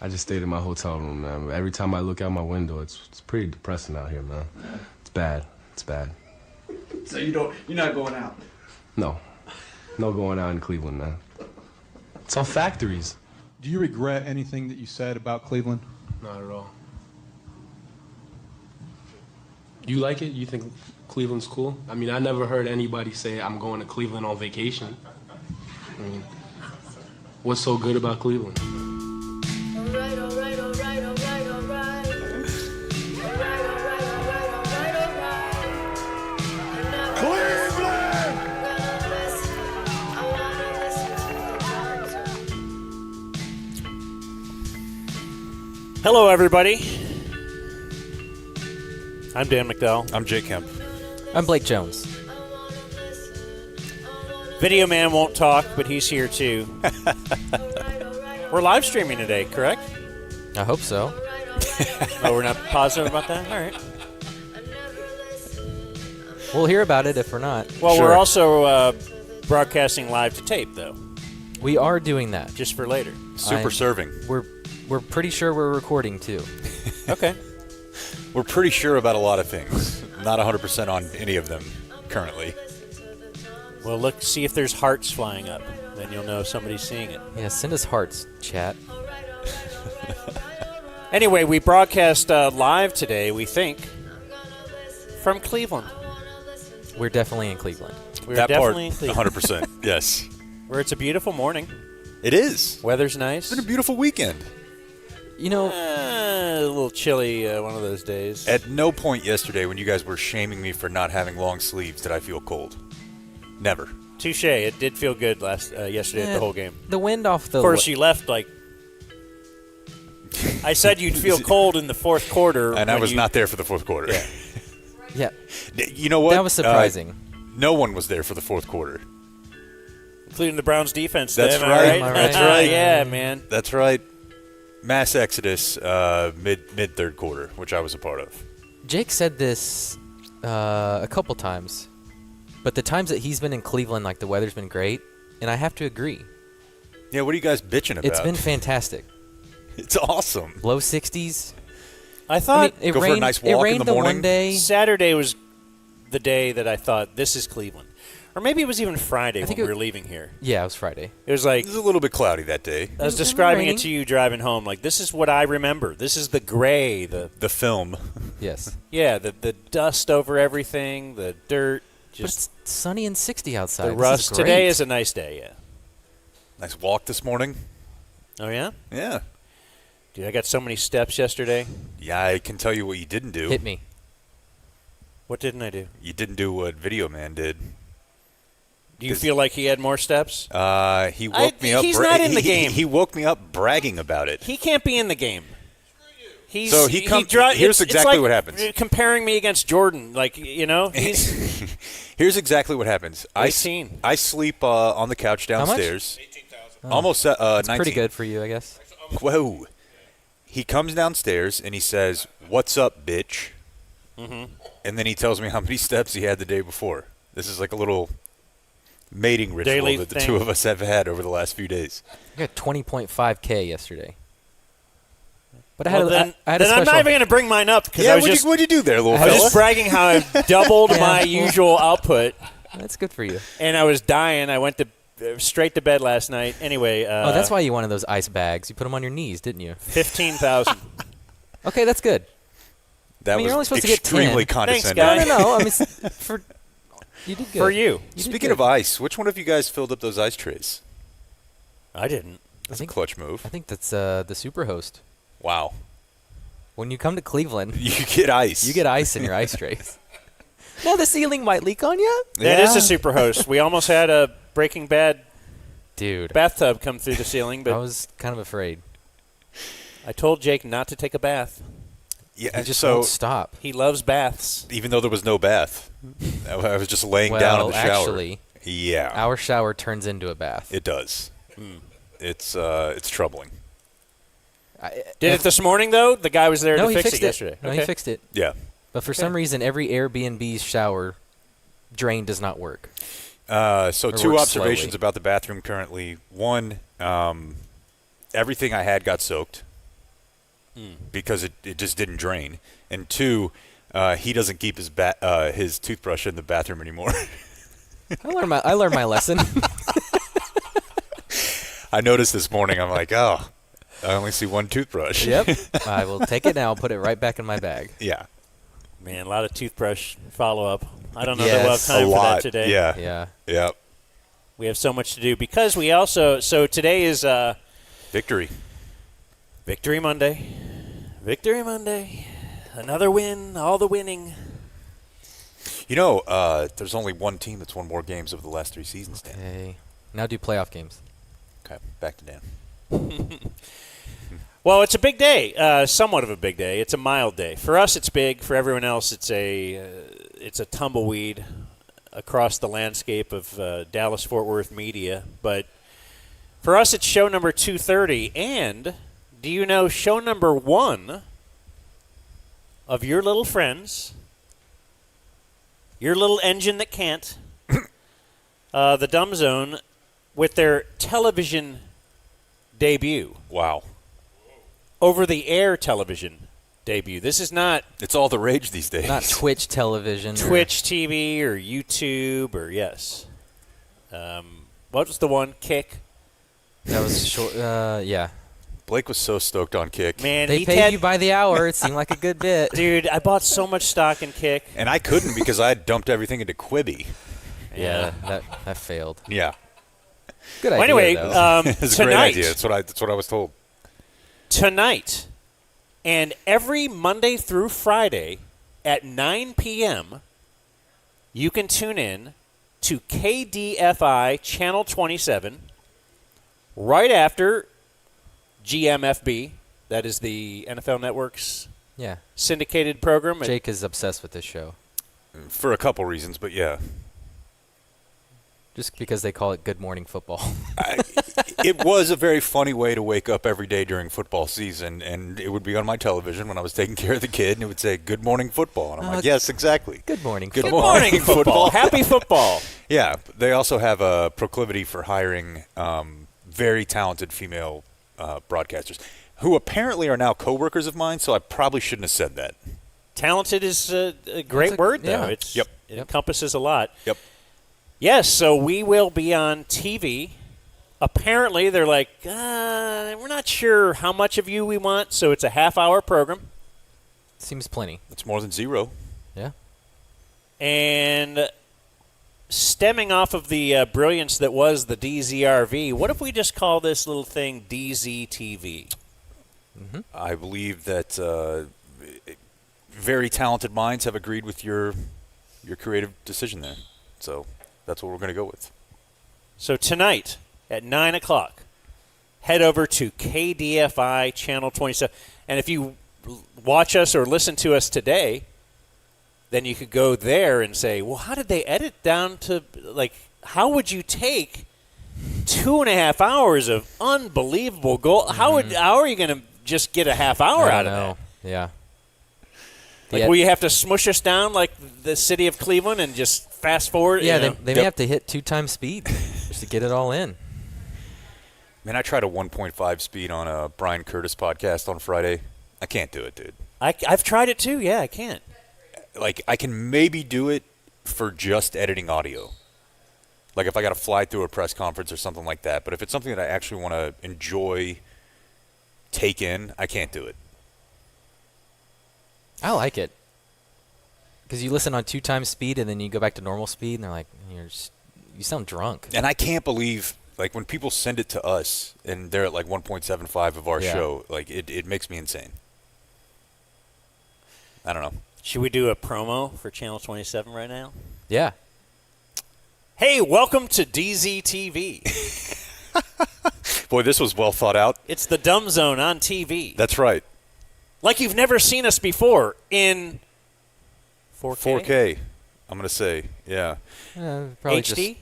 I just stayed in my hotel room, man. Every time I look out my window, it's pretty depressing out here, man. It's bad. It's bad. So you're not going out? No. No going out in Cleveland, man. It's all factories. Do you regret anything that you said about Cleveland? Not at all. You like it? You think Cleveland's cool? I mean, I never heard anybody say, I'm going to Cleveland on vacation. I mean, what's so good about Cleveland? Alright, alright, alright, alright, alright. Alright, alright, alright, alright, alright. Cleveland! I wanna listen to the dumb zone. Hello, everybody. I'm Dan McDowell. I'm Jake Kemp. I'm Blake Jones. Video Man won't talk, but he's here too. We're live streaming today, correct? I hope so. Oh, we're not positive about that? All right. We'll hear about it if we're not. Well, Sure. we're also broadcasting live to tape, though, We are doing that. just for later. Super serving. We're pretty sure we're recording too. Okay. We're pretty sure about a lot of things. Not 100% on any of them currently. Well, look, see if there's hearts flying up. Then you'll know somebody's seeing it. Yeah, send us hearts, chat. Anyway, we broadcast live today, we think, from Cleveland. We're definitely in Cleveland. We're that part, definitely in Cleveland, 100%. Yes. where it's a beautiful morning. It is. Weather's nice. It's been a beautiful weekend. You know, A little chilly one of those days. At no point yesterday when you guys were shaming me for not having long sleeves did I feel cold. Never. Touche. It did feel good yesterday at the whole game. the wind off the... Of course, you left like... I said you'd feel cold in the fourth quarter. And I was not there for the fourth quarter. Yeah. Yeah, You know what? that was surprising. No one was there for the fourth quarter. Including the Browns defense. That's then, right. Am I right? That's right. Yeah, man. That's right. Mass exodus mid third quarter, which I was a part of. Jake said this a couple times, but the times that he's been in Cleveland, like, the weather's been great, and I have to agree. Yeah, what are you guys bitching about? It's been fantastic. It's awesome. Low 60s. I thought it Go for a rained, nice it walk in rained the the morning. one day. Saturday was the day that I thought, this is Cleveland. Or maybe it was even Friday when think we it- were leaving here. Yeah, it was Friday. It was like... It was a little bit cloudy that day. I was It was describing raining. it to you driving home. Like, this is what I remember. This is the gray, The film. Yes. the dust over everything, the dirt, But just it's sunny and 60 outside. the This rust. is Today great. is a nice day, yeah. Nice walk this morning. Oh, yeah? Yeah. Dude, I got so many steps yesterday. Yeah, I can tell you what you didn't do. Hit me. What didn't I do? You didn't do what Video Man did. Do you feel like he had more steps? He woke me up. He's not in the game. He woke me up bragging about it. He can't be in the game. He's, So he come- here's exactly what happens. Comparing me against Jordan, like, you know, he's Here's exactly what happens. 18. I sleep on the couch much? downstairs. Oh. Almost That's 19. pretty good for you, I guess. Whoa. He comes downstairs and he says, "What's up, bitch?" Mm-hmm. And then he tells me how many steps he had the day before. This is like a little mating ritual Daily that the thing. two of us have had over the last few days. I got 20.5K yesterday. But I had, Well, then, I had a then special... I'm not even going to bring mine up because I was what'd you do there, little I was fella? just bragging how I've doubled Yeah, my well- usual output, That's good for you. and I was dying. I went to straight to bed last night. Anyway, Oh, that's why you wanted those ice bags. You put them on your knees, didn't you? 15,000. Okay, that's good. That I mean, was you're only supposed to get extremely 10. condescending. Thanks, No, I mean, for... You did good. For you. did Speaking good. of ice, which one of you guys filled up those ice trays? I didn't. That's a clutch move. I think that's the superhost. Wow. When you come to Cleveland, You get ice. you get ice in your ice trays. Now the ceiling might leak on you? That is a super host. We almost had a Breaking Bad Dude, bathtub come through the ceiling, I but was kind of afraid. I told Jake not to take a bath. Yeah, He just so won't stop. He loves baths. even though there was no bath, I was just laying Well, down in the shower. actually, Yeah, our shower turns into a bath. it does. Hmm. It's troubling. Did it this morning, though? The guy was there No, to he fix fixed it yesterday. No, Okay. he fixed it. Yeah. But for some reason, every Airbnb's shower drain does not work. So Or two works observations slowly. about the bathroom currently. One, everything I had got soaked. because it just didn't drain. And 2, he doesn't keep his toothbrush in the bathroom anymore. I learned my lesson. I noticed this morning. I'm like, oh, I only see one toothbrush. Yep. I will take it now. Put it right back in my bag. Yeah. Man, a lot of toothbrush follow-up. I don't know Yes. that we'll have time A for lot. that today. Yeah. Yeah. Yep. We have so much to do because we also – so today is Victory. Victory Monday. Victory Monday. Another win, all the winning. You know, there's only one team that's won more games over the last 3 seasons, Dan. Okay. Now do playoff games. Okay, back to Dan. Well, it's a big day, somewhat of a big day. It's a mild day. For us, it's big. For everyone else, it's a tumbleweed across the landscape of Dallas-Fort Worth media. But for us, it's show number 230. And do you know show number 1 of your little friends, your little engine that can't, the Dumb Zone, with their television debut? Wow. Over-the-air television debut. This is not It's all the rage these days. Not Twitch television. Twitch TV or YouTube or yes. What was the one? Kick. That was short. Yeah. Blake was so stoked on Kick. Man, They he paid had, you by the hour. It seemed like a good bit. dude. I bought so much stock in Kick. And I couldn't because I had dumped everything into Quibi. Yeah, that failed. Yeah. Good Well, idea. anyway, though. It's a great tonight, idea. That's what I was told. tonight, and every Monday through Friday at 9 p.m., you can tune in to KDFI Channel 27 right after GMFB. That is the NFL Network's Yeah. syndicated program. Jake is obsessed with this show. For a couple reasons, but yeah. Just because they call it Good Morning Football. It was a very funny way to wake up every day during football season, and it would be on my television when I was taking care of the kid, and it would say, Good Morning Football. And I'm like, yes, exactly. Good morning. Good Good football. morning, football. Happy football. Yeah, they also have a proclivity for hiring very talented female broadcasters who apparently are now coworkers of mine, so I probably shouldn't have said that. Talented is a great word, though. yeah. It Yep. encompasses a lot. Yep. Yes, so we will be on TV. Apparently, they're like, we're not sure how much of you we want, so it's a half-hour program. Seems plenty. It's more than 0. Yeah. And stemming off of the brilliance that was the DZRV, what if we just call this little thing DZTV? I believe that very talented minds have agreed with your creative decision there. So that's what we're going to go with. So tonight at 9 o'clock, head over to KDFI Channel 27. And if you watch us or listen to us today, then you could go there and say, well, how did they edit down to, like, how would you take 2.5 hours of unbelievable gold? How are you going to just get a half hour I out don't of know. that? Yeah. Like, Yeah. will you have to smush us down like the city of Cleveland and just fast forward? Yeah, you know? they may have to hit 2 times speed just to get it all in. Man, I tried a 1.5 speed on a Brian Curtis podcast on Friday. I can't do it, dude. I've tried it too. Yeah, I can't. Like, I can maybe do it for just editing audio. Like, if I got to fly through a press conference or something like that. But if it's something that I actually want to enjoy, take in, I can't do it. I like it. Because you listen on 2 times speed and then you go back to normal speed and they're like, you sound drunk. And I can't believe, like, when people send it to us and they're at, like, 1.75 of our Yeah. show, like, it makes me insane. I don't know. Should we do a promo for Channel 27 right now? Yeah. Hey, welcome to DZTV. Boy, this was well thought out. It's the Dumb Zone on TV. That's right. Like you've never seen us before in 4K? 4K, I'm going to say. Yeah. Probably HD?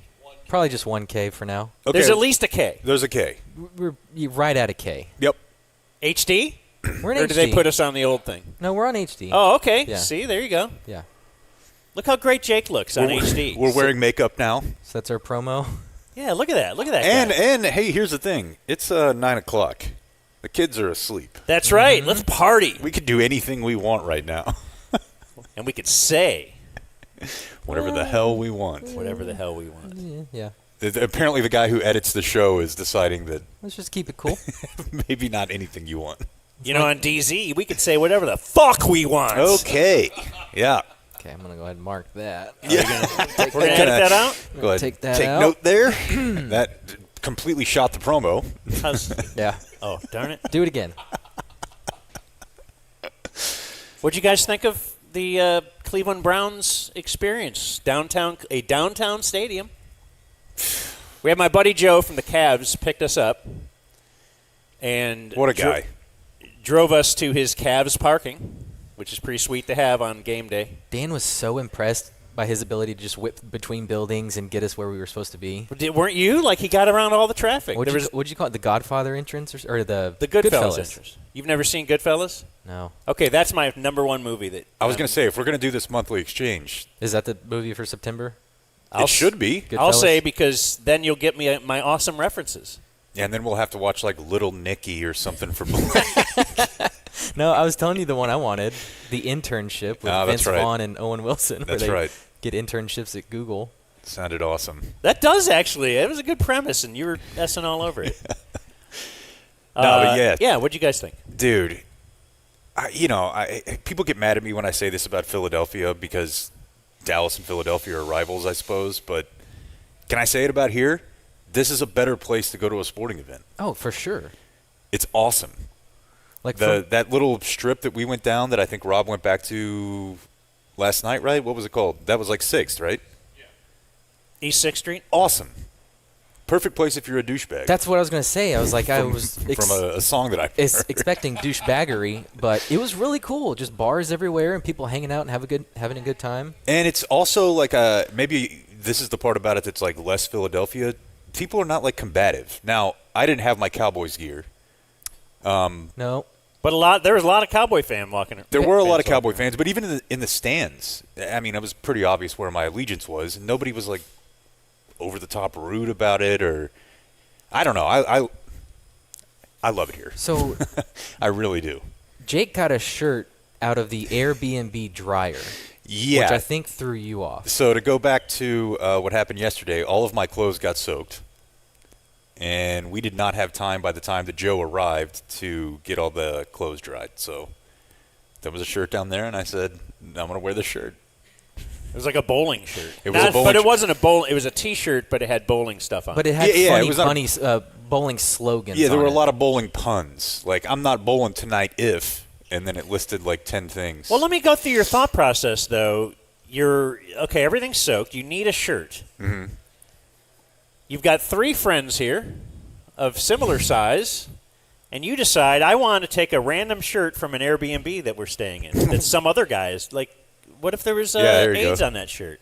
Probably just 1K for now. Okay. There's at least a K. There's a K. We're right at a K. Yep. HD? We're in Or HD. did they put us on the old thing? No, we're on HD. Oh, okay. Yeah. See, there you go. Yeah. Look how great Jake looks on HD. We're wearing makeup now. So that's our promo. Yeah, look at that. Look at that And guy. and hey, here's the thing. It's 9 o'clock. The kids are asleep. That's right. Let's party. We could do anything we want right now. And we could say Whatever the hell we want. whatever the hell we want. Yeah. Apparently the guy who edits the show is deciding that Let's just keep it cool. maybe not anything you want. You know, on DZ, we could say whatever the fuck we want. Okay. Yeah. Okay, I'm gonna go ahead and mark that. We're going to edit that out? Go ahead. Take that Take out. note there. That completely shot the promo. Yeah. Oh, darn it. Do it again. What'd you guys think of the Cleveland Browns experience? A downtown stadium. We had my buddy Joe from the Cavs picked us up. And What a guy. Drove us to his Cavs parking, which is pretty sweet to have on game day. Dan was so impressed by his ability to just whip between buildings and get us where we were supposed to be. Weren't you? Like, he got around all the traffic. What'd you call it? The Godfather entrance or the Goodfellas entrance. You've never seen Goodfellas? No. Okay, that's my number one movie. That I was going to say, if we're going to do this monthly exchange, Is that the movie for September? it should be. I'll Goodfellas? say, because then you'll get me my awesome references. And then we'll have to watch like Little Nicky or something for Black. No, I was telling you the one I wanted, the internship with Oh, that's Vince right. Vaughn and Owen Wilson. That's where they right. Get internships at Google. Sounded awesome. That does actually. It was a good premise, and you were essing all over it. But yeah. Yeah, what'd you guys think? Dude, people get mad at me when I say this about Philadelphia because Dallas and Philadelphia are rivals, I suppose. But can I say it about here? This is a better place to go to a sporting event. Oh, for sure. It's awesome. Like That little strip that we went down that I think Rob went back to last night, right? What was it called? That was like 6th, right? East 6th Street? Awesome. Perfect place if you're a douchebag. that's what I was gonna say. I was like, I was from a song that I heard. expecting douchebaggery, but it was really cool. Just bars everywhere and people hanging out and having a good time. And it's also like maybe this is the part about it that's like less Philadelphia. People are not like combative. Now, I didn't have my Cowboys gear. No, But there was a lot of Cowboy fan walking. There were a lot of fans Cowboy walking. fans, but even in the stands, I mean, it was pretty obvious where my allegiance was, and nobody was like over the top rude about it, or I don't know. I love it here. so I really do. Jake got a shirt out of the Airbnb dryer, Yeah. which I think threw you off. So to go back to what happened yesterday, all of my clothes got soaked, and we did not have time by the time that Joe arrived to get all the clothes dried. So there was a shirt down there, and I said, I'm going to wear this shirt. It was like a bowling shirt. It was a bowling but it shirt. wasn't a bowl. It was a T-shirt, but it had bowling stuff on. But it. it had Yeah, it funny was not a- bunny bowling slogans. Yeah, there on were a it. lot of bowling puns. Like, I'm not bowling tonight if, and then it listed like 10 things. Well, let me go through your thought process, though. Okay. Everything's soaked. You need a shirt. Mm-hmm. You've got 3 friends here of similar size, and you decide I want to take a random shirt from an Airbnb that we're staying in. That some other guy is like. What if there was there you AIDS go. on that shirt?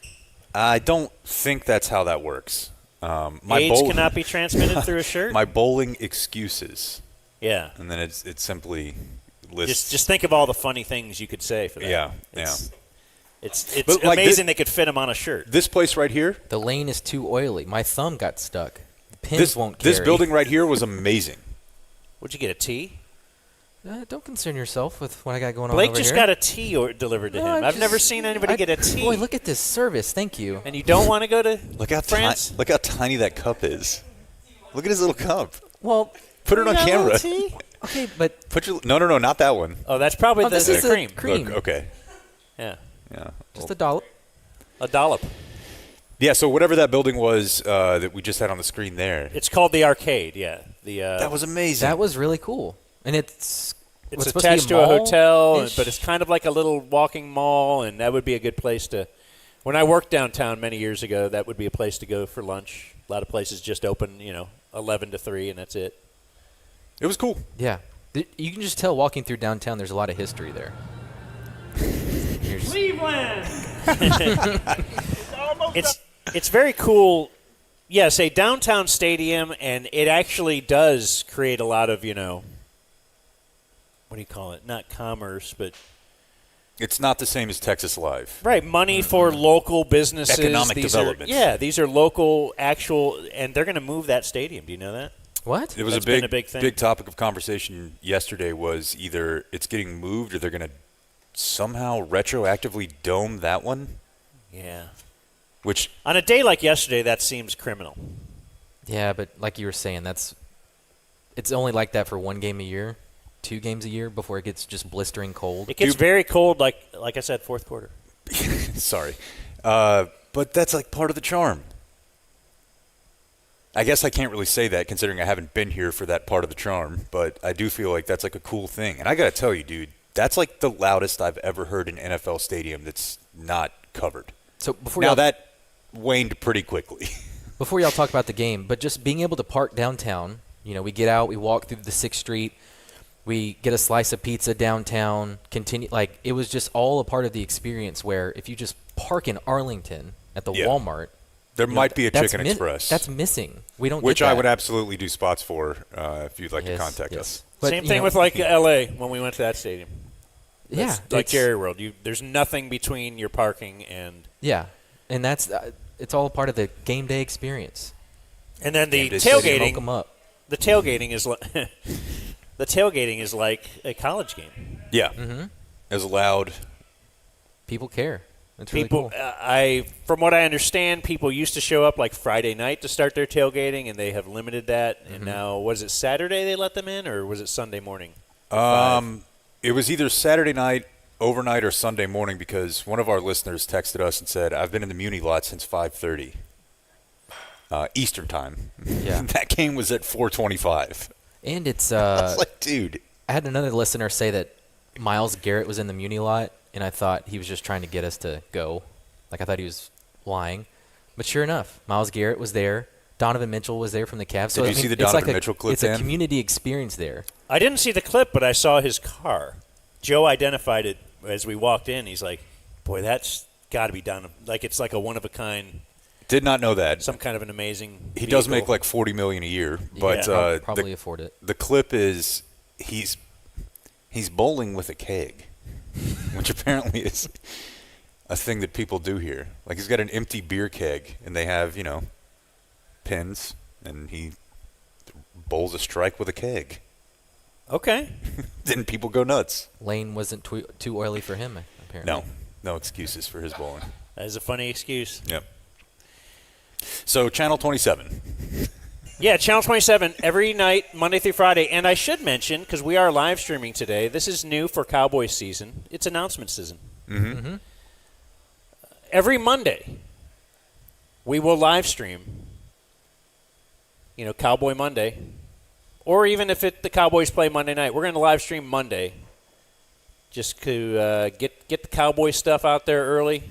I don't think that's how that works. My AIDS cannot be transmitted through a shirt. My bowling excuses, Yeah. and then it simply lists. Just think of all the funny things you could say for that. Yeah, It's But, like, amazing they could fit them on a shirt. This place right here, The lane is too oily. My thumb got stuck. The pins won't carry. this building right here was amazing. Would you get a tea? Don't concern yourself with what I got going on Blake over just here. got a tea delivered to No, him. I I've just- never seen anybody get a tea. Boy, look at this service. Thank you. And you don't want to go to Look how France? look how tiny that cup is. Look at his little cup. Well, Put it on You got a little camera. tea? okay, but Put your no, not that one. Oh, that's probably this the is the cream. cream. Look, okay. Yeah, Yeah. just a dollop. a dollop. Yeah. So whatever that building was that we just had on the screen there, It's called the Arcade. Yeah, that was amazing. That was really cool, and it's It's supposed to be attached to a hotel, mall-ish? but it's kind of like a little walking mall, and that would be a good place to. When I worked downtown many years ago, that would be a place to go for lunch. A lot of places just open, 11 to 3, and that's it. It was cool. Yeah. You can just tell walking through downtown. There's a lot of history there. Cleveland. It's very cool. Yes, a downtown stadium, and it actually does create a lot of what do you call it? Not commerce, but It's not the same as Texas Live. right, money for local businesses. Economic These development. these are local, actual, and they're going to move that stadium. Do you know that? What? It was That's a big, been a big thing. topic of conversation yesterday. Was either it's getting moved or they're going to somehow retroactively dome that one. Yeah. Which On a day like yesterday, that seems criminal. Yeah, but like you were saying, it's only like that for 1 game a year, 2 games a year before it gets just blistering cold. It gets very cold, like I said, fourth quarter. sorry, but that's like part of the charm. I guess I can't really say that considering I haven't been here for that part of the charm, but I do feel like that's like a cool thing. And I got to tell you, dude, that's like the loudest I've ever heard an NFL stadium that's not covered. So before Now y'all, that waned pretty quickly. before y'all talk about the game, but just being able to park downtown, we get out, we walk through the 6th Street, we get a slice of pizza downtown, continue, like it was just all a part of the experience where if you just park in Arlington at the Yeah. Walmart, There might be a that's Chicken Express. That's missing. We don't Which get that. I would absolutely do spots for if you'd like to Yes, contact yes. us. But, Same you thing know, with like L.A. when we went to that stadium. yeah, It's like it's- Jerry World. There's nothing between your parking and and that's it's all part of the game day experience. then the Game day Smoke tailgating. 'em up. The tailgating is like the tailgating is like a college game. Yeah. Mm-hmm. As loud. People care. It's really People, cool. from what I understand, people used to show up like Friday night to start their tailgating, and they have limited that. And now, was it Saturday they let them in, or was it Sunday morning? It was either Saturday night, overnight, or Sunday morning because one of our listeners texted us and said, I've been in the Muni lot since 5:30 Eastern time. Yeah. That game was at 4:25. And it's I was like, dude. I had another listener say that Myles Garrett was in the Muni lot, and I thought he was just trying to get us to go. Like, I thought he was lying. But sure enough, Myles Garrett was there. Donovan Mitchell was there from the Cavs. So Did you see the it's Donovan like Mitchell clip, It's a Dan? community experience there. I didn't see the clip, but I saw his car. Joe identified it as we walked in. He's like, "Boy, that's got to be done. Like it's like a one of a kind, Did not know that. some kind of an amazing." He does vehicle. make like $40 million a year, but Yeah. Probably afford it. the clip is he's bowling with a keg, which apparently is a thing that people do here. Like he's got an empty beer keg, and they have pins, and he bowls a strike with a keg. Okay. Then people go nuts. Lane wasn't too oily for him, apparently. No excuses for his bowling. That is a funny excuse. Yep. So Channel 27. Yeah, Channel 27 every night, Monday through Friday. And I should mention, because we are live streaming today, this is new for Cowboys season. It's announcement season. Mm-hmm. Every Monday, we will live stream, Cowboy Monday. Or even if the Cowboys play Monday night, we're going to live stream Monday just to get the Cowboy stuff out there early.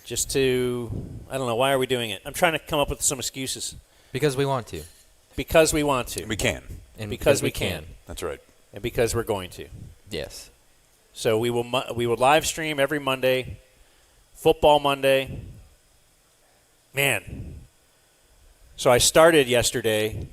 Just to, I don't know, why are we doing it? I'm trying to come up with some excuses. Because we want to. Because we want to. We can. And because we can. That's right. And because we're going to. Yes. So we will live stream every Monday, Football Monday. Man. So I started yesterday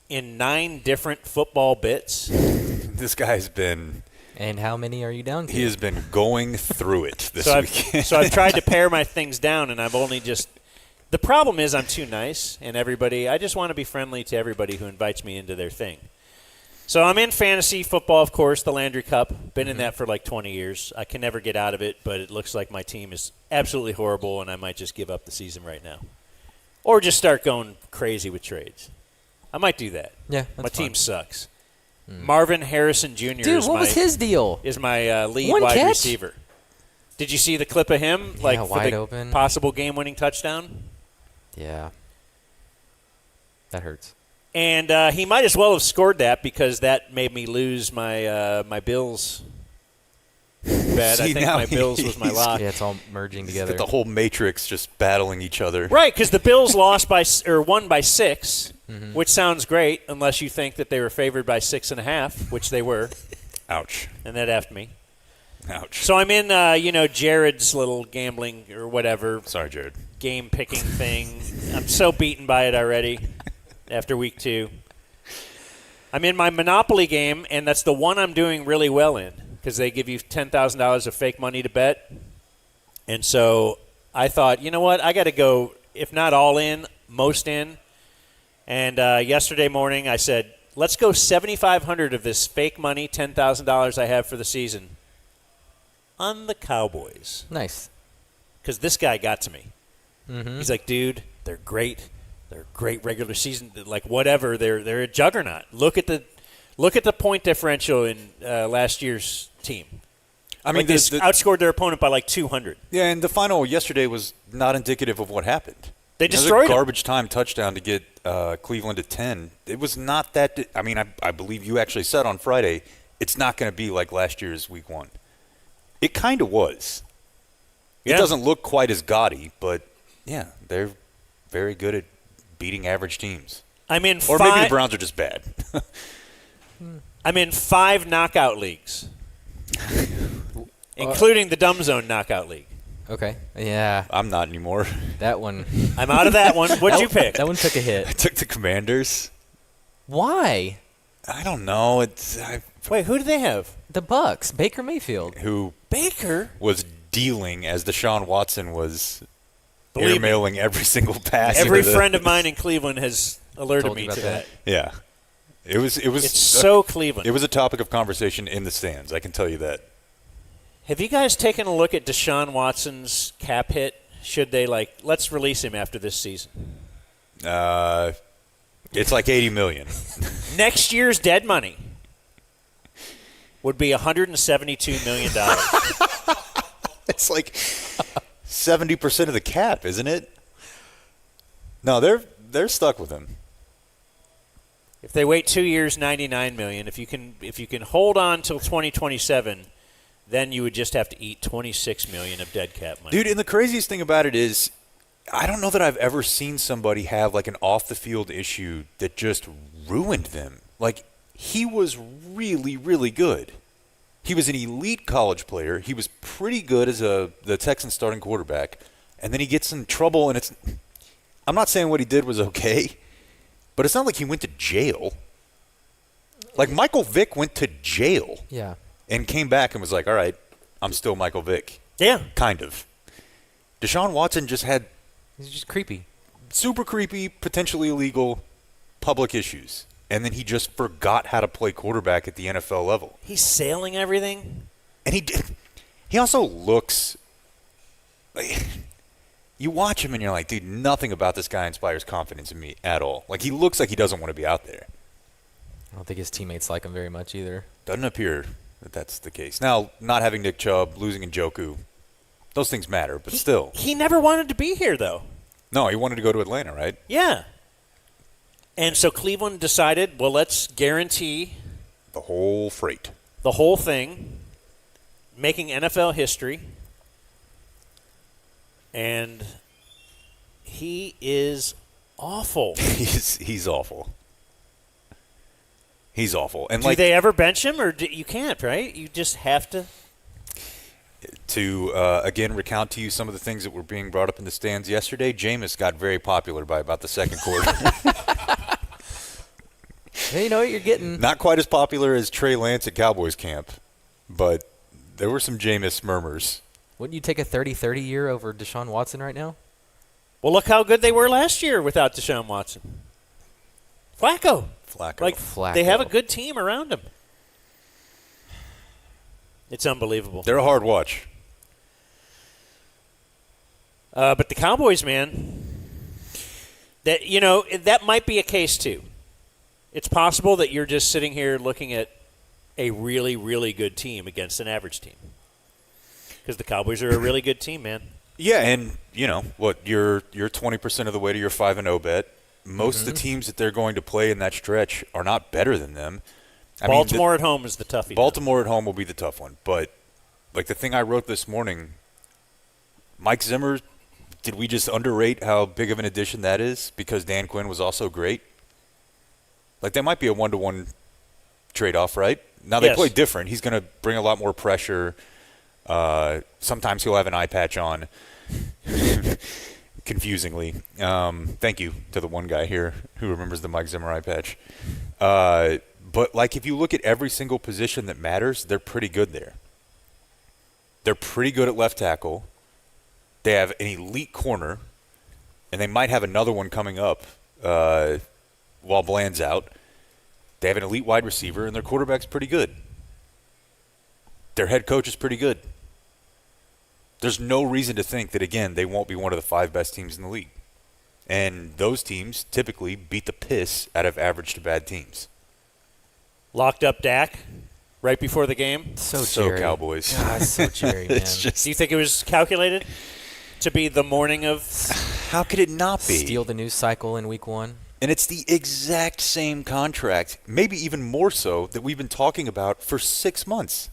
in 9 different football bits. This guy's been And how many are you down to? he has been going through it this So weekend. I've tried to pare my things down, and I've only just – the problem is I'm too nice, and I just want to be friendly to everybody who invites me into their thing. So I'm in fantasy football, of course, the Landry Cup. Been in that for like 20 years. I can never get out of it, but it looks like my team is absolutely horrible, and I might just give up the season right now. Or just start going crazy with trades. I might do that. Yeah, that's My team fine. sucks. Marvin Harrison Jr. Dude, what was his deal? is my lead One wide catch? receiver. Did you see the clip of him? Yeah, for wide the open. possible game-winning touchdown? Yeah. That hurts. And he might as well have scored that because that made me lose my my Bills bet. I See, think now my Bills was my he's- lock. Yeah, it's all merging Got together. the whole matrix just battling each other. Right, because the Bills won by 6, which sounds great unless you think that they were favored by 6.5, which they were, Ouch. and that effed me. Ouch. So I'm in, Jared's little gambling or whatever Sorry, Jared. game picking thing. I'm so beaten by it already after week 2. I'm in my Monopoly game, and that's the one I'm doing really well in because they give you $10,000 of fake money to bet. And so I thought, you know what, I got to go, if not all in, most in. And yesterday morning, I said, let's go $7,500 of this fake money, $10,000 I have for the season, on the Cowboys. Nice. Because this guy got to me. Mm-hmm. He's like, dude, they're great. They're great regular season. Like whatever, they're a juggernaut. Look at the point differential in last year's team. I mean, they outscored their opponent by like 200. Yeah, and the final yesterday was not indicative of what happened. They It was destroyed a them. garbage time touchdown to get Cleveland to 10. It was not that. I mean, I believe you actually said on Friday it's not going to be like last year's Week 1. It kind of was. It Yeah. doesn't look quite as gaudy, but yeah, they're very good at beating average teams. I'm in Or five, maybe the Browns are just bad. I'm in 5 knockout leagues, including the Dumb Zone knockout league. Okay. Yeah, I'm not anymore. that one. I'm out of that one. What'd you pick? That one took a I hit. took the Commanders. Why? I don't know. Wait, who do they have? The Bucks. Baker Mayfield. Who Baker. was dealing as Deshaun Watson was Believe me. airmailing every single pass. Every into the- friend of mine in Cleveland has alerted Told you me about to that. that. Yeah. It was It's so Cleveland. It was a topic of conversation in the stands, I can tell you that. Have you guys taken a look at Deshaun Watson's cap hit? Should they, let's release him after this season? It's like $80 million. Next year's dead money would be $172 million. It's like 70% of the cap, isn't it? No, they're stuck with him. If they wait 2 years, $99 million. If you can hold on till 2027, then you would just have to eat $26 million of dead cap money. Dude, and the craziest thing about it is I don't know that I've ever seen somebody have like an off-the-field issue that just ruined them. Like, he was really, really good. He was an elite college player. He was pretty good as the Texans starting quarterback. And then he gets in trouble, and I'm not saying what he did was okay, but it's not like he went to jail. Like, Michael Vick went to jail Yeah. and came back and was like, all right, I'm still Michael Vick. Yeah. Kind of. Deshaun Watson just had He's just creepy. super creepy, potentially illegal public issues. And then he just forgot how to play quarterback at the NFL level. He's sailing everything. And he also looks like, you watch him and you're like, dude, nothing about this guy inspires confidence in me at all. Like, he looks like he doesn't want to be out there. I don't think his teammates like him very much either. Doesn't appear that that's the case. Now, not having Nick Chubb, losing Njoku, those things matter, but still. He never wanted to be here, though. No, he wanted to go to Atlanta, right? Yeah. And so Cleveland decided, well, let's guarantee The whole freight. the whole thing, making NFL history. And he is awful. He's awful. He's awful. And Do they ever bench him, or you can't, right? You just have to. To, again, recount to you some of the things that were being brought up in the stands yesterday, Jameis got very popular by about the second quarter. Hey, you know what you're getting. Not quite as popular as Trey Lance at Cowboys camp, but there were some Jameis murmurs. Wouldn't you take a 30-30 year over Deshaun Watson right now? Well, look how good they were last year without Deshaun Watson. Flacco. Flacco. They have a good team around him. It's unbelievable. They're a hard watch. But the Cowboys, man, that might be a case too. It's possible that you're just sitting here looking at a really, really good team against an average team. Because the Cowboys are a really good team, man. Yeah, and, you're 20% of the way to your 5-0 bet. Most of the teams that they're going to play in that stretch are not better than them. Baltimore at home is the toughie. Baltimore at home will be the tough one. But, like the thing I wrote this morning, Mike Zimmer, did we just underrate how big of an addition that is because Dan Quinn was also great? Like, that might be a 1-to-1 trade-off, right? Now, they Yes. play different. He's going to bring a lot more pressure. Sometimes he'll have an eye patch on, confusingly. Thank you to the one guy here who remembers the Mike Zimmer eye patch. But, like, if you look at every single position that matters, they're pretty good there. They're pretty good at left tackle. They have an elite corner, and they might have another one coming up while Bland's out. They have an elite wide receiver, and their quarterback's pretty good. Their head coach is pretty good. There's no reason to think that, again, they won't be one of the 5 best teams in the league. And those teams typically beat the piss out of average to bad teams. Locked up Dak right before the game. So So Cowboys. God, so Jerry, man. It's just, Do you think it was calculated to be the morning of? how could it not be? Steal the news cycle in week 1. And it's the exact same contract, maybe even more so, that we've been talking about for 6 months.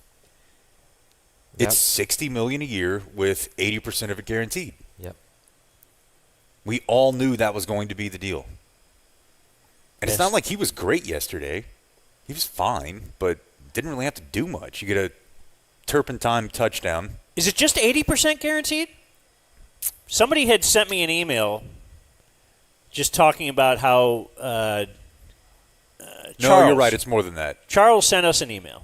Yep. It's $60 million a year with 80% of it guaranteed. Yep. We all knew that was going to be the deal. And Yes. it's not like he was great yesterday. He was fine, but didn't really have to do much. You get a turpentine touchdown. Is it just 80% guaranteed? Somebody had sent me an email just talking about how No, Charles, you're right. It's more than that. Charles sent us an email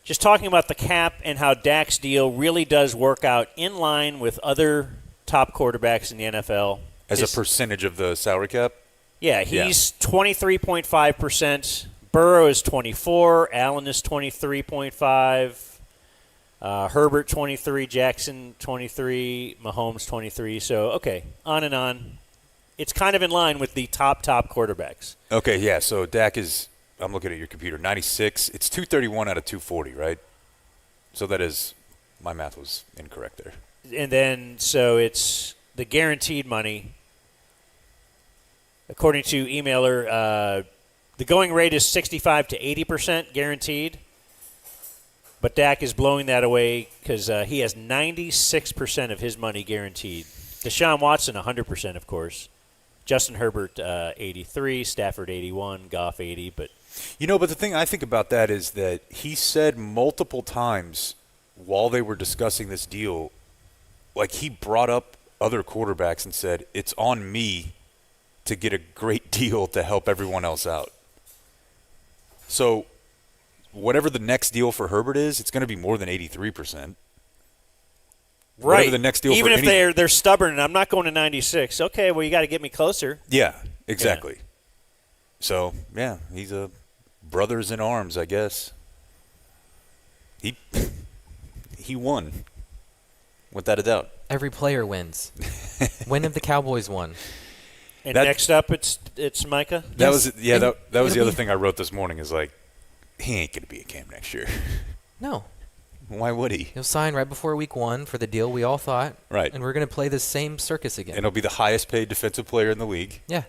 just talking about the cap and how Dak's deal really does work out in line with other top quarterbacks in the NFL. As a percentage of the salary cap? Yeah, he's 23.5%. Burrow is 24. Allen is 23.5. Herbert 23. Jackson 23. Mahomes 23. So, okay, on and on. It's kind of in line with the top quarterbacks. Okay, yeah. So Dak is, I'm looking at your computer, 96. It's 231 out of 240, right? So that is, my math was incorrect there. And then, so it's the guaranteed money. According to emailer, the going rate is 65 to 80% guaranteed. But Dak is blowing that away because he has 96% of his money guaranteed. Deshaun Watson, 100%, of course. Justin Herbert, 83. Stafford, 81. Goff, 80. But But the thing I think about that is that he said multiple times while they were discussing this deal, like he brought up other quarterbacks and said, it's on me to get a great deal to help everyone else out. So whatever the next deal for Herbert is, it's going to be more than 83%. right, Whatever the next deal even for if they're stubborn and I'm not going to 96. Okay, well you got to get me closer. Yeah, exactly. So, yeah, he's a brothers in arms, I guess. He won, without a doubt. Every player wins. When have the Cowboys won? And That- next up, it's Micah. That Yes, was yeah. and That was the it'll other be- thing I wrote this morning. Is like, he ain't gonna be a Cam next year. No. Why would he? He'll sign right before week 1 for the deal we all thought. Right. And we're going to play the same circus again. And he'll be the highest paid defensive player in the league. Yeah.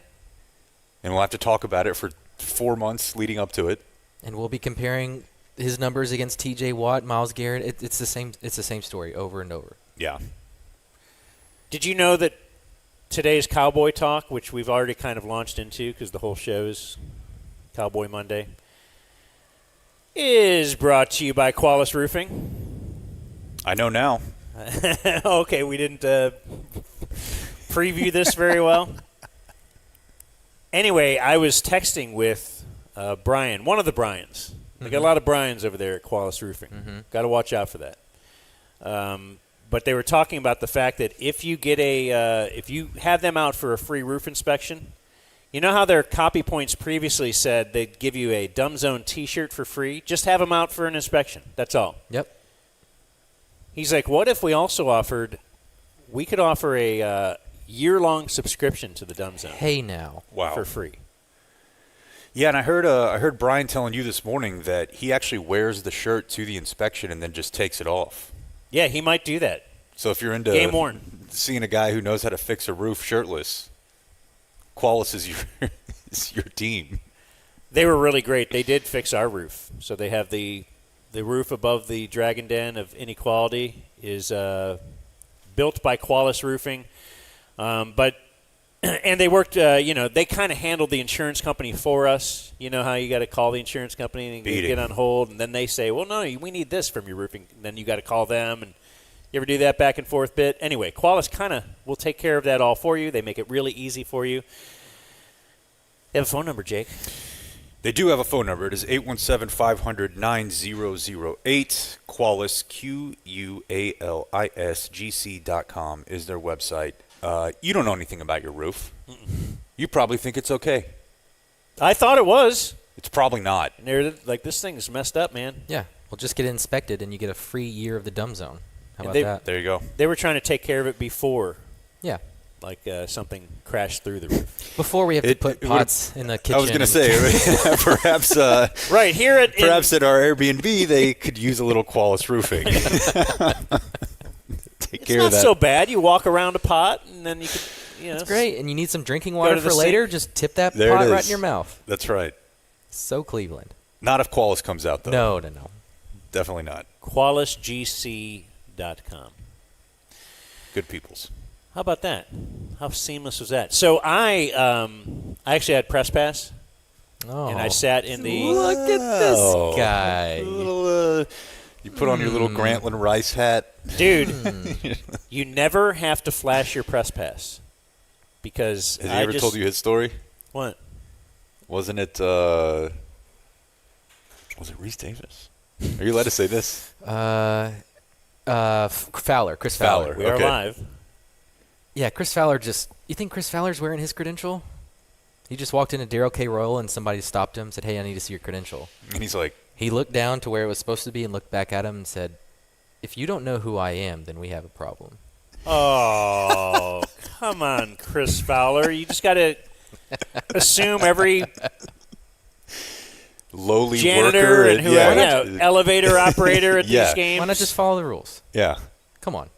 And we'll have to talk about it for 4 months leading up to it. And we'll be comparing his numbers against T.J. Watt, Myles Garrett. It's the same. It's the same story over and over. Yeah. Did you know that today's Cowboy Talk, which we've already kind of launched into because the whole show is Cowboy Monday, is brought to you by Qualis Roofing? I know now. Okay, we didn't preview this very well. Anyway, I was texting with Brian, one of the Bryans. They got a lot of Bryans over there at Qualis Roofing. Got to watch out for that. But they were talking about the fact that if you get if you have them out for a free roof inspection, you know how their copy points previously said they'd give you a DumbZone T-shirt for free? Just have them out for an inspection. That's all. Yep. He's like, what if we also we could offer a year-long subscription to the DumbZone Hey now. Wow. for free. Yeah, and I heard Brian telling you this morning that he actually wears the shirt to the inspection and then just takes it off. Yeah, he might do that. So if you're into Game worn. seeing a guy who knows how to fix a roof shirtless, Qualis is your team. They were really great. They did fix our roof. So they have the roof above the Dragon Den of Inequality is built by Qualis Roofing. But and they worked, they kind of handled the insurance company for us. You know how you got to call the insurance company and Beating. get on hold, and then they say, well, no, we need this from your roofing. And then you got to call them, and you ever do that back and forth bit? Anyway, Qualis kind of will take care of that all for you. They make it really easy for you. They have a phone number, Jake. They do have a phone number. It is 817-500-9008. Qualis, QUALISGC.com is their website. You don't know anything about your roof. You probably think it's okay. I thought it was. It's probably not. And they're like, this thing's messed up, man. Yeah. Well, just get it inspected, and you get a free year of the dumb zone. How about they- that? There you go. They were trying to take care of it before, Yeah. like something crashed through the roof. Before we have to It- put it pots in the kitchen. I was going to say, perhaps Right here at perhaps at our Airbnb they could use a little Qualis roofing. Take it's care not of that. so bad. You walk around a pot, and then you could, It's great, and you need some drinking water to for the later. sink. Just tip that There it pot right is. in your mouth. That's right. So Cleveland. Not if Qualis comes out, though. No. Definitely not. QualisGC.com. Good peoples. How about that? How seamless was that? So I actually had press pass, Oh. and I sat in the. Look at this Wow. guy. Little, you put on your little Grantland Rice hat. Dude, you never have to flash your press pass because Has he ever told you his story? What? Wasn't it? Was it Reese Davis? Are you allowed to say this? Fowler, Chris Fowler. Fowler. We are Okay. live. Yeah, Chris Fowler just. You think Chris Fowler's wearing his credential? He just walked into Darrell K. Royal and somebody stopped him, said, "Hey, I need to see your credential." And he's like, He looked down to where it was supposed to be and looked back at him and said, "If you don't know who I am, then we have a problem." Oh, come on, Chris Fowler. You just got to assume every lowly janitor worker and whoever, yeah. elevator operator at Yeah. these games. Why not just follow the rules? Yeah. Come on.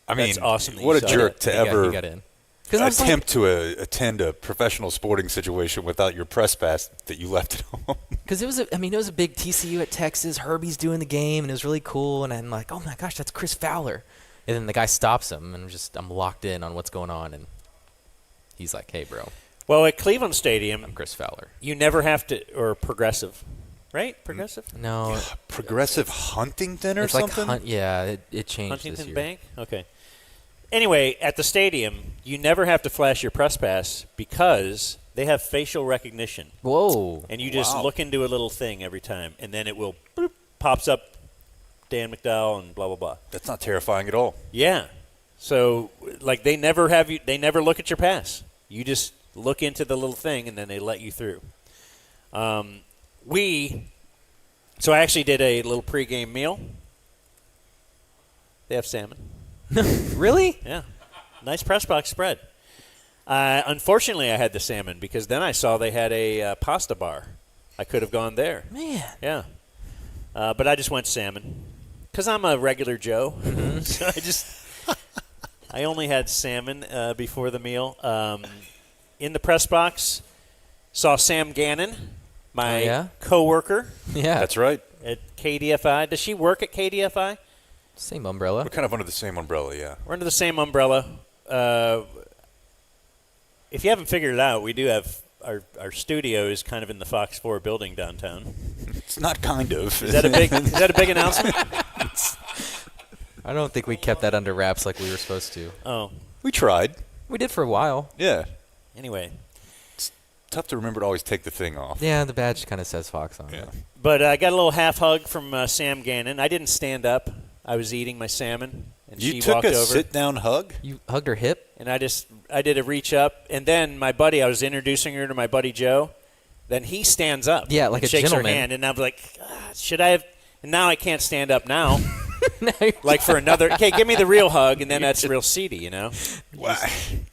I mean, That's awesome that you what a saw jerk that. to He ever got in. 'Cause I was like- attempt to attend a professional sporting situation without your press pass that you left at home. Because it was a big TCU at Texas. Herbie's doing the game, and it was really cool. And I'm like, oh my gosh, that's Chris Fowler. And then the guy stops him, and I'm locked in on what's going on. And he's like, hey, bro, Well, at Cleveland Stadium, I'm Chris Fowler. you never have to, or Progressive, right? Progressive? No, Progressive Huntington or it's like something? it changed this Huntington year. Bank? Okay. Anyway, at the stadium, you never have to flash your press pass because they have facial recognition. Whoa. And you just Wow. look into a little thing every time, and then it will boop, pops up Dan McDowell and blah, blah, blah. That's not terrifying at all. Yeah. So, like, they never look at your pass. You just look into the little thing, and then they let you through. So I actually did a little pregame meal. They have salmon. Really? Yeah. Nice press box spread. Unfortunately, I had the salmon because then I saw they had a pasta bar. I could have gone there. Man. Yeah. But I just went salmon because I'm a regular Joe. So I only had salmon before the meal. In the press box, saw Sam Gannon, my Oh, yeah? coworker Yeah. That's right. at KDFI. Does she work at KDFI? Same umbrella. We're kind of under the same umbrella, yeah. We're under the same umbrella. If you haven't figured it out, we do have our studio is kind of in the Fox 4 building downtown. It's not kind of. Is that a big announcement? I don't think we kept that under wraps like we were supposed to. Oh, We tried. We did for a while. Yeah. anyway. Tough to remember to always take the thing off. Yeah, the badge kind of says Fox on Yeah. it. But I got a little half hug from Sam Gannon. I didn't stand up. I was eating my salmon, and You she took walked a over. sit-down hug? You hugged her hip? And I did a reach up, and then my buddy, I was introducing her to my buddy Joe. Then he stands up, Yeah, like and a shakes gentleman. her hand, and I'm like, should I have? And now I can't stand up now. Like for another, okay, give me the real hug, and then that's real seedy, you know. Well,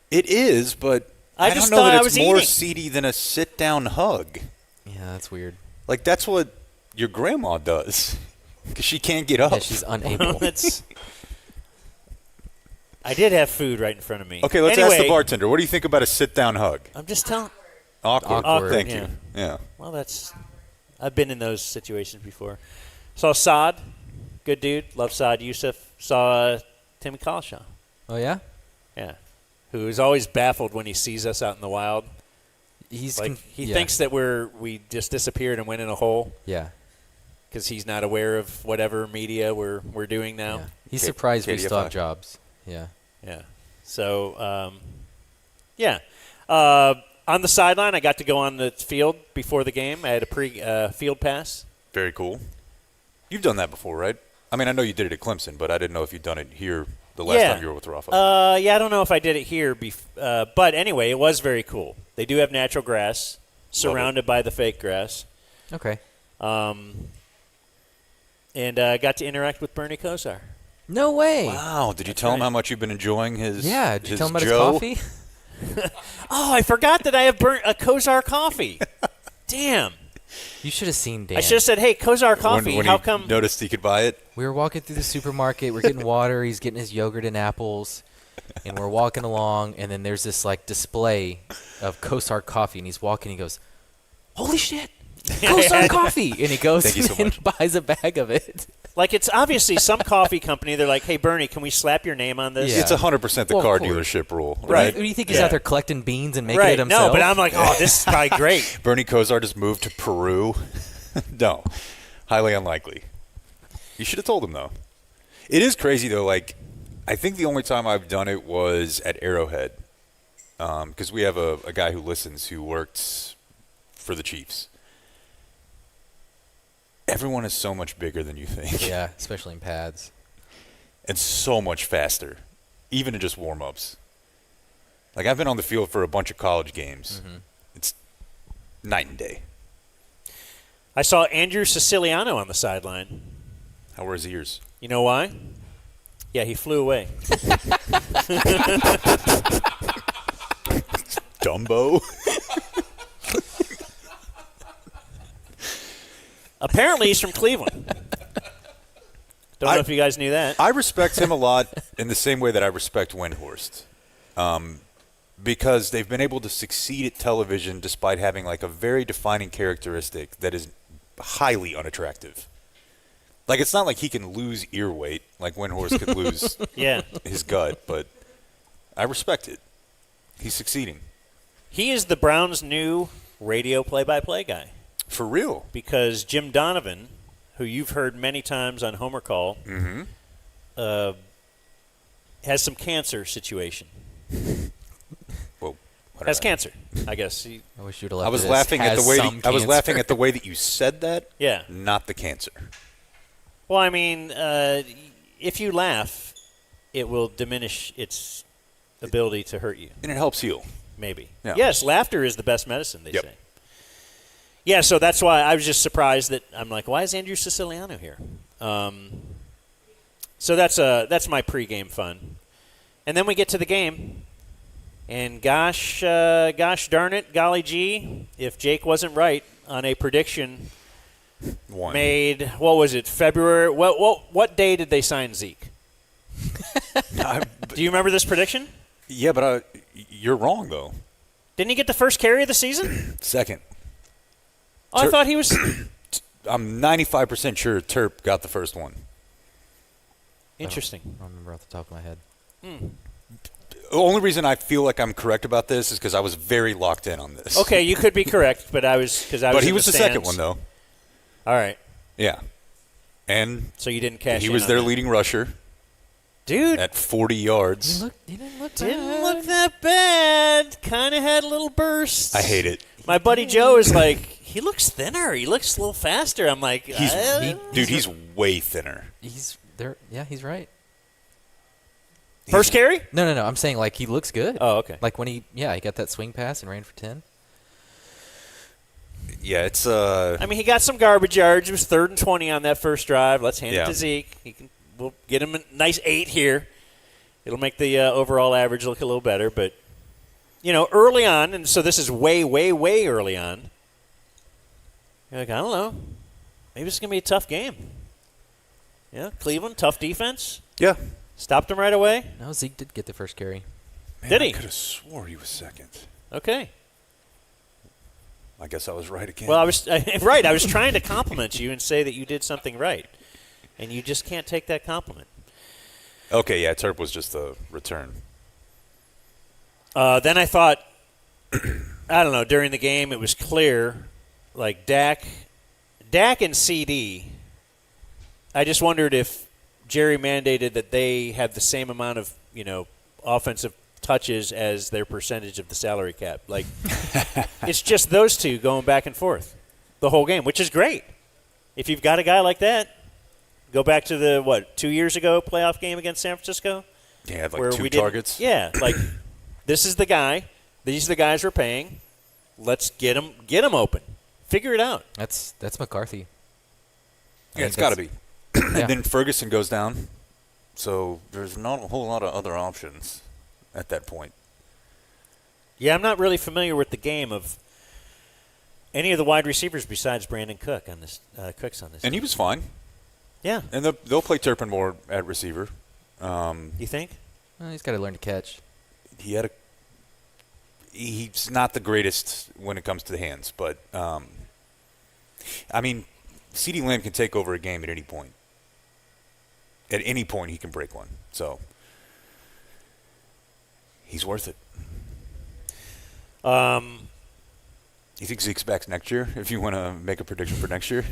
it is, but I don't just know thought that I it's was more eating. seedy than a sit-down hug. Yeah, that's weird. Like, that's what your grandma does because she can't get up. Yeah, she's unable. I did have food right in front of me. Okay, let's Anyway, ask the bartender. What do you think about a sit-down hug? I'm just telling. Awkward. Awkward, Thank yeah. you. Yeah. Well, I've been in those situations before. Saw Saad, good dude. Love Saad Youssef. Saw Timmy Collishaw. Oh, yeah? Yeah, who is always baffled when he sees us out in the wild. He's Like he yeah. thinks that we just disappeared and went in a hole Yeah. because he's not aware of whatever media we're doing now. Yeah. He's K- surprised we still KDFI. have jobs. Yeah. Yeah. So, on the sideline, I got to go on the field before the game. I had a field pass. Very cool. You've done that before, right? I mean, I know you did it at Clemson, but I didn't know if you'd done it here the last time you were with Rafa. Yeah, I don't know if I did it here, but anyway, it was very cool. They do have natural grass. surrounded by the fake grass. Okay. And got to interact with Bernie Kosar. No way. Wow. Did you tell him how much you've been enjoying his Yeah. Did you his tell him about Joe? his coffee? Oh, I forgot that I have a Kosar coffee. Damn. You should have seen Dan. I should have said, hey, Kosar coffee, When how he come? noticed he could buy it? We were walking through the supermarket. We're getting water. He's getting his yogurt and apples. And we're walking along, and then there's this like display of Kosar coffee, and he's walking. He goes, "Holy shit, Kosar coffee!" And he goes Thank you so and buys a bag of it. Like, it's obviously some coffee company. They're like, hey, Bernie, can we slap your name on this? Yeah. It's 100% the Well, car of course. dealership rule, Right. right? What do you think he's Yeah. out there collecting beans and making Right. it himself? No, but I'm like, oh, this is probably great. Bernie Kosar just moved to Peru. No, highly unlikely. You should have told him, though. It is crazy, though. Like, I think the only time I've done it was at Arrowhead, because we have a guy who listens who works for the Chiefs. Everyone is so much bigger than you think. Yeah, especially in pads. And so much faster, even in just warm-ups. Like, I've been on the field for a bunch of college games. Mm-hmm. It's night and day. I saw Andrew Siciliano on the sideline. How were his ears? You know why? Yeah, he flew away. Dumbo? Apparently, he's from Cleveland. Don't know if you guys knew that. I respect him a lot in the same way that I respect Windhorst. Because they've been able to succeed at television despite having like a very defining characteristic that is highly unattractive. Like, it's not like he can lose ear weight like Windhorst could lose Yeah. his gut, but I respect it. He's succeeding. He is the Browns' new radio play-by-play guy. For real. Because Jim Donovan, who you've heard many times on Homer Call, has some cancer situation. Well, Has cancer, I guess. I wish you'd have left I was it as laughing at the has way some I was laughing cancer. at the way that you said that. Yeah. Not the cancer. Well, I mean, if you laugh, it will diminish its ability to hurt you. And it helps heal. Maybe. Yeah. Yes, laughter is the best medicine, they Yep. say. Yeah, so that's why I was just surprised that I'm like, why is Andrew Siciliano here? So that's my pregame fun, and then we get to the game, and gosh darn it, golly gee, if Jake wasn't right on a prediction One. made, what was it, February? What day did they sign Zeke? Do you remember this prediction? Yeah, but you're wrong, though. Didn't he get the first carry of the season? Second. Oh, I thought he was. I'm 95% sure Terp got the first one. Interesting. I don't remember off the top of my head. The only reason I feel like I'm correct about this is because I was very locked in on this. Okay, you could be correct, but I was because I was. But he in was the second stands. one, though. All right, Yeah. And so you didn't cash. he in was on their that. leading rusher dude. at 40 yards. He didn't look Didn't look that bad. Kind of had a little burst. I hate it. My buddy Joe is like, he looks thinner. He looks a little faster. I'm like, He's way thinner. He's there. Yeah, he's right. first carry. No. I'm saying like he looks good. Oh, okay. Like when he got that swing pass and ran for 10. Yeah, it's I mean, he got some garbage yards. It was 3rd and 20 on that first drive. Let's hand it Yeah. to Zeke. We'll get him a nice 8 here. It'll make the overall average look a little better. But, early on, and so this is way, way, way early on, you're like, I don't know. Maybe this is going to be a tough game. Yeah, Cleveland, tough defense. yeah. Stopped him right away. No, Zeke did get the first carry. Man, Did he? I could have swore he was second. Okay. I guess I was right again. Well, I was right. I was trying to compliment you and say that you did something right, and you just can't take that compliment. Okay, yeah, Terp was just the return. Then I thought, I don't know. During the game, it was clear, like Dak and CD. I just wondered if Jerry mandated that they have the same amount of offensive touches as their percentage of the salary cap. Like, it's just those two going back and forth the whole game, which is great. If you've got a guy like that, go back to the, 2 years ago playoff game against San Francisco? Yeah, like where two we didn't- targets. Yeah, like, this is the guy. These are the guys we're paying. Let's get them open. Figure it out. That's McCarthy. Yeah, it's got to be. Yeah. And then Ferguson goes down, so there's not a whole lot of other options at that point. Yeah, I'm not really familiar with the game of any of the wide receivers besides Brandon Cook on this. Cooks on this. And he was fine. Yeah. And they'll play Turpin more at receiver. You think? Well, he's got to learn to catch. He's not the greatest when it comes to the hands, but I mean, CeeDee Lamb can take over a game at any point. At any point, he can break one. So he's worth it. You think Zeke's back next year? If you want to make a prediction for next year,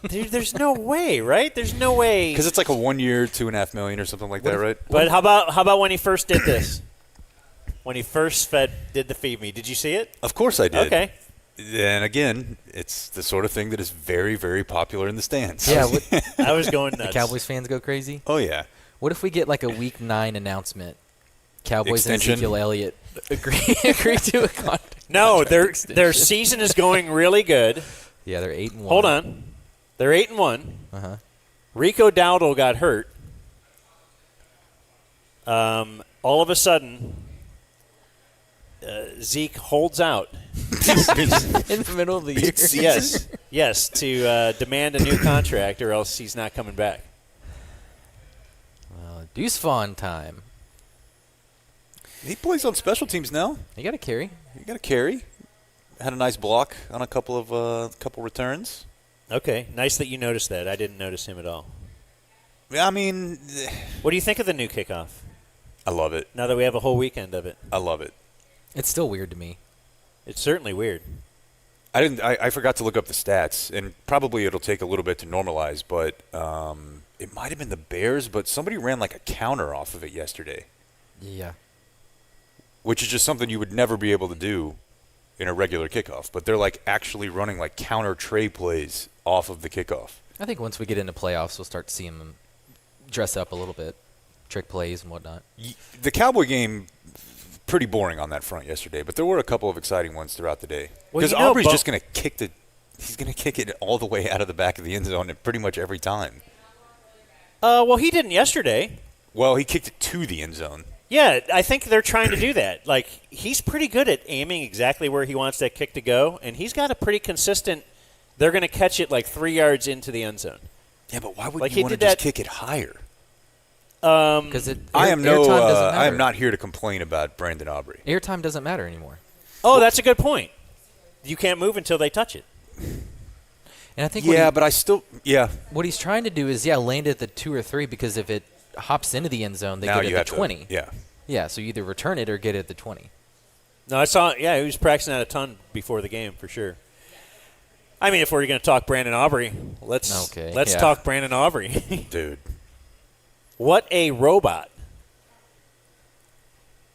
Dude, there's no way, right? There's no way. because it's like a 1 year, $2.5 million or something like that, right? But how about when he first did this? When he first did the feed me, did you see it? Of course I did. Okay. And again, it's the sort of thing that is very, very popular in the stands. Yeah, I was going nuts. the Cowboys fans go crazy. Oh yeah. What if we get like a Week 9 announcement? Cowboys Extension. and Ezekiel Elliott agree to a contract. No, their extension. season is going really good. Yeah, they're 8-1. Hold on. They're 8-1. Uh-huh. Rico Dowdle got hurt. All of a sudden, Zeke holds out. In the middle of the year. Yes, to demand a new contract, or else he's not coming back. Deuce Vaughn time. He plays on special teams now. You got to carry. You got to carry. Had a nice block on a couple returns. Okay, nice that you noticed that. I didn't notice him at all. I mean, What do you think of the new kickoff? I love it. Now that we have a whole weekend of it, I love it. It's still weird to me. it's certainly weird. I forgot to look up the stats, and probably it'll take a little bit to normalize, but it might have been the Bears, but somebody ran like a counter off of it yesterday, Yeah. which is just something you would never be able to do in a regular kickoff. But they're like actually running like counter tray plays off of the kickoff. I think once we get into playoffs, we'll start seeing them dress up a little bit, trick plays and whatnot. The Cowboy game, pretty boring on that front yesterday, but there were a couple of exciting ones throughout the day. Well, Because you know, Aubrey's Bo- just going to he's going to kick it all the way out of the back of the end zone at pretty much every time. Well, he didn't yesterday. Well, he kicked it to the end zone. Yeah, I think they're trying to do that. Like, he's pretty good at aiming exactly where he wants that kick to go, and he's got a pretty consistent – they're going to catch it like 3 yards into the end zone. Yeah, but why would Like, you he want to did just that- kick it higher? Because I am airtime not here to complain about Brandon Aubrey. Airtime doesn't matter anymore. Oh, that's a good point. You can't move until they touch it. And I think what he's trying to do is, land it at the 2 or 3, because if it hops into the end zone, they Now get you it at have the 20. Yeah. Yeah, so you either return it or get it at the 20. No, I saw – yeah, he was practicing that a ton before the game for sure. I mean, if we're going to talk Brandon Aubrey, let's talk Brandon Aubrey. Dude. What a robot.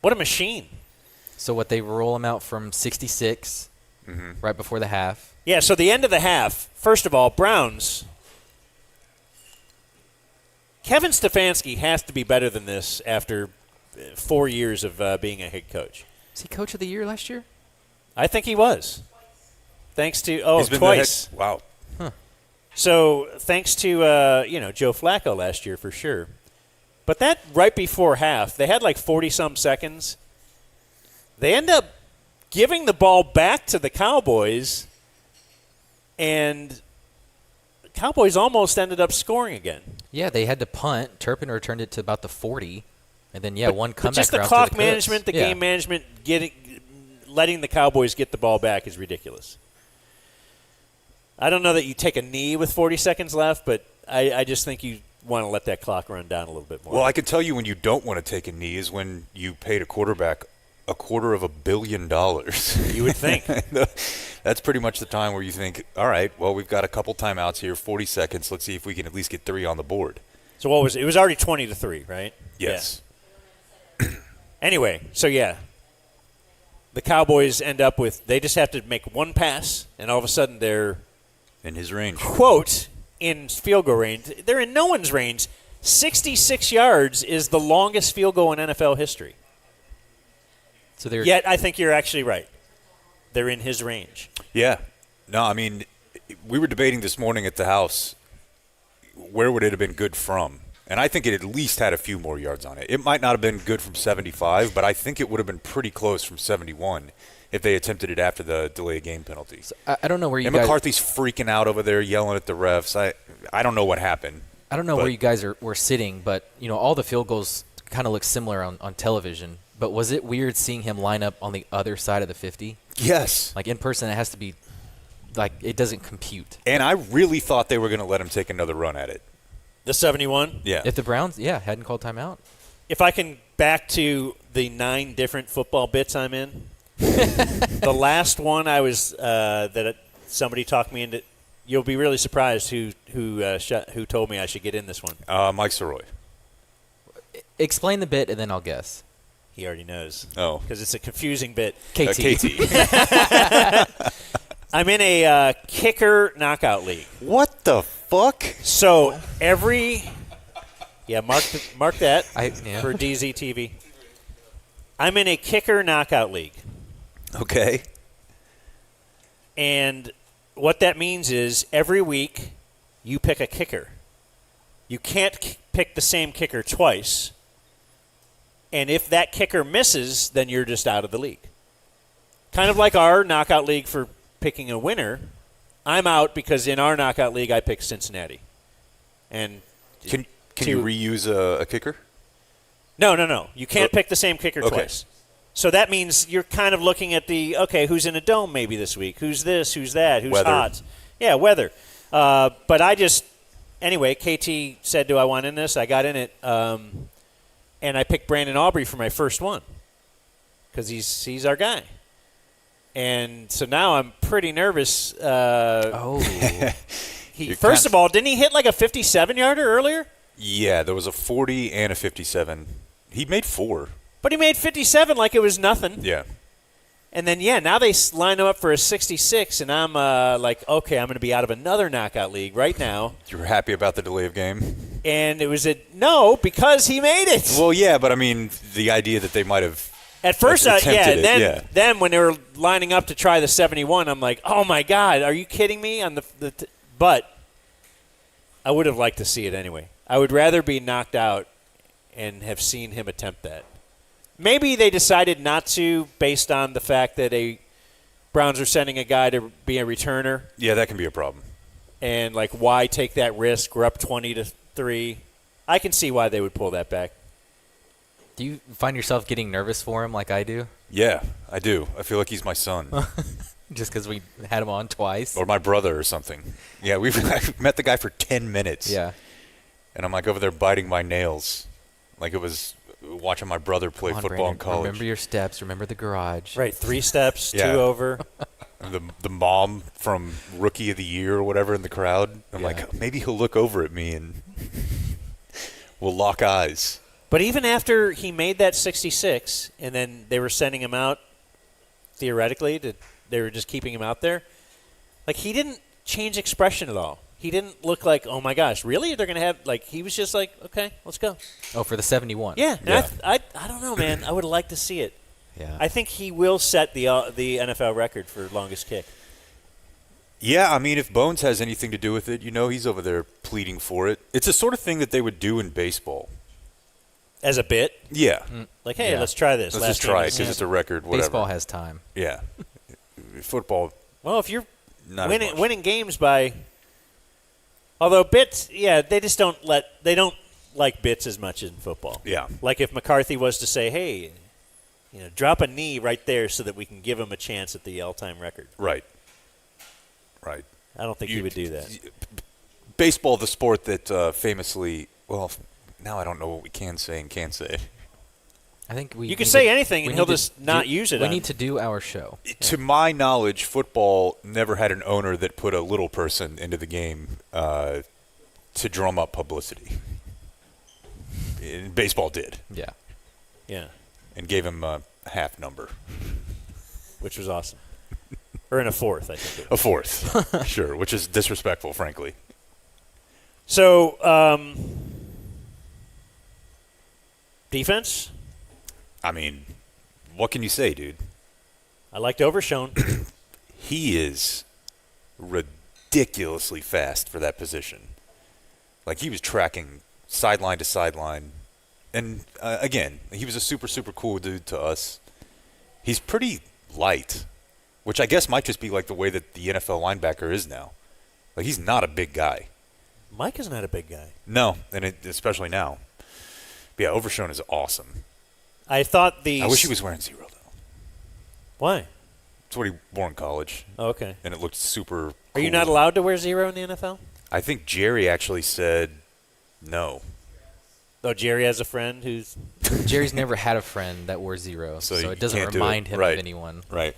What a machine. So they roll him out from 66 right before the half. Yeah, so the end of the half, first of all, Browns, Kevin Stefanski has to be better than this after 4 years of being a head coach. Was he coach of the year last year? I think he was. Thanks to, He's been twice. Wow. So thanks to, Joe Flacco last year for sure. But that right before half, they had like 40-some seconds. They end up giving the ball back to the Cowboys, and the Cowboys almost ended up scoring again. Yeah, they had to punt. Turpin returned it to about the 40. And then, one comeback But just the route to clock Cooks. management, the game management, letting the Cowboys get the ball back is ridiculous. I don't know that you take a knee with 40 seconds left, but I just think you want to let that clock run down a little bit more. Well, I can tell you when you don't want to take a knee is when you paid a quarterback $250 million. You would think. That's pretty much the time where you think, all right, well, we've got a couple timeouts here, 40 seconds. Let's see if we can at least get 3 on the board. So what was it? It was already 20-3, right? Yes. Yeah. Anyway, so yeah. The Cowboys end up with, they just have to make one pass, and all of a sudden they're, in his range. quote, in field goal range. They're in no one's range. 66 yards is the longest field goal in NFL history. So they're Yet I think you're actually right. they're in his range. Yeah. No, I mean, we were debating this morning at the house, where would it have been good from? And I think it at least had a few more yards on it. It might not have been good from 75, but I think it would have been pretty close from 71 if they attempted it after the delay of game penalty. So I don't know where you And guys. McCarthy's freaking out over there, yelling at the refs. I don't know what happened. I don't know but- where you guys were sitting, but all the field goals kind of look similar on television. But was it weird seeing him line up on the other side of the 50? Yes. Like in person, it has to be like it doesn't compute. And I really thought they were going to let him take another run at it. The 71. Yeah. If the Browns, hadn't called timeout. If I can back to the 9 different football bits I'm in, the last one I was somebody talked me into. You'll be really surprised who told me I should get in this one. Mike Soroy. Explain the bit, and then I'll guess. He already knows. Oh. Because it's a confusing bit. KT. KT. I'm in a kicker knockout league. What the fuck? So mark that Yeah. for DZTV. I'm in a kicker knockout league. Okay. And what that means is every week you pick a kicker. You can't pick the same kicker twice. And if that kicker misses, then you're just out of the league. Kind of like our knockout league for picking a winner. I'm out because in our knockout league I picked Cincinnati. And Can you reuse a kicker? No. You can't pick the same kicker Okay. twice. So that means you're kind of looking at who's in a dome maybe this week? Who's this? Who's that? Who's Weather. hot? Yeah, weather. But anyway, KT said, do I want in this? I got in it. And I picked Brandon Aubrey for my first one because he's our guy. And so now I'm pretty nervous. First of all, didn't he hit like a 57-yarder earlier? Yeah, there was a 40 and a 57. He made 4. But he made 57 like it was nothing. Yeah. And then, now they line him up for a 66, and I'm like, okay, I'm going to be out of another knockout league right now. You were happy about the delay of game? And it was no, because he made it. Well, yeah, but I mean, the idea that they might have At first, attempted it, then when they were lining up to try the 71, I'm like, oh, my God, are you kidding me? But I would have liked to see it anyway. I would rather be knocked out and have seen him attempt that. Maybe they decided not to based on the fact that Browns are sending a guy to be a returner. Yeah, that can be a problem. And, why take that risk? We're up 20-3. I can see why they would pull that back. Do you find yourself getting nervous for him like I do? Yeah, I do. I feel like he's my son. Just because we had him on twice? Or my brother or something. Yeah, I've met the guy for 10 minutes. Yeah. And I'm over there biting my nails. Like it was watching my brother play Come on, football in Brandon, college. Remember your steps. Remember the garage. Right, 3 steps, Yeah. 2 over. The mom from Rookie of the Year or whatever in the crowd. I'm like, maybe he'll look over at me and we'll lock eyes. But even after he made that 66, and then they were sending him out, theoretically, they were just keeping him out there, he didn't change expression at all. He didn't look like, oh, my gosh, really? They're going to have, he was just like, okay, let's go. Oh, for the 71. Yeah, and Yeah. I don't know, man. I would like to see it. Yeah. I think he will set the NFL record for longest kick. Yeah, I mean, if Bones has anything to do with it, he's over there pleading for it. It's the sort of thing that they would do in baseball. As a bit? Yeah. Hey, Yeah. let's try this. Let's Last just try game it of the because it's a record, whatever. Baseball has time. Yeah. Football, Well, if you're not as much. winning games by, although bits, they just don't like bits as much in football. Yeah. Like if McCarthy was to say, hey, drop a knee right there so that we can give him a chance at the all-time record. Right. I don't think he would do that. Baseball, the sport that famously, well, now I don't know what we can say and can't say. I think we. You can need say to- anything, we and he'll need to just not use it We on- need to do our show. To my knowledge, football never had an owner that put a little person into the game to drum up publicity. Baseball did, Yeah. Yeah, and gave him a half number. which was awesome. Or in a fourth, I think. A fourth, sure, which is disrespectful, frankly. So, defense? I mean, what can you say, dude? I liked Overshone. He is ridiculously fast for that position. Like, he was tracking sideline to sideline. And, again, he was a super, super cool dude to us. He's pretty light, which I guess might just be like the way that the NFL linebacker is now. Like, he's not a big guy. Mike is not a big guy. No, and especially now. But yeah, Overshone is awesome. I thought I wish he was wearing 0, though. Why? That's what he wore in college. Oh, okay. And it looked super Are you cool. not allowed to wear 0 in the NFL? I think Jerry actually said no. Oh, Jerry has a friend who's. Jerry's never had a friend that wore 0, So so you it doesn't can't do remind it. him Right. of anyone. Right.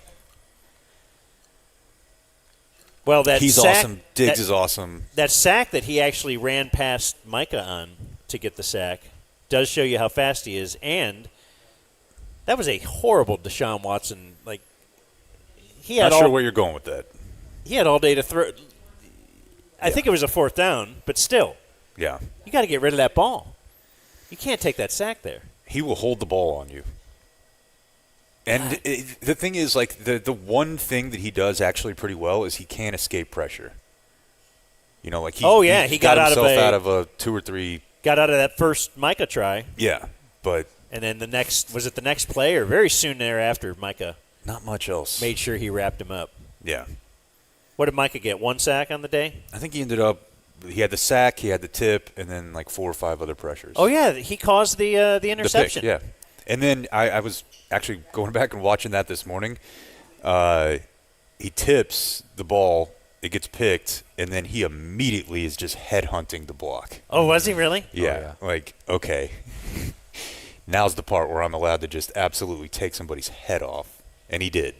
Well, that He's sack, awesome. Diggs is awesome. That sack that he actually ran past Micah on to get the sack does show you how fast he is. And that was a horrible Deshaun Watson. Like, he had Not sure where you're going with that. He had all day to throw. I think it was a 4th down, but still, Yeah. you got to get rid of that ball. You can't take that sack there. He will hold the ball on you. And the thing is, like, the one thing that he does actually pretty well is he can't escape pressure. You know, like he got himself out of a 2 or 3. Got out of that first Micah try. Yeah, but And then the next play or very soon thereafter, Micah not much else. made sure he wrapped him up. Yeah. What did Micah get? 1 sack on the day? I think he had the sack, he had the tip, and then like 4 or 5 other pressures. Oh yeah, he caused the interception. The pick, yeah. And then I was actually going back and watching that this morning. He tips the ball, it gets picked, and then he immediately is just headhunting the block. Oh, was he really? Yeah, like, okay. Now's the part where I'm allowed to just absolutely take somebody's head off. And he did.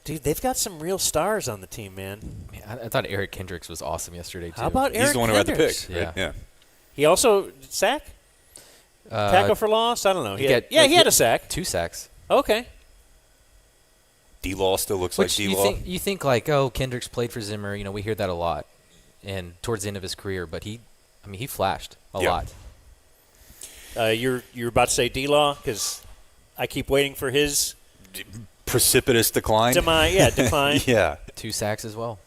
Dude, they've got some real stars on the team, man. I thought Eric Kendricks was awesome yesterday, too. How about Eric He's the one who had the Kendricks? pick. Right? Yeah. Yeah. He also sack? Tackle for loss? I don't know. He had a sack. 2 sacks. Okay. D-Law still looks like Which D-Law. you think like, oh, Kendricks played for Zimmer. You know, we hear that a lot, and towards the end of his career. But he flashed a lot. You're about to say D-Law because I keep waiting for his Precipitous decline. decline. Yeah. 2 sacks as well.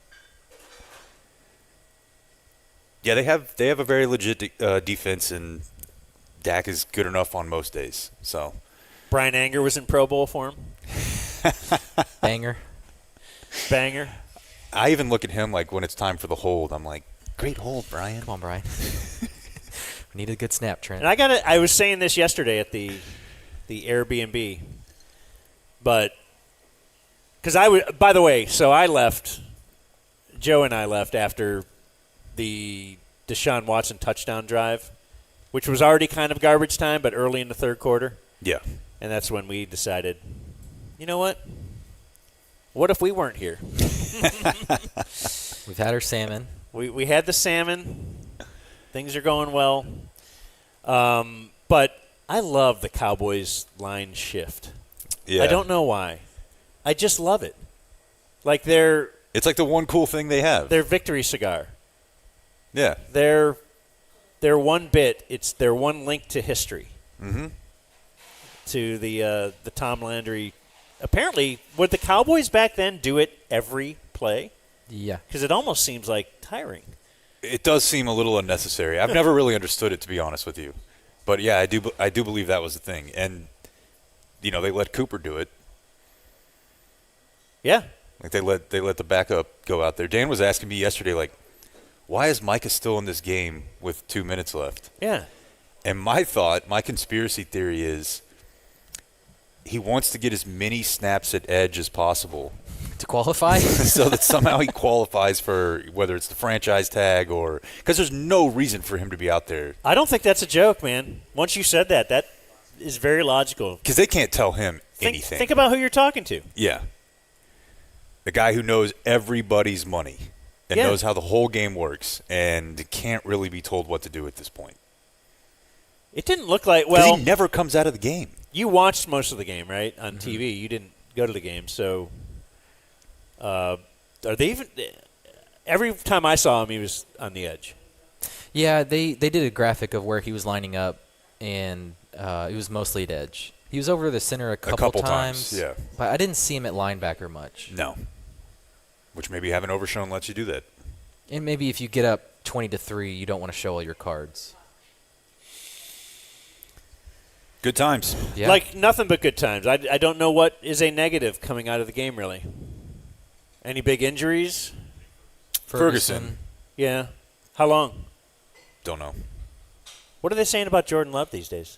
Yeah, they have a very legit defense, and Dak is good enough on most days. So Brian Anger was in Pro Bowl for him. Banger. Banger. I even look at him like when it's time for the hold, I'm like, great hold, Brian. Come on, Brian. We need a good snap, Trent. And I was saying this yesterday at the Airbnb, but because by the way, so I left. Joe and I left after the Deshaun Watson touchdown drive, which was already kind of garbage time, but early in the 3rd quarter. Yeah. And that's when we decided, you know what? What if we weren't here? We've had our salmon. We had the salmon. Things are going well. But I love the Cowboys line shift. Yeah. I don't know why. I just love it. Like It's like the one cool thing they have. their victory cigar. Yeah. Their one bit, it's their one link to history. Mm-hmm. To the Tom Landry. Apparently, would the Cowboys back then do it every play? Yeah. Because it almost seems like tiring. It does seem a little unnecessary. I've never really understood it, to be honest with you. But yeah, I do believe that was the thing. And they let Cooper do it. Yeah. Like they let the backup go out there. Dan was asking me yesterday, like, why is Micah still in this game with 2 minutes left? Yeah. And my conspiracy theory is he wants to get as many snaps at edge as possible To qualify? so that somehow he qualifies for whether it's the franchise tag or – because there's no reason for him to be out there. I don't think that's a joke, man. Once you said that is very logical. Because they can't tell him anything. Think about who you're talking to. Yeah. The guy who knows everybody's money and knows how the whole game works and can't really be told what to do at this point. It didn't look like – Because well, he never comes out of the game. you watched most of the game, right, on TV. You didn't go to the game. So are they even – every time I saw him, he was on the edge. Yeah, they did a graphic of where he was lining up, and it was mostly at edge. He was over the center a couple times, yeah. But I didn't see him at linebacker much. No. Which maybe having overshown lets you do that. And maybe if you get up 20-3, you don't want to show all your cards. Good times. Yeah. Like nothing but good times. I don't know what is a negative coming out of the game, really. Any big injuries? Ferguson. Yeah. How long? Don't know. What are they saying about Jordan Love these days?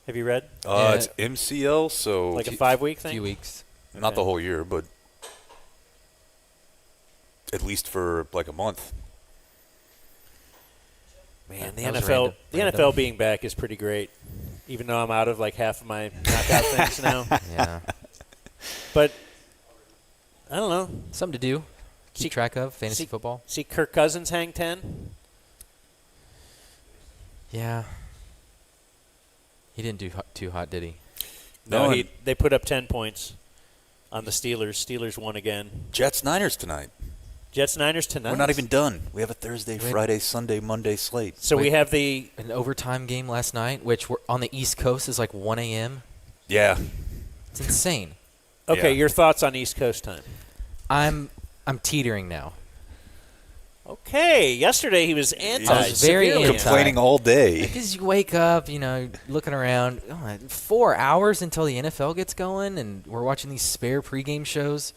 Have you read? Yeah. It's MCL, so Like a 5-week thing? few weeks. not the whole year, but at least for like a month. Man, the That was NFL, random. NFL being back is pretty great. Even though I'm out of like half of my knockout things now, Yeah. but I don't know. Something to do. Keep track of fantasy football. See Kirk Cousins hang 10. Yeah. He didn't do too hot, did he? No, No, they put up 10 points on the Steelers. Steelers won again. Jets Niners tonight. Jets Niners tonight. We're not even done. We have a Thursday, Friday, Sunday, Monday slate. So we Wait. have the An overtime game last night, which were on the East Coast is like 1 a.m. Yeah. It's insane. okay. Yeah. Your thoughts on East Coast time? I'm teetering now. Okay. Yesterday he was anti. I was very severely anti. Complaining all day. Because you wake up, looking around, 4 hours until the NFL gets going, and we're watching these spare pregame shows.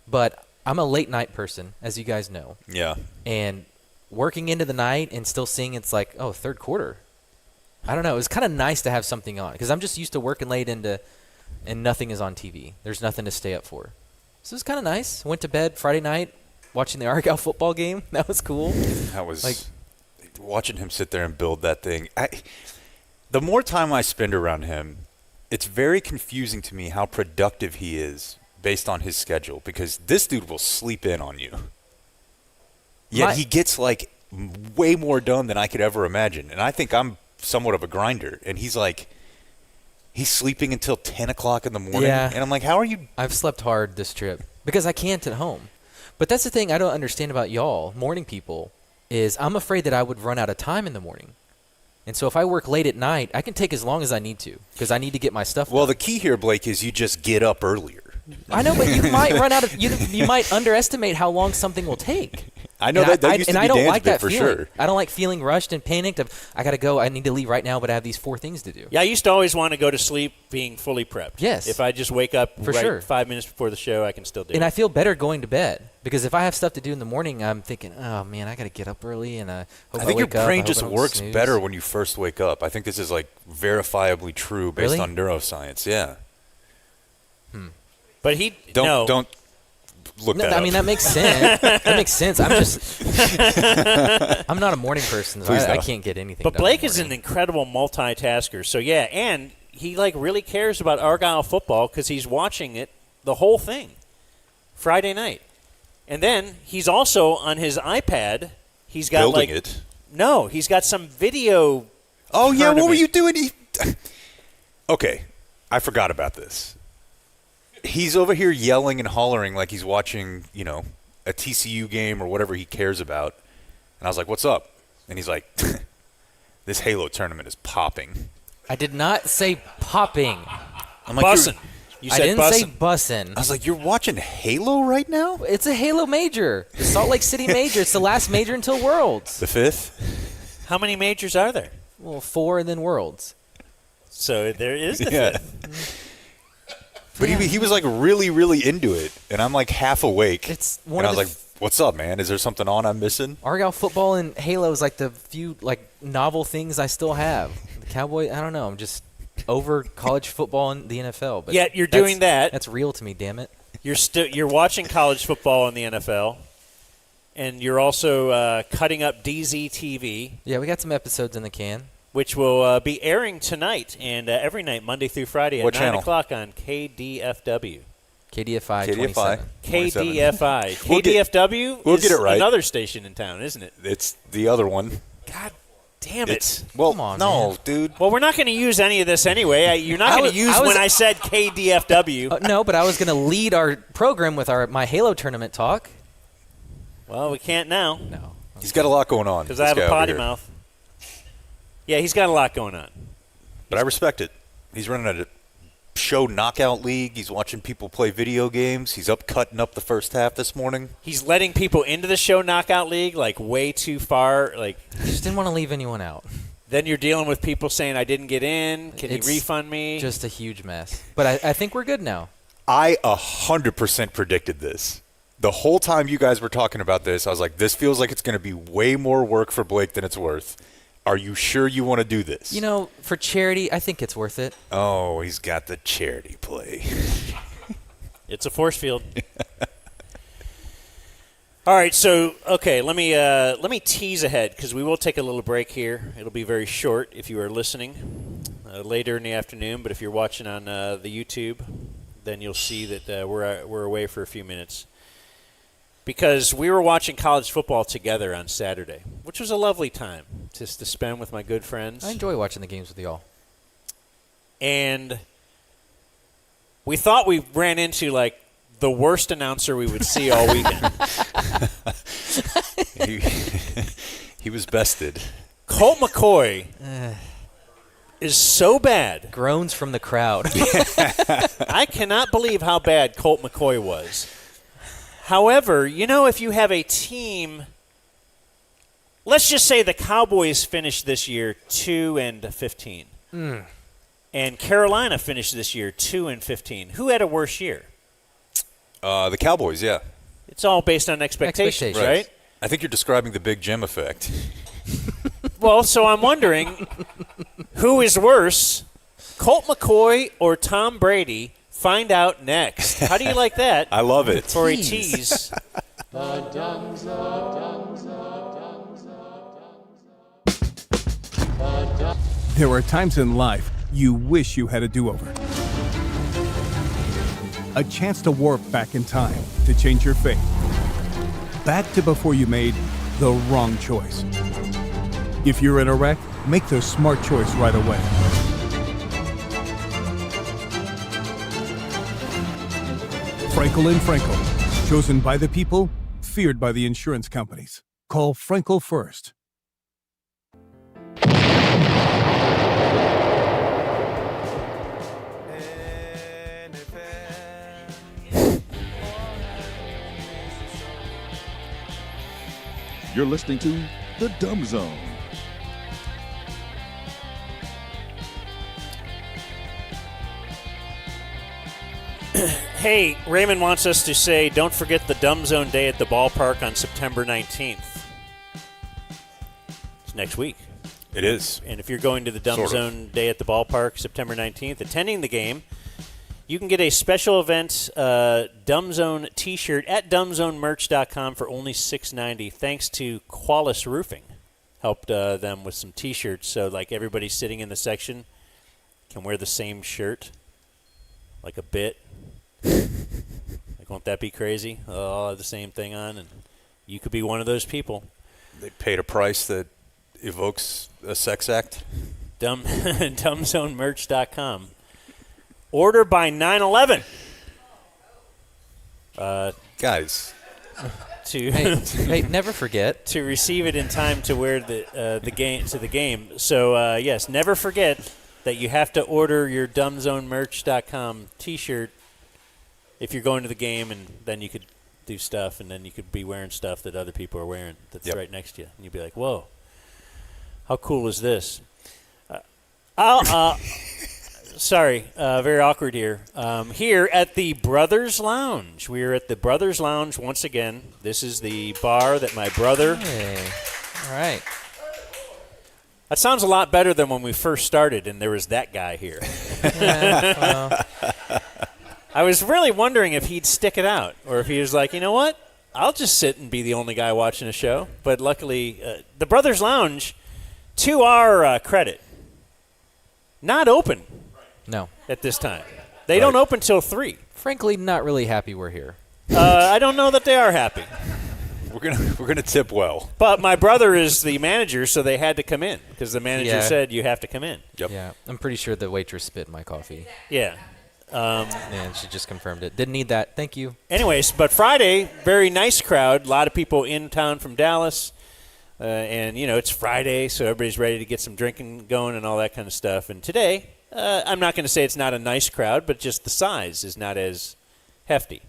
But I'm a late night person, as you guys know. Yeah. And working into the night and still seeing it's like, third quarter. I don't know. It was kind of nice to have something on because I'm just used to working late and nothing is on TV. There's nothing to stay up for. So it was kind of nice. Went to bed Friday night watching the Argyle football game. That was cool. That was Like- watching him sit there and build that thing. The more time I spend around him, it's very confusing to me how productive he is based on his schedule because this dude will sleep in on you. Yet he gets like way more done than I could ever imagine. And I think I'm somewhat of a grinder. And he's sleeping until 10 o'clock in the morning. Yeah. And I'm like, how are you? I've slept hard this trip because I can't at home. But that's the thing I don't understand about y'all, morning people, is I'm afraid that I would run out of time in the morning. And so if I work late at night, I can take as long as I need to because I need to get my stuff Well, done. the key here, Blake, is you just get up earlier. I know, but you might run out of you might underestimate how long something will take. I know And that used to be I don't Dan's like bit that for feeling. sure. I don't like feeling rushed and panicked. I got to go. I need to leave right now, but I have these 4 things to do. Yeah, I used to always want to go to sleep being fully prepped. Yes. If I just wake up For right sure. 5 minutes before the show, I can still do it. And I feel better going to bed because if I have stuff to do in the morning, I'm thinking, oh man, I got to get up early and hope I think your wake up. I brain hope just I don't works snooze. better when you first wake up. I think this is like verifiably true based Really? on neuroscience. Yeah. But he Don't look No, that I up. mean that makes sense. That makes sense. I'm not a morning person. So Please I don't. can't get anything. But done in Blake the is an morning. incredible multitasker. So yeah, and he like really cares about Argyle football because he's watching it the whole thing Friday night, and then he's also on his iPad. He's got building like it. no, he's got some video. Oh yeah, what were tournament. you doing? Okay, I forgot about this. He's over here yelling and hollering like he's watching, a TCU game or whatever he cares about. And I was like, "What's up?" And he's like, "This Halo tournament is popping." I did not say popping. I'm like, Bussin'. You I said didn't say bussin'. bussin'. I was like, "You're watching Halo right now?" It's a Halo major. The Salt Lake City major. It's the last major until Worlds. The 5th? How many majors are there? Well, 4 and then Worlds. So there is the Yeah. fifth. But he was like really, really into it, and I'm like half awake. It's one and I of was the like, "What's up, man? Is there something on I'm missing?" Argyle football and Halo is like the few novel things I still have. The Cowboy, I don't know. I'm just over college football and the NFL. But Yet you're that's- doing that. That's real to me. Damn it. You're watching college football in the NFL, and you're also cutting up DZ TV, Yeah, we got some episodes in the can. which will be airing tonight and every night, Monday through Friday at What 9 channel? o'clock on KDFW. KDFI, KDFI. 27. 27. KDFI. We'll get- KDFW we'll is get it right. another station in town, isn't it? It's the other one. God damn it. It's Come on, no, man. dude. Well, we're not going to use any of this anyway. You're not I going was- to use I was- when I said KDFW. No, but I was going to lead our program with my Halo tournament talk. Well, we can't now No. He's got a lot going on. because this I have guy a over potty here. mouth. Yeah, he's got a lot going on. But I respect it. He's running a show knockout league. He's watching people play video games. He's up cutting up the first half this morning. He's letting people into the show knockout league like way too far. Like, Just didn't want to leave anyone out. then you're dealing with people saying, I didn't get in. Can It's you refund me? Just a huge mess. But I think we're good now. I 100% predicted this. The whole time you guys were talking about this, I was like, this feels like it's going to be way more work for Blake than it's worth. Are you sure you want to do this? You know, for charity, I think it's worth it. Oh, he's got the charity play. It's a force field. All right, so okay, let me tease ahead because we will take a little break here. It'll be very short if you are listening later in the afternoon, but if you're watching on the YouTube, then you'll see that we're away for a few minutes because we were watching college football together on Saturday, which was a lovely time just to spend with my good friends. I enjoy watching the games with y'all. And we thought we ran into like the worst announcer we would see all weekend. He was bested. Colt McCoy is so bad. Groans from the crowd. I cannot believe how bad Colt McCoy was. However, you know, if you have a team, let's just say the Cowboys finished this year 2-15, and Carolina finished this year 2-15. Who had a worse year? The Cowboys, yeah. It's all based on expectations, right? I think you're describing the Big Jim effect. Well, so I'm wondering, who is worse, Colt McCoy or Tom Brady? Find out next. How do you like that? I love it. For a tease. There are times in life you wish you had a do-over. A chance to warp back in time to change your fate. Back to before you made the wrong choice. If you're in a wreck, make the smart choice right away. Frankel and Frankel. Chosen by the people, feared by the insurance companies. Call Frankel first. You're listening to The Dumb Zone. Hey, Raymond wants us to say, don't forget the Dumb Zone Day at the ballpark on September 19th. It's next week. It is. And if you're going to the Dumb Zone Day at the ballpark September 19th, attending the game, you can get a special event Dumb Zone t-shirt at dumbzonemerch.com for only $6.90 thanks to Qualis Roofing. Helped them with some t-shirts so like everybody sitting in the section can wear the same shirt like a bit. Like, won't that be crazy? I'll have the same thing on, and you could be one of those people. They paid a price that evokes a sex act. Dumbzonemerch.com. Order by 9/11. Guys. Hey, never forget to receive it in time to wear the game. So yes, never forget that you have to order your dumbzonemerch.com T-shirt if you're going to the game, and then you could do stuff, and then you could be wearing stuff that other people are wearing that's right next to you, and you'd be like, "Whoa, how cool is this?" Sorry, very awkward here. Here at the Brothers Lounge. We are at the Brothers Lounge once again. This is the bar that my brother... Hey. All right. That sounds a lot better than when we first started and there was that guy here. I was really wondering if he'd stick it out or if he was like, you know what? I'll just sit and be the only guy watching a show. But luckily, the Brothers Lounge, to our credit, not open. No. At this time. They don't open till 3. Frankly, not really happy we're here. I don't know that they are happy. We're gonna tip well. But my brother is the manager, so they had to come in because the manager said you have to come in. Yep. Yeah, I'm pretty sure the waitress spit in my coffee. Yeah. And she just confirmed it. Didn't need that. Thank you. Anyways, but Friday, very nice crowd. A lot of people in town from Dallas. And, you know, it's Friday, so everybody's ready to get some drinking going and all that kind of stuff. And today, I'm not going to say it's not a nice crowd, but just the size is not as hefty.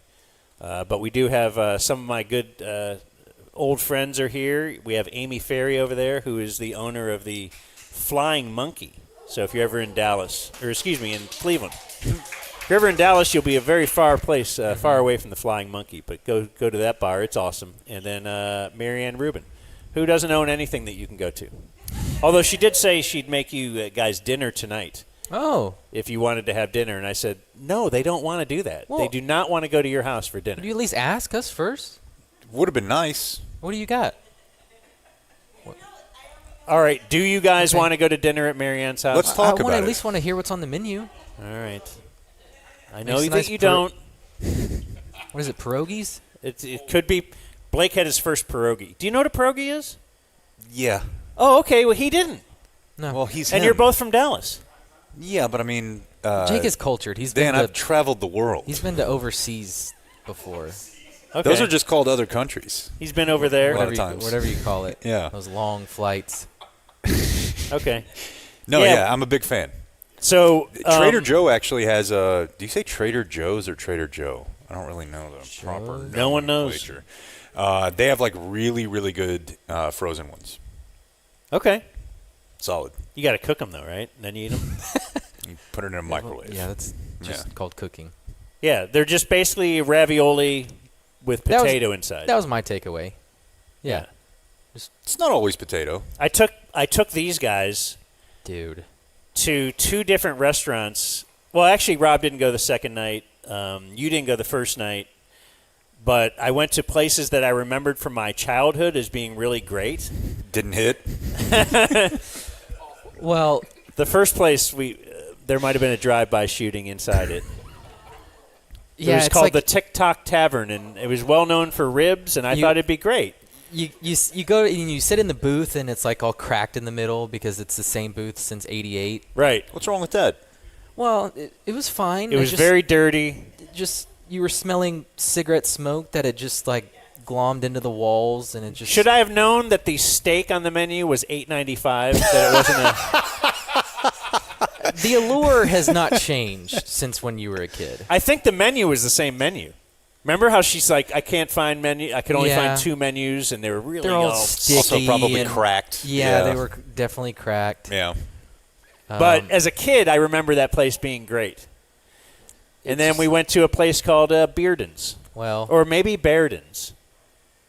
But we do have some of my good old friends are here. We have Amy Ferry over there, who is the owner of the Flying Monkey. So if you're ever in Dallas, or excuse me, in Cleveland, if you're ever in Dallas, you'll be a very far place, far away from the Flying Monkey. But go to that bar; it's awesome. And then Marianne Rubin, who doesn't own anything that you can go to. Although she did say she'd make you guys dinner tonight. Oh. If you wanted to have dinner. And I said, no, they don't want to do that. Well, they do not want to go to your house for dinner. Would you at least ask us first? Would have been nice. What do you got? All right. Do you guys want to go to dinner at Marianne's house? Let's talk about I it. at least want to hear what's on the menu. All right. I know Makes that nice you don't. What is it, pierogies? It could be. Blake had his first pierogi. Do you know what a pierogi is? Yeah. Oh, okay. Well, he didn't. No. Well, he's And him. you're both from Dallas. Yeah, but I mean, Jake is cultured. He's Dan, been I've traveled the world. He's been to overseas before. Okay. Those are just called other countries. He's been over there. A lot of times. Whatever you call it. Yeah. Those long flights. Okay. No, Yeah. yeah, I'm a big fan. So Trader Joe actually has a. Do you say Trader Joe's or Trader Joe? I don't really know the proper. No one knows. nomenclature. They have like really, really good frozen ones. Okay. Solid. You got to cook them though, right? And then you eat them. You put it in a microwave. Yeah, that's just called cooking. Yeah, they're just basically ravioli with potato inside. That was my takeaway. Yeah. It's not always potato. I took these guys, dude, to two different restaurants. Well, actually, Rob didn't go the second night. You didn't go the first night. But I went to places that I remembered from my childhood as being really great. Didn't hit. Well, the first place there might have been a drive-by shooting inside it. Yeah, it was it's called like the TikTok Tavern, and it was well known for ribs, and I thought it'd be great. You go and you sit in the booth, and it's like all cracked in the middle because it's the same booth since '88. Right. What's wrong with that? Well, it was fine. It was very dirty. Just you were smelling cigarette smoke that had just like glommed into the walls, and it just. Should I have known that the steak on the menu was $8.95? That it wasn't a. The allure has not changed since when you were a kid. I think the menu was the same menu. Remember how she's like, I can't find menu. I could only Yeah. find two menus, and they were really They're all sticky. Also probably and- cracked. Yeah, they were definitely cracked. Yeah. But as a kid, I remember that place being great. And then we went to a place called Bearden's. Well, or maybe Bearden's.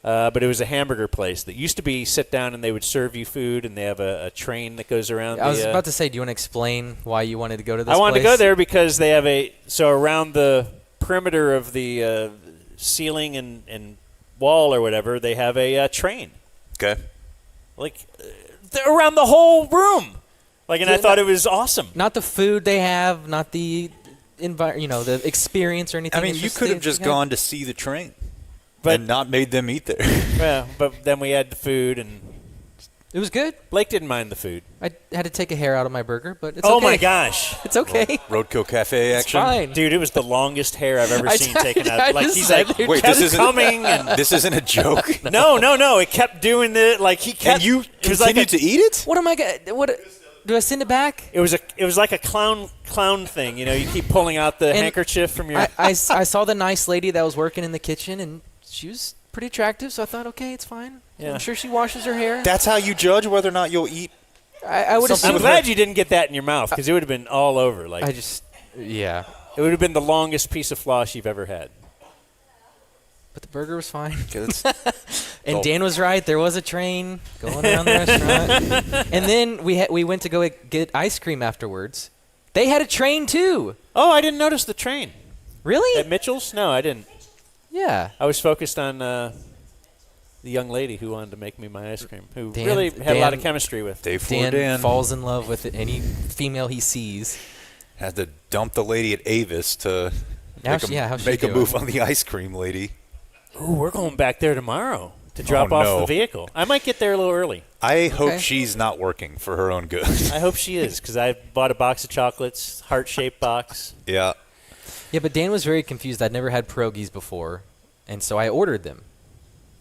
But it was a hamburger place that used to be sit down and they would serve you food, and they have a train that goes around. I was about to say, do you want to explain why you wanted to go to this I wanted place? to go there because they have so around the perimeter of the ceiling and wall or whatever, they have a train. Okay. Like around the whole room. Like, and I thought it was awesome. Not the food they have, not the the experience or anything. I mean, It's you could have just gone to see the train, and not made them eat there. Yeah, but then we had the food, and it was good. Blake didn't mind the food. I had to take a hair out of my burger, but it's Oh okay. my gosh, it's okay. Roadkill Cafe action. Fine. Dude, it was the longest hair I've ever seen taken out. I Like, just he's said like, they Wait, kept this isn't coming, and this isn't a joke. no, it kept doing the like he kept. And you it was like continued to eat it? What am I gonna? What? Do I send it back? It was like a clown thing. You know, you keep pulling out the And handkerchief from your. I saw the nice lady that was working in the kitchen, and she was pretty attractive. So I thought, okay, it's fine. Yeah. I'm sure she washes her hair. That's how you judge whether or not you'll eat. I would something I'm assume. glad you didn't get that in your mouth because it would have been all over. Like Yeah. it would have been the longest piece of floss you've ever had. But the burger was fine. Oh. And Dan was right. There was a train going around the restaurant. And then we went to go get ice cream afterwards. They had a train too. Oh, I didn't notice the train. Really? At Mitchell's? No, I didn't. Yeah. I was focused on the young lady who wanted to make me my ice cream, who Dan- really had a lot of Dan- chemistry with. Day 4 Dan Dan falls in love with any female he sees. had to dump the lady at Avis to How's she make a doing? move on the ice cream lady. Ooh, we're going back there tomorrow to drop off no. the vehicle. I might get there a little early. I hope Okay. she's not working for her own good. I hope she is, because I bought a box of chocolates, heart-shaped box. Yeah. Yeah, but Dan was very confused. I'd never had pierogies before, and so I ordered them.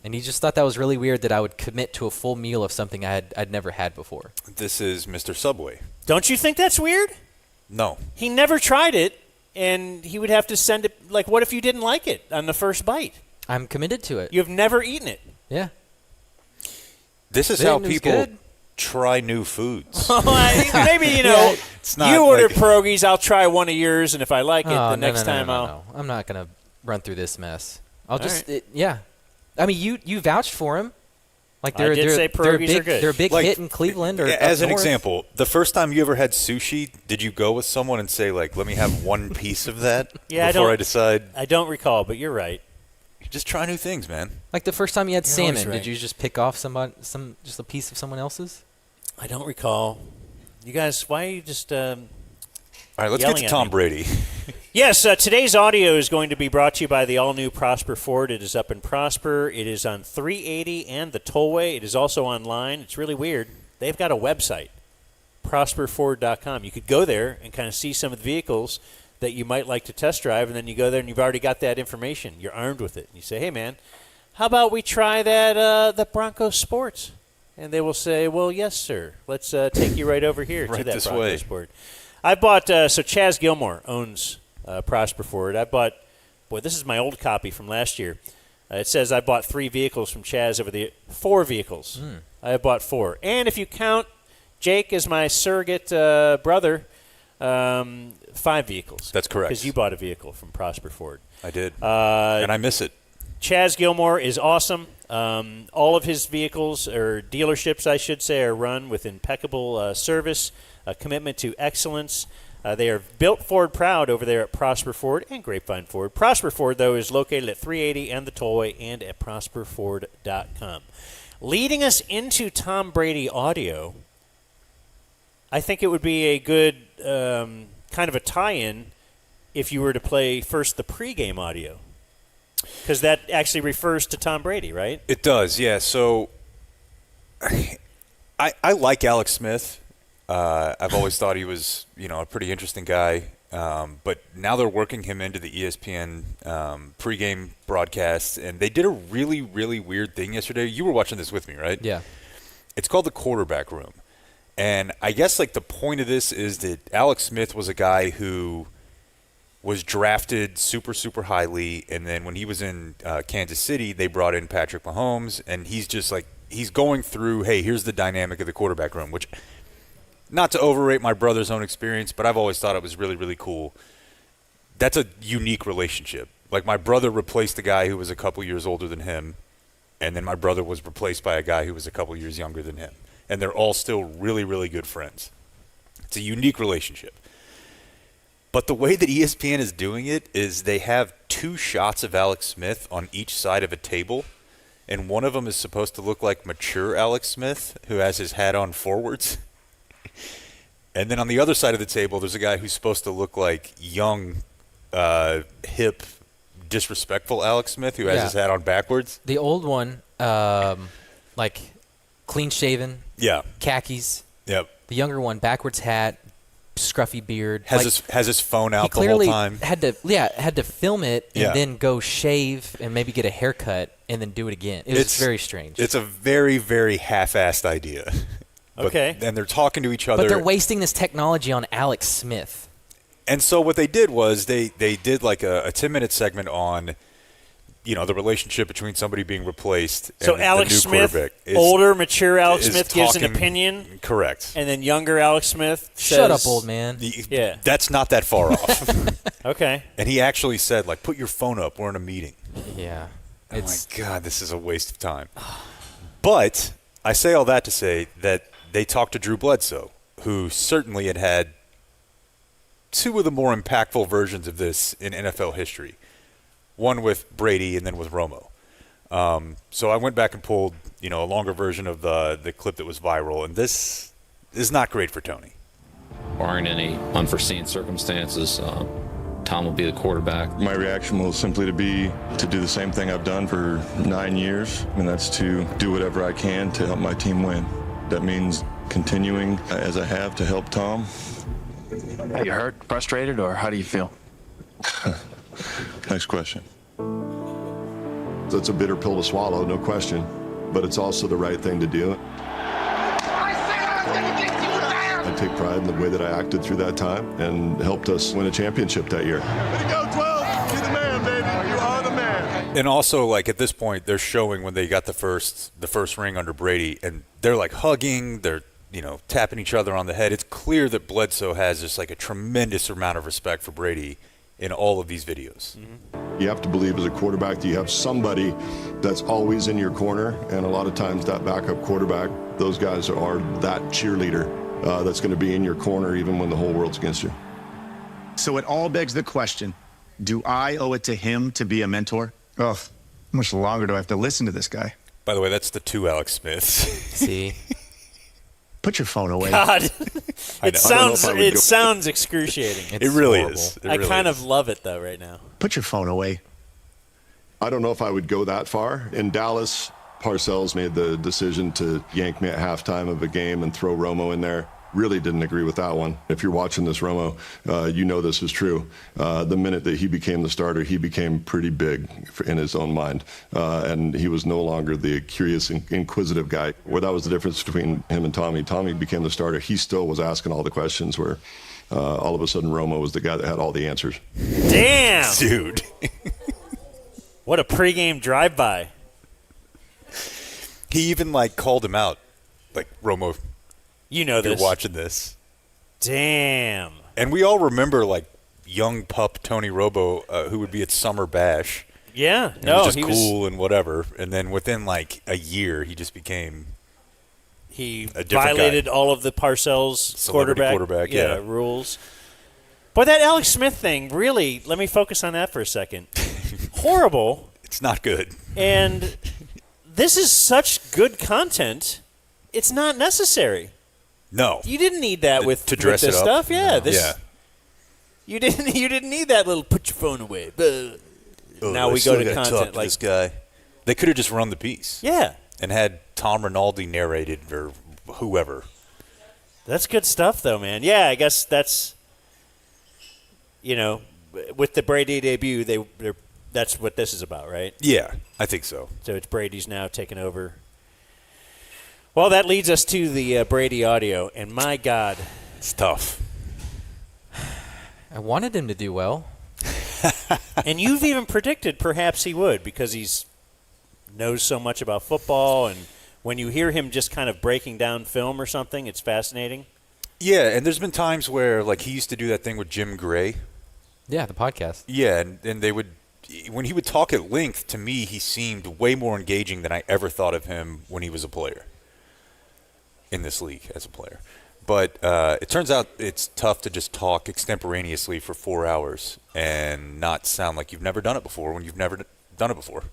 And he just thought that was really weird that I would commit to a full meal of something I'd never had before. This is Mr. Subway. Don't you think that's weird? No. He never tried it, and he would have to send it. Like, what if you didn't like it on the first bite? I'm committed to it. You've never eaten it. Yeah. This is It how was people good. try new foods. Maybe, you know, It's not you order like- pierogies, I'll try one of yours, and if I like it, Oh, the no, next no, no, time no, I'll. no. I'm not going to run through this mess. I'll just, right. yeah. I mean, you vouched for him. Like I did say they're a pierogies big, are good. They're a big Like, hit in Cleveland or as up an north. example, the first time you ever had sushi, did you go with someone and say, like, let me have one piece of that Yeah, before I I decide? I don't recall, but you're right. Just try new things, man. Like the first time you had You're always salmon, right. did you just pick off just a piece of someone else's? I don't recall. You guys, why are you just? All right, let's get Yelling to at Tom me. Brady. Yes, today's audio is going to be brought to you by the all-new Prosper Ford. It is up in Prosper. It is on 380 and the Tollway. It is also online. It's really weird. They've got a website, prosperford.com. You could go there and kind of see some of the vehicles that you might like to test drive, and then you go there and you've already got that information. You're armed with it. You say, hey, man, how about we try that the Bronco Sports? And they will say, well, yes, sir. Let's take you right over here to Right that this Bronco way. Sport. I bought, so Chaz Gilmore owns Prosper Ford. I bought, boy, this is my old copy from last year. It says I bought 3 vehicles from Chaz over the 4 vehicles. I have bought 4. And if you count Jake as my surrogate brother, 5 vehicles. That's correct. Because you bought a vehicle from Prosper Ford. I did, and I miss it. Chaz Gilmore is awesome. All of his vehicles, or dealerships, I should say, are run with impeccable service, a commitment to excellence. They are built Ford proud over there at Prosper Ford and Grapevine Ford. Prosper Ford, though, is located at 380 and the Tollway and at prosperford.com. Leading us into Tom Brady audio, I think it would be a good kind of a tie-in if you were to play first the pregame audio. Because that actually refers to Tom Brady, right? It does, yeah. So I like Alex Smith. I've always thought he was, a pretty interesting guy. But now they're working him into the ESPN pregame broadcast, and they did a really, really weird thing yesterday. You were watching this with me, right? Yeah. It's called the quarterback room. And I guess, the point of this is that Alex Smith was a guy who was drafted super, super highly, and then when he was in Kansas City, they brought in Patrick Mahomes, and he's just he's going through, hey, here's the dynamic of the quarterback room, which, not to overrate my brother's own experience, but I've always thought it was really, really cool. That's a unique relationship. My brother replaced a guy who was a couple years older than him, and then my brother was replaced by a guy who was a couple years younger than him, and they're all still really, really good friends. It's a unique relationship. But the way that ESPN is doing it is they have 2 shots of Alex Smith on each side of a table, and one of them is supposed to look like mature Alex Smith, who has his hat on forwards. And then on the other side of the table, there's a guy who's supposed to look like young, hip, disrespectful Alex Smith, who has his hat on backwards. The old one, clean-shaven, Yeah. khakis. Yep. The younger one, backwards hat, scruffy beard. Has his phone he out the whole clearly time. had to film it and Yeah. then go shave and maybe get a haircut and then do it again. It was very strange. It's a very, very half-assed idea. Okay. And they're talking to each other. But they're wasting this technology on Alex Smith. And so what they did was they did a 10-minute segment on, the relationship between somebody being replaced So and Alex the new Smith, quarterback. older, mature Alex is Smith gives an talking- opinion, Correct. and then younger Alex Smith says, Shut up, old man. Yeah. That's not that far off. Okay. And he actually said, put your phone up. We're in a meeting. Yeah. Oh, my God, this is a waste of time. But I say all that to say that they talked to Drew Bledsoe, who certainly had 2 of the more impactful versions of this in NFL history. One with Brady and then with Romo. So I went back and pulled, a longer version of the clip that was viral, and this is not great for Tony. Barring any unforeseen circumstances, Tom will be the quarterback. My reaction will simply be to do the same thing I've done for 9 years, and that's to do whatever I can to help my team win. That means continuing as I have to help Tom. Are you hurt, frustrated, or how do you feel? Next question. It's a bitter pill to swallow, no question, but it's also the right thing to do. I take pride in the way that I acted through that time and helped us win a championship that year. Way to go, 12! You're the man, baby. You are the man. And also, like, at this point, they're showing when they got the first ring under Brady, and they're like hugging, they're tapping each other on the head. It's clear that Bledsoe has just like a tremendous amount of respect for Brady in all of these videos. Mm-hmm. You have to believe as a quarterback that you have somebody that's always in your corner, and a lot of times that backup quarterback, those guys are that cheerleader that's going to be in your corner even when the whole world's against you. So it all begs the question, do I owe it to him to be a mentor? Oh, how much longer do I have to listen to this guy? By the way, that's the 2 Alex Smiths. See? Put your phone away. God, it sounds excruciating. It really is. I kind of love it though right now. Put your phone away. I don't know if I would go that far. In Dallas, Parcells made the decision to yank me at halftime of a game and throw Romo in there. Really didn't agree with that one. If you're watching this, Romo, you know this is true. The minute that he became the starter, he became pretty big in his own mind. And he was no longer the curious, inquisitive guy. Well, that was the difference between him and Tommy. Tommy became the starter. He still was asking all the questions where all of a sudden Romo was the guy that had all the answers. Damn! Dude. What a pregame drive-by. He even, called him out. Like, Romo, you're watching this. Damn. And we all remember, young pup Tony Romo, who would be at Summer Bash. Yeah. He was just cool and whatever. And then within, a year, he just became He a different violated guy. all of the Parcells quarterback, yeah. rules. But that Alex Smith thing, really, let me focus on that for a second. Horrible. It's not good. And this is such good content. It's not necessary. No. You didn't need that with dress this it up. stuff. Yeah. No. Yeah. You didn't need that little put your phone away. Now we go to content like this guy. They could have just run the piece. Yeah. And had Tom Rinaldi narrated or whoever. That's good stuff though, man. Yeah, I guess that's with the Brady debut, that's what this is about, right? Yeah, I think so. So it's Brady's now taking over. Well, that leads us to the Brady audio, and my God. It's tough. I wanted him to do well. And you've even predicted perhaps he would because he's knows so much about football, and when you hear him just kind of breaking down film or something, it's fascinating. Yeah, and there's been times where, he used to do that thing with Jim Gray. Yeah, the podcast. Yeah, and they would – when he would talk at length, to me, he seemed way more engaging than I ever thought of him when he was a player. In this league as a player. But it turns out it's tough to just talk extemporaneously for 4 hours and not sound like you've never done it before when you've never done it before.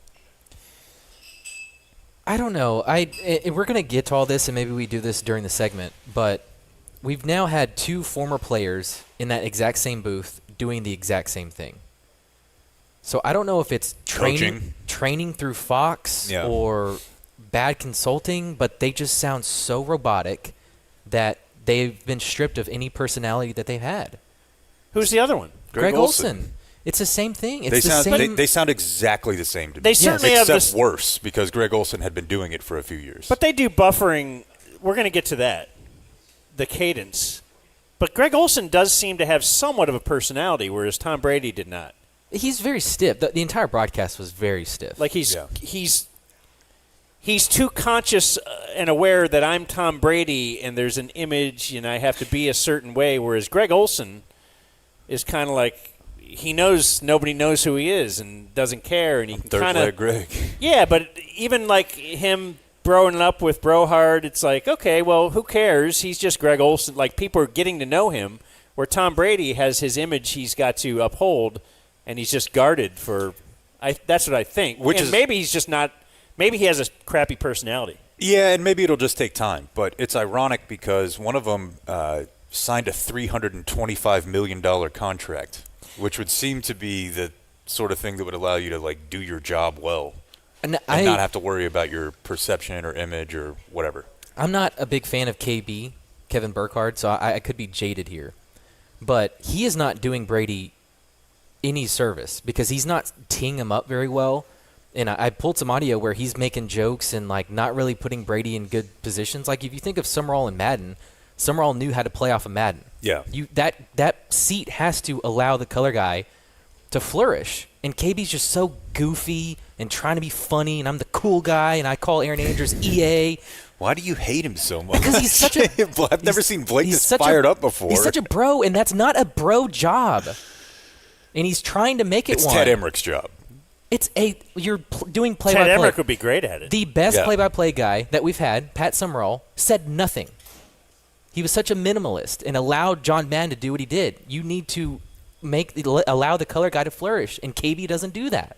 I don't know. We're going to get to all this, and maybe we do this during the segment, but we've now had 2 former players in that exact same booth doing the exact same thing. So I don't know if it's training through Fox or bad consulting, but they just sound so robotic that they've been stripped of any personality that they've had. Who's the other one? Greg Olsen. It's the same thing. They sound exactly the same to me. They certainly have this, except worse because Greg Olsen had been doing it for a few years. But they do buffering. We're going to get to that, the cadence. But Greg Olsen does seem to have somewhat of a personality, whereas Tom Brady did not. He's very stiff. The entire broadcast was very stiff. He's too conscious and aware that I'm Tom Brady and there's an image and I have to be a certain way, whereas Greg Olsen is kind of like he knows nobody knows who he is and doesn't care, and he can kind of Greg. Yeah, but even like him broing up with Brohard, it's like, okay, well, who cares? He's just Greg Olsen. Like, people are getting to know him, where Tom Brady has his image he's got to uphold, and he's just guarded for that's what I think. Maybe he's just not – maybe he has a crappy personality. Yeah, and maybe it'll just take time. But it's ironic because one of them signed a $325 million contract, which would seem to be the sort of thing that would allow you to, like, do your job well. And not have to worry about your perception or image or whatever. I'm not a big fan of KB, Kevin Burkhardt, so I could be jaded here. But he is not doing Brady any service because he's not teeing him up very well. And I pulled some audio where he's making jokes and, like, not really putting Brady in good positions. Like, if you think of Summerall and Madden, Summerall knew how to play off of Madden. Yeah. That seat has to allow the color guy to flourish. And KB's just so goofy and trying to be funny, and I'm the cool guy, and I call Aaron Andrews EA. Why do you hate him so much? Because he's such a... I've never seen Blake this fired up before. He's such a bro, and that's not a bro job. And he's trying to make it it's one. Ted Emmerich's job. You're doing play-by-play. Ted Emmerich would be great at it. The best play-by-play guy that we've had, Pat Summerall, said nothing. He was such a minimalist and allowed John Madden to do what he did. You need to allow the color guy to flourish, and KB doesn't do that.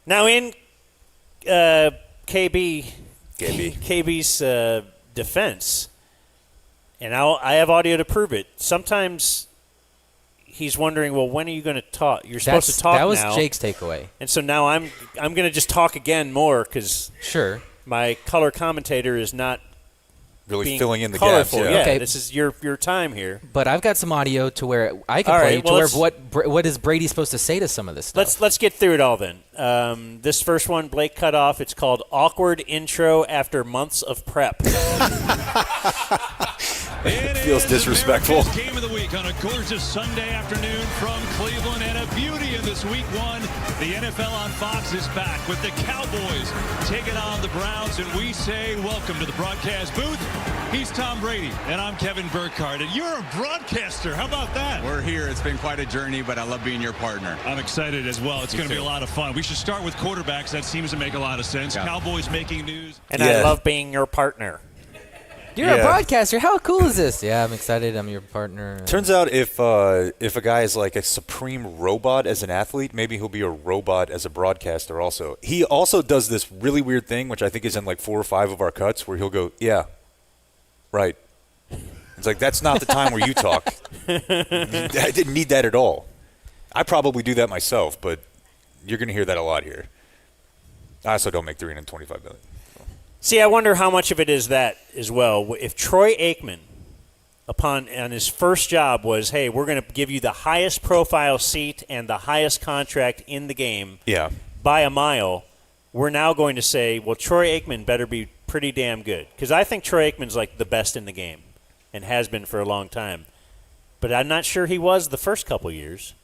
Now in KB's defense, and I have audio to prove it. Sometimes he's wondering, well, when are you going to talk? You're supposed to talk now. That was Jake's takeaway. And so now I'm going to just talk again more because my color commentator is not really filling in the colorful. gaps. Yeah, Okay. this is your time here. But I've got some audio to where I can play what is Brady supposed to say to some of this stuff. Let's get through it all then. This first one, Blake cut off. It's called Awkward Intro After Months of Prep. It feels disrespectful. Game of the week on a gorgeous Sunday afternoon from Cleveland, and a beauty in this week one. The NFL on Fox is back with the Cowboys taking on the Browns, and we say welcome to the broadcast booth. He's Tom Brady, and I'm Kevin Burkhardt, and you're a broadcaster. How about that? We're here. It's been quite a journey, but I love being your partner. I'm excited as well. It's going to be a lot of fun. We should start with quarterbacks. That seems to make a lot of sense. Yeah. Cowboys making news. And I love being your partner. You're a broadcaster. How cool is this? Yeah, I'm excited. I'm your partner. Turns out if a guy is like a supreme robot as an athlete, maybe he'll be a robot as a broadcaster also. He also does this really weird thing, which I think is in like 4 or 5 of our cuts, where he'll go, yeah, right. It's like, that's not the time where you talk. I didn't need that at all. I probably do that myself, but you're going to hear that a lot here. I also don't make $325 million. See, I wonder how much of it is that as well. If Troy Aikman, on his first job, was, hey, we're going to give you the highest profile seat and the highest contract in the game by a mile, we're now going to say, well, Troy Aikman better be pretty damn good. Because I think Troy Aikman's like the best in the game and has been for a long time. But I'm not sure he was the first couple years.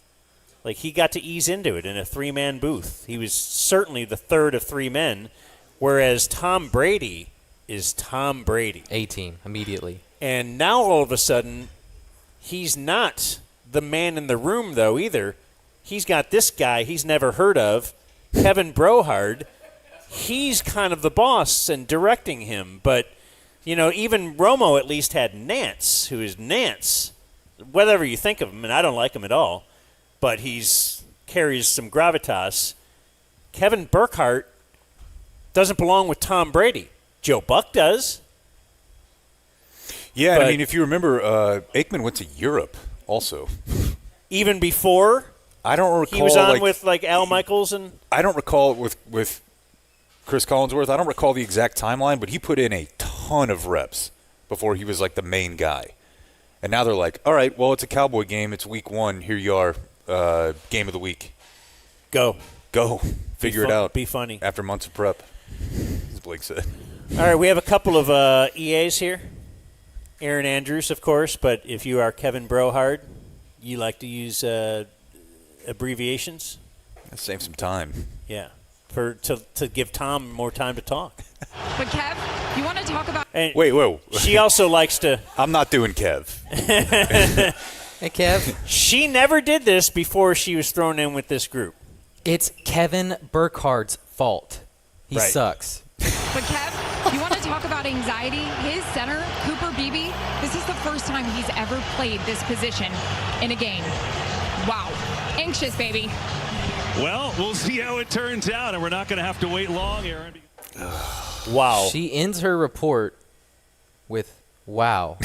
Like, he got to ease into it in a 3-man booth. He was certainly the third of 3 men. Whereas Tom Brady is Tom Brady. 18 immediately. And now all of a sudden, he's not the man in the room, though, either. He's got this guy he's never heard of, Kevin Brohard. He's kind of the boss and directing him. But, you know, even Romo at least had Nance, who is Nance. Whatever you think of him, and I don't like him at all, but carries some gravitas. Kevin Burkhardt doesn't belong with Tom Brady. Joe Buck does. Yeah, I mean, if you remember, Aikman went to Europe also. Even before? I don't recall. He was on with, Al Michaels and... I don't recall with Chris Collinsworth. I don't recall the exact timeline, but he put in a ton of reps before he was, the main guy. And now they're like, all right, well, it's a Cowboy game. It's week 1. Here you are, game of the week. Go. Figure it out. Be funny. After months of prep, as Blake said. All right, we have a couple of EAs here. Aaron Andrews, of course, but if you are Kevin Brohard, you like to use abbreviations? Save some time. Yeah, to give Tom more time to talk. But Kev, you want to talk about... And wait. She also likes to... I'm not doing Kev. Hey, Kev. She never did this before she was thrown in with this group. It's Kevin Burkhardt's fault. He Right. sucks. But Kev, you want to talk about anxiety? His center, Cooper Beebe, this is the first time he's ever played this position in a game. Wow. Anxious, baby. Well, we'll see how it turns out, and we're not going to have to wait long, Aaron. Wow. She ends her report with, wow.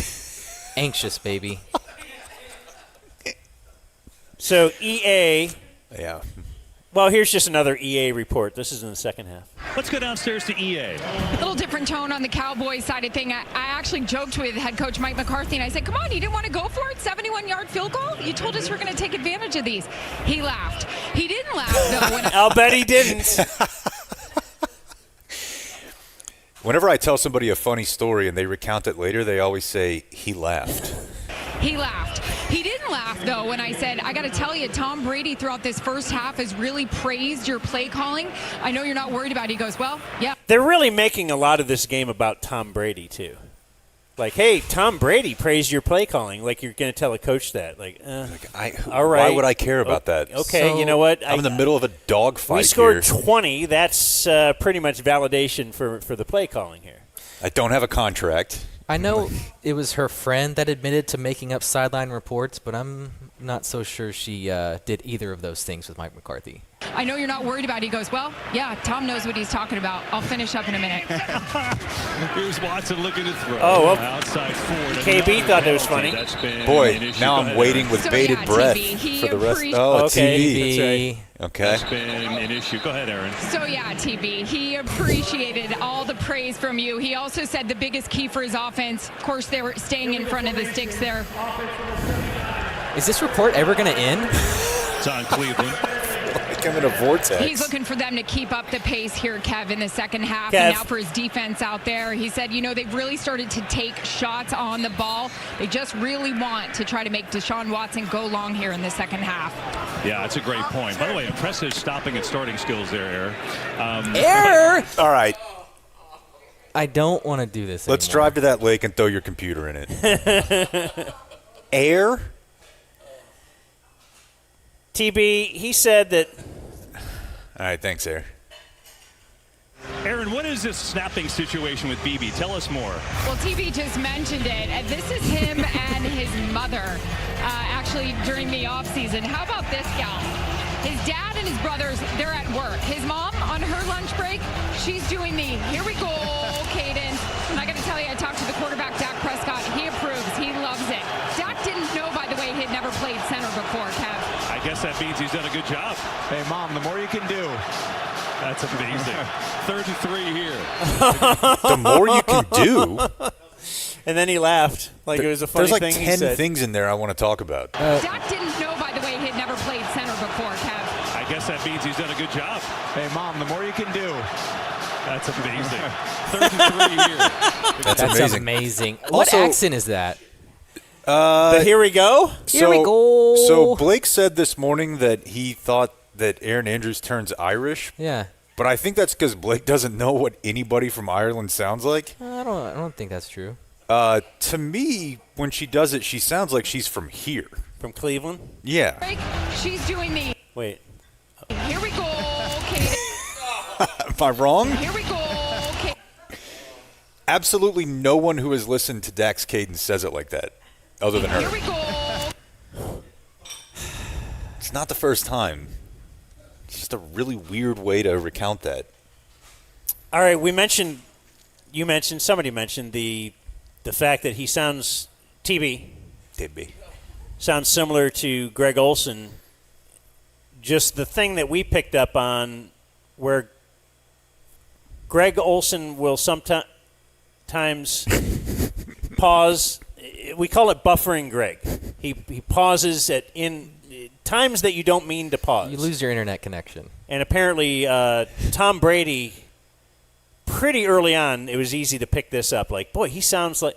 Anxious, baby. So EA... Yeah. Well, here's just another EA report. This is in the second half. Let's go downstairs to EA. A little different tone on the Cowboys side of thing. I actually joked with head coach Mike McCarthy, and I said, come on, you didn't want to go for it? 71-yard field goal? You told us we're going to take advantage of these. He laughed. He didn't laugh, though. I'll bet he didn't. Whenever I tell somebody a funny story and they recount it later, they always say, he laughed. He laughed. He didn't laugh, though, when I said, I got to tell you, Tom Brady throughout this first half has really praised your play calling. I know you're not worried about it. He goes, well, yeah. They're really making a lot of this game about Tom Brady, too. Like, hey, Tom Brady praised your play calling. Like, you're going to tell a coach that. All right. Why would I care about that? Okay, you know what? I'm in the middle of a dogfight. We scored here. 20. That's pretty much validation for the play calling here. I don't have a contract. I know it was her friend that admitted to making up sideline reports, but I'm not so sure she did either of those things with Mike McCarthy. I know you're not worried about it. He goes, well, yeah, Tom knows what he's talking about. I'll finish up in a minute. Here's Watson looking to throw. Oh, well, outside 4. KB thought that was funny. Boy, now I'm waiting with bated breath for the rest. Oh, okay, TV. That's right. Okay. That's been an issue. Go ahead, Aaron. So, yeah, TB, he appreciated all the praise from you. He also said the biggest key for his offense, of course, they were staying in front of the sticks there. Is this report ever going to end? It's on Cleveland. Like I'm in a vortex. He's looking for them to keep up the pace here, Kev, in the second half. Kev. And now for his defense out there. He said, they've really started to take shots on the ball. They just really want to try to make Deshaun Watson go long here in the second half. Yeah, that's a great point. By the way, impressive stopping and starting skills there, Aaron. Error! All right. I don't want to do this Let's anymore. drive to that lake and throw your computer in it. Air? TB, he said that. All right, thanks, Air. Aaron, what is this snapping situation with BB? Tell us more. Well, TB just mentioned it. And this is him and his mother, actually, during the offseason. How about this gal? His dad and his brothers, they're at work. His mom, on her lunch break, she's doing the here we go cadence. And I got to tell you, I talked to the quarterback, Dak Prescott. He approves. He loves it. Dak didn't know, by the way, he had never played center before, Kev. I guess that means he's done a good job. Hey, Mom, the more you can do. That's amazing. 3rd and 3 here. The more you can do. And then he laughed like it was a funny There's like thing he 10 said. things in there I want to talk about. Dak didn't know, by the way, he had never played center before, Kev. I guess that means he's done a good job. Hey, Mom, the more you can do. That's amazing. 3rd and 3 here. That's amazing. What Also- accent is that? But here we go. Here we go. So Blake said this morning that he thought that Aaron Andrews turns Irish. Yeah. But I think that's because Blake doesn't know what anybody from Ireland sounds like. I don't think that's true. To me, when she does it, she sounds like she's from here. From Cleveland? Yeah. Break, she's doing the Wait. here we go cadence. Am I wrong? Here we go cadence. Absolutely no one who has listened to Dak's cadence says it like that, other than her. Here we go. It's not the first time. It's just a really weird way to recount that. All right, somebody mentioned the fact that he sounds, TB, sounds similar to Greg Olson. Just the thing that we picked up on where Greg Olson will sometimes pause. We call it buffering Greg. He pauses in times that you don't mean to pause. You lose your internet connection. And apparently Tom Brady, pretty early on, it was easy to pick this up. Like, boy, he sounds like,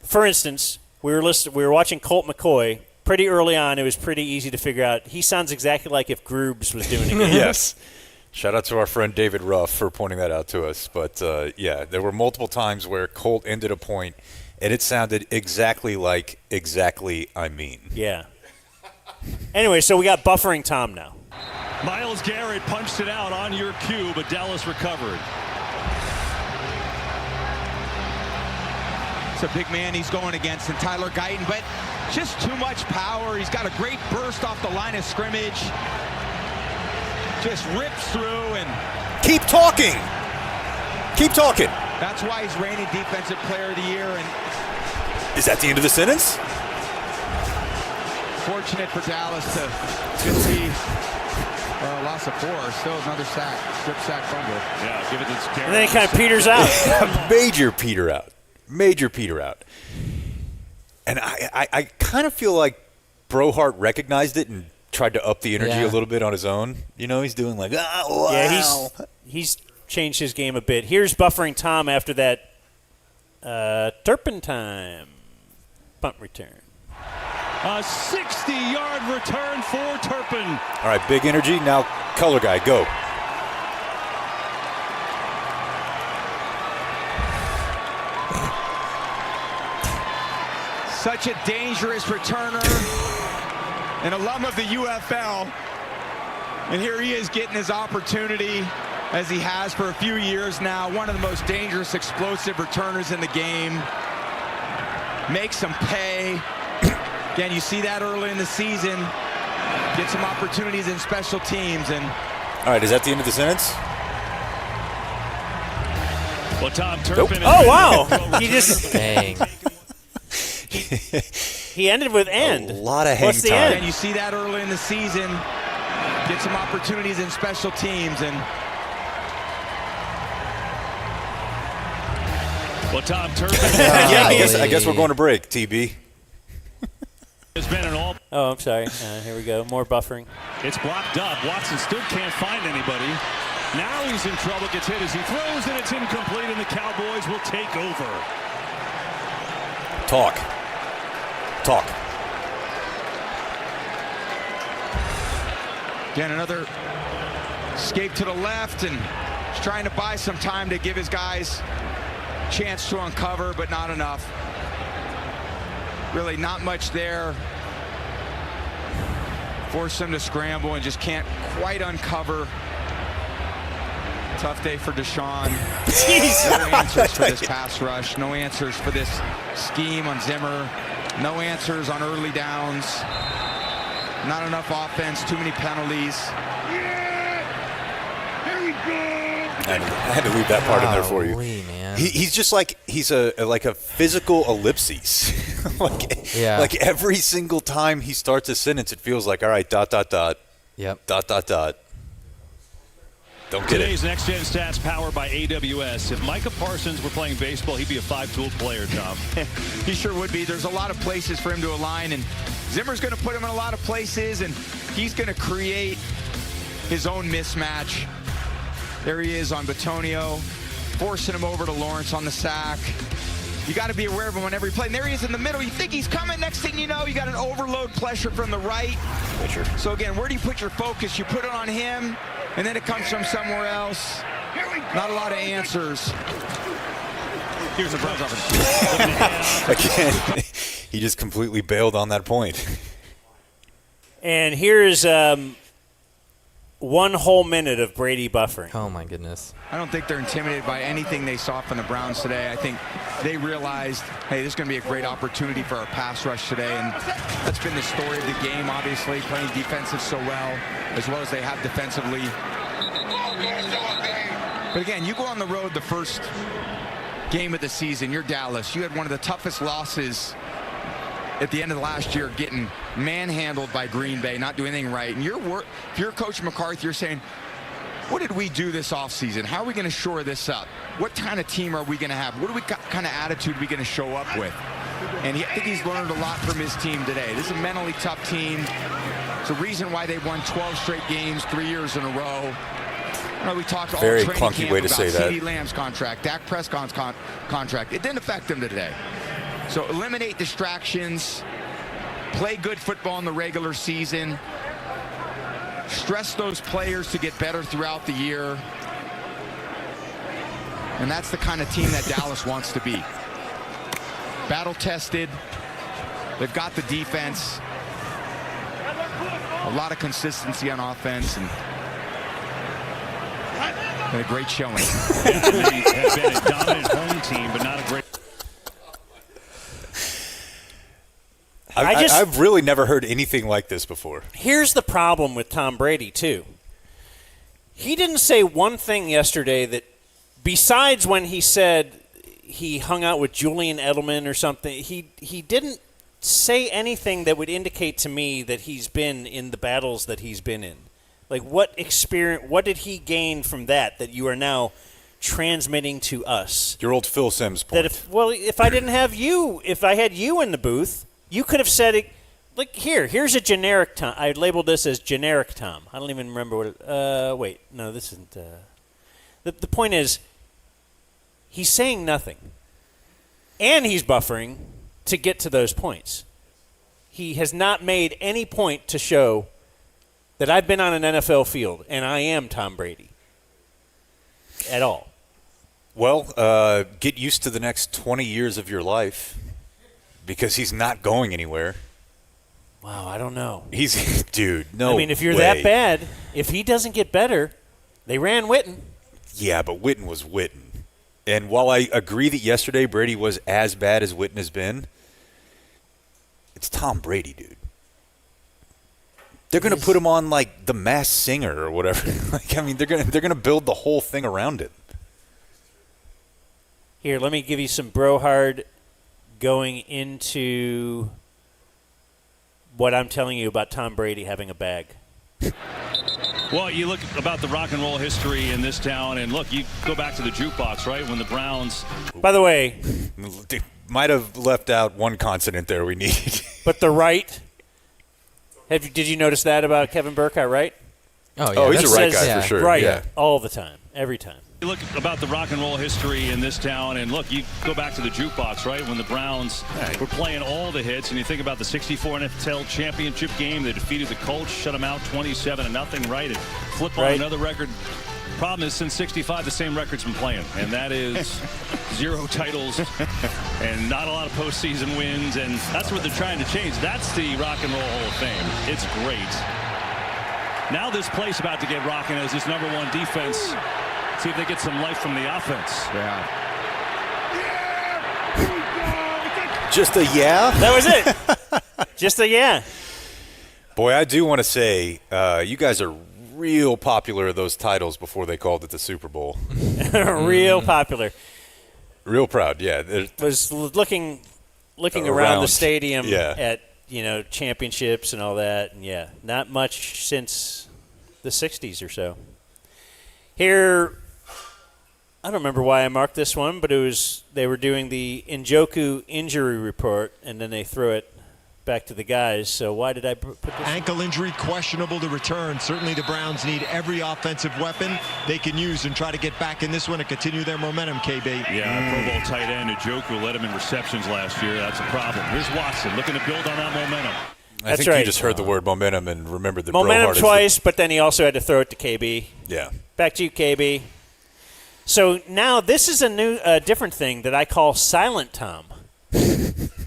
for instance, we were watching Colt McCoy. Pretty early on, it was pretty easy to figure out. He sounds exactly like if Groobs was doing it. Yes. Shout out to our friend David Ruff for pointing that out to us. But, yeah, there were multiple times where Colt ended a point, and it sounded exactly like exactly I mean. Yeah. Anyway, so we got buffering Tom now. Myles Garrett punched it out on your cue, but Dallas recovered. It's a big man he's going against in Tyler Guyton, but just too much power. He's got a great burst off the line of scrimmage. Just rips through and... Keep talking! Keep talking! That's why he's reigning Defensive Player of the Year. And is that the end of the sentence? Fortunate for Dallas to see loss of 4. Still another sack, strip sack fumble. Yeah, give it to Garrett. And then he kind of peters out. Major peter out. Major peter out. And I kind of feel like Brohart recognized it and tried to up the energy a little bit on his own. You know, he's doing like, oh, wow. Yeah, he's changed his game a bit. Here's buffering Tom after that turpentine punt return. A 60-yard return for Turpin. All right, big energy. Now, color guy, go. Such a dangerous returner, an alum of the UFL. And here he is getting his opportunity, as he has for a few years now. One of the most dangerous, explosive returners in the game. Makes them pay. Again, you see that early in the season. Get some opportunities in special teams. And all right, is that the end of the sentence? Well, Tom Turpin. Nope. Oh, wow. He just... Dang. He ended with end. A lot of hang What's the time. end? again, you see that early in the season. Get some opportunities in special teams. And Well, Tom Turpin. Yeah, I guess we're going to break, TB. Has been an all. Oh, I'm sorry. Here we go. More buffering. It's blocked up. Watson still can't find anybody. Now he's in trouble. Gets hit as he throws, and it's incomplete, and the Cowboys will take over. Talk. again, another escape to the left, and he's trying to buy some time to give his guys a chance to uncover, but not enough. Really not much there. Force them to scramble and just can't quite uncover. Tough day for Deshaun. No answers for this pass rush. No answers for this scheme on Zimmer. No answers on early downs. Not enough offense. Too many penalties. I had to leave that part in there for you. Man. He's just like he's like a physical ellipses. like every single time he starts a sentence, it feels like, all right, ... Yep. ... Don't get Today's it. Next Gen Stats powered by AWS. If Micah Parsons were playing baseball, he'd be a five-tool player, Tom. He sure would be. There's a lot of places for him to align, and Zimmer's going to put him in a lot of places, and he's going to create his own mismatch. There he is on Batonio, forcing him over to Lawrence on the sack. You got to be aware of him on every play. And there he is in the middle. You think he's coming. Next thing you know, you got an overload pressure from the right. Pressure. So again, where do you put your focus? You put it on him, and then it comes from somewhere else. Not a lot of answers. Here's the Browns offense. Again, he just completely bailed on that point. And here's 1 whole minute of Brady buffering. Oh, my goodness. I don't think they're intimidated by anything they saw from the Browns today. I think they realized, hey, this is going to be a great opportunity for our pass rush today. And that's been the story of the game, obviously, playing defensive so well as they have defensively. But again, you go on the road the first game of the season, you're Dallas. You had one of the toughest losses at the end of the last year, getting manhandled by Green Bay, not doing anything right. And if you're Coach McCarthy, you're saying, what did we do this offseason? How are we going to shore this up? What kind of team are we going to have? What kind of attitude are we going to show up with? And I think he's learned a lot from his team today. This is a mentally tough team. It's a reason why they won 12 straight games 3 years in a row. We talked all Very training clunky camp way to about say that. CeeDee Lamb's contract, Dak Prescott's contract. It didn't affect them today. So eliminate distractions, play good football in the regular season, stress those players to get better throughout the year. And that's the kind of team that Dallas wants to be. Battle-tested. They've got the defense. A lot of consistency on offense. And a great showing. They have been a dominant home team, but not a great. I've really never heard anything like this before. Here's the problem with Tom Brady, too. He didn't say one thing yesterday that, besides when he said he hung out with Julian Edelman or something, he didn't say anything that would indicate to me that he's been in the battles that he's been in. Like, what experience, what did he gain from that you are now transmitting to us? Your old Phil Simms point. That if I didn't have you, if I had you in the booth, you could have said it, like, here's a generic Tom. I labeled this as generic Tom. I don't even remember what it, wait, no, this isn't, The point is, he's saying nothing. And he's buffering to get to those points. He has not made any point to show that I've been on an NFL field and I am Tom Brady at all. Well, get used to the next 20 years of your life because he's not going anywhere. Wow, I don't know. Dude, no I mean, if you're way. that bad, if he doesn't get better, they ran Witten. Yeah, but Witten was Witten. And while I agree that yesterday Brady was as bad as Witten has been, it's Tom Brady, dude. They're going to put him on like The Masked Singer or whatever. They're going to build the whole thing around it. Here, let me give you some Brohard going into what I'm telling you about Tom Brady having a bag. Well, you look about the rock and roll history in this town, and look, you go back to the jukebox, right, when the Browns... By the way... They might have left out one consonant there we need. But the right... Did you notice that about Kevin Burkhardt, right? Oh, yeah. Oh, he's a right guy for sure. Right, yeah. all the time, every time. You look about the rock and roll history in this town, and look, you go back to the jukebox, right, when the Browns were playing all the hits, and you think about the 64 NFL championship game. They defeated the Colts, shut them out 27-0, right? And flip on another record. Problem is, since 65, the same record's been playing, and that is 0 titles and not a lot of postseason wins, and that's what they're trying to change. That's the Rock and Roll Hall of Fame. It's great. Now this place about to get rocking as this #1 defense. See if they get some life from the offense. Yeah. Just a yeah? That was it. Just a yeah. Boy, I do want to say, you guys are real popular with those titles before they called it the Super Bowl. Real popular. Real proud, yeah. Was looking around the stadium at championships and all that, and yeah, not much since the 60s or so. Here, I don't remember why I marked this one, but they were doing the Njoku injury report, and then they threw it back to the guys. So why did I put this? Ankle injury, questionable to return. Certainly the Browns need every offensive weapon they can use and try to get back in this one and continue their momentum, KB. Yeah, Pro Bowl tight end Njoku led him in receptions last year. That's a problem. Here's Watson looking to build on that momentum. I think you just heard the word momentum and remembered the momentum twice, but then he also had to throw it to KB. Yeah. Back to you, KB. So now this is a different thing that I call Silent Tom.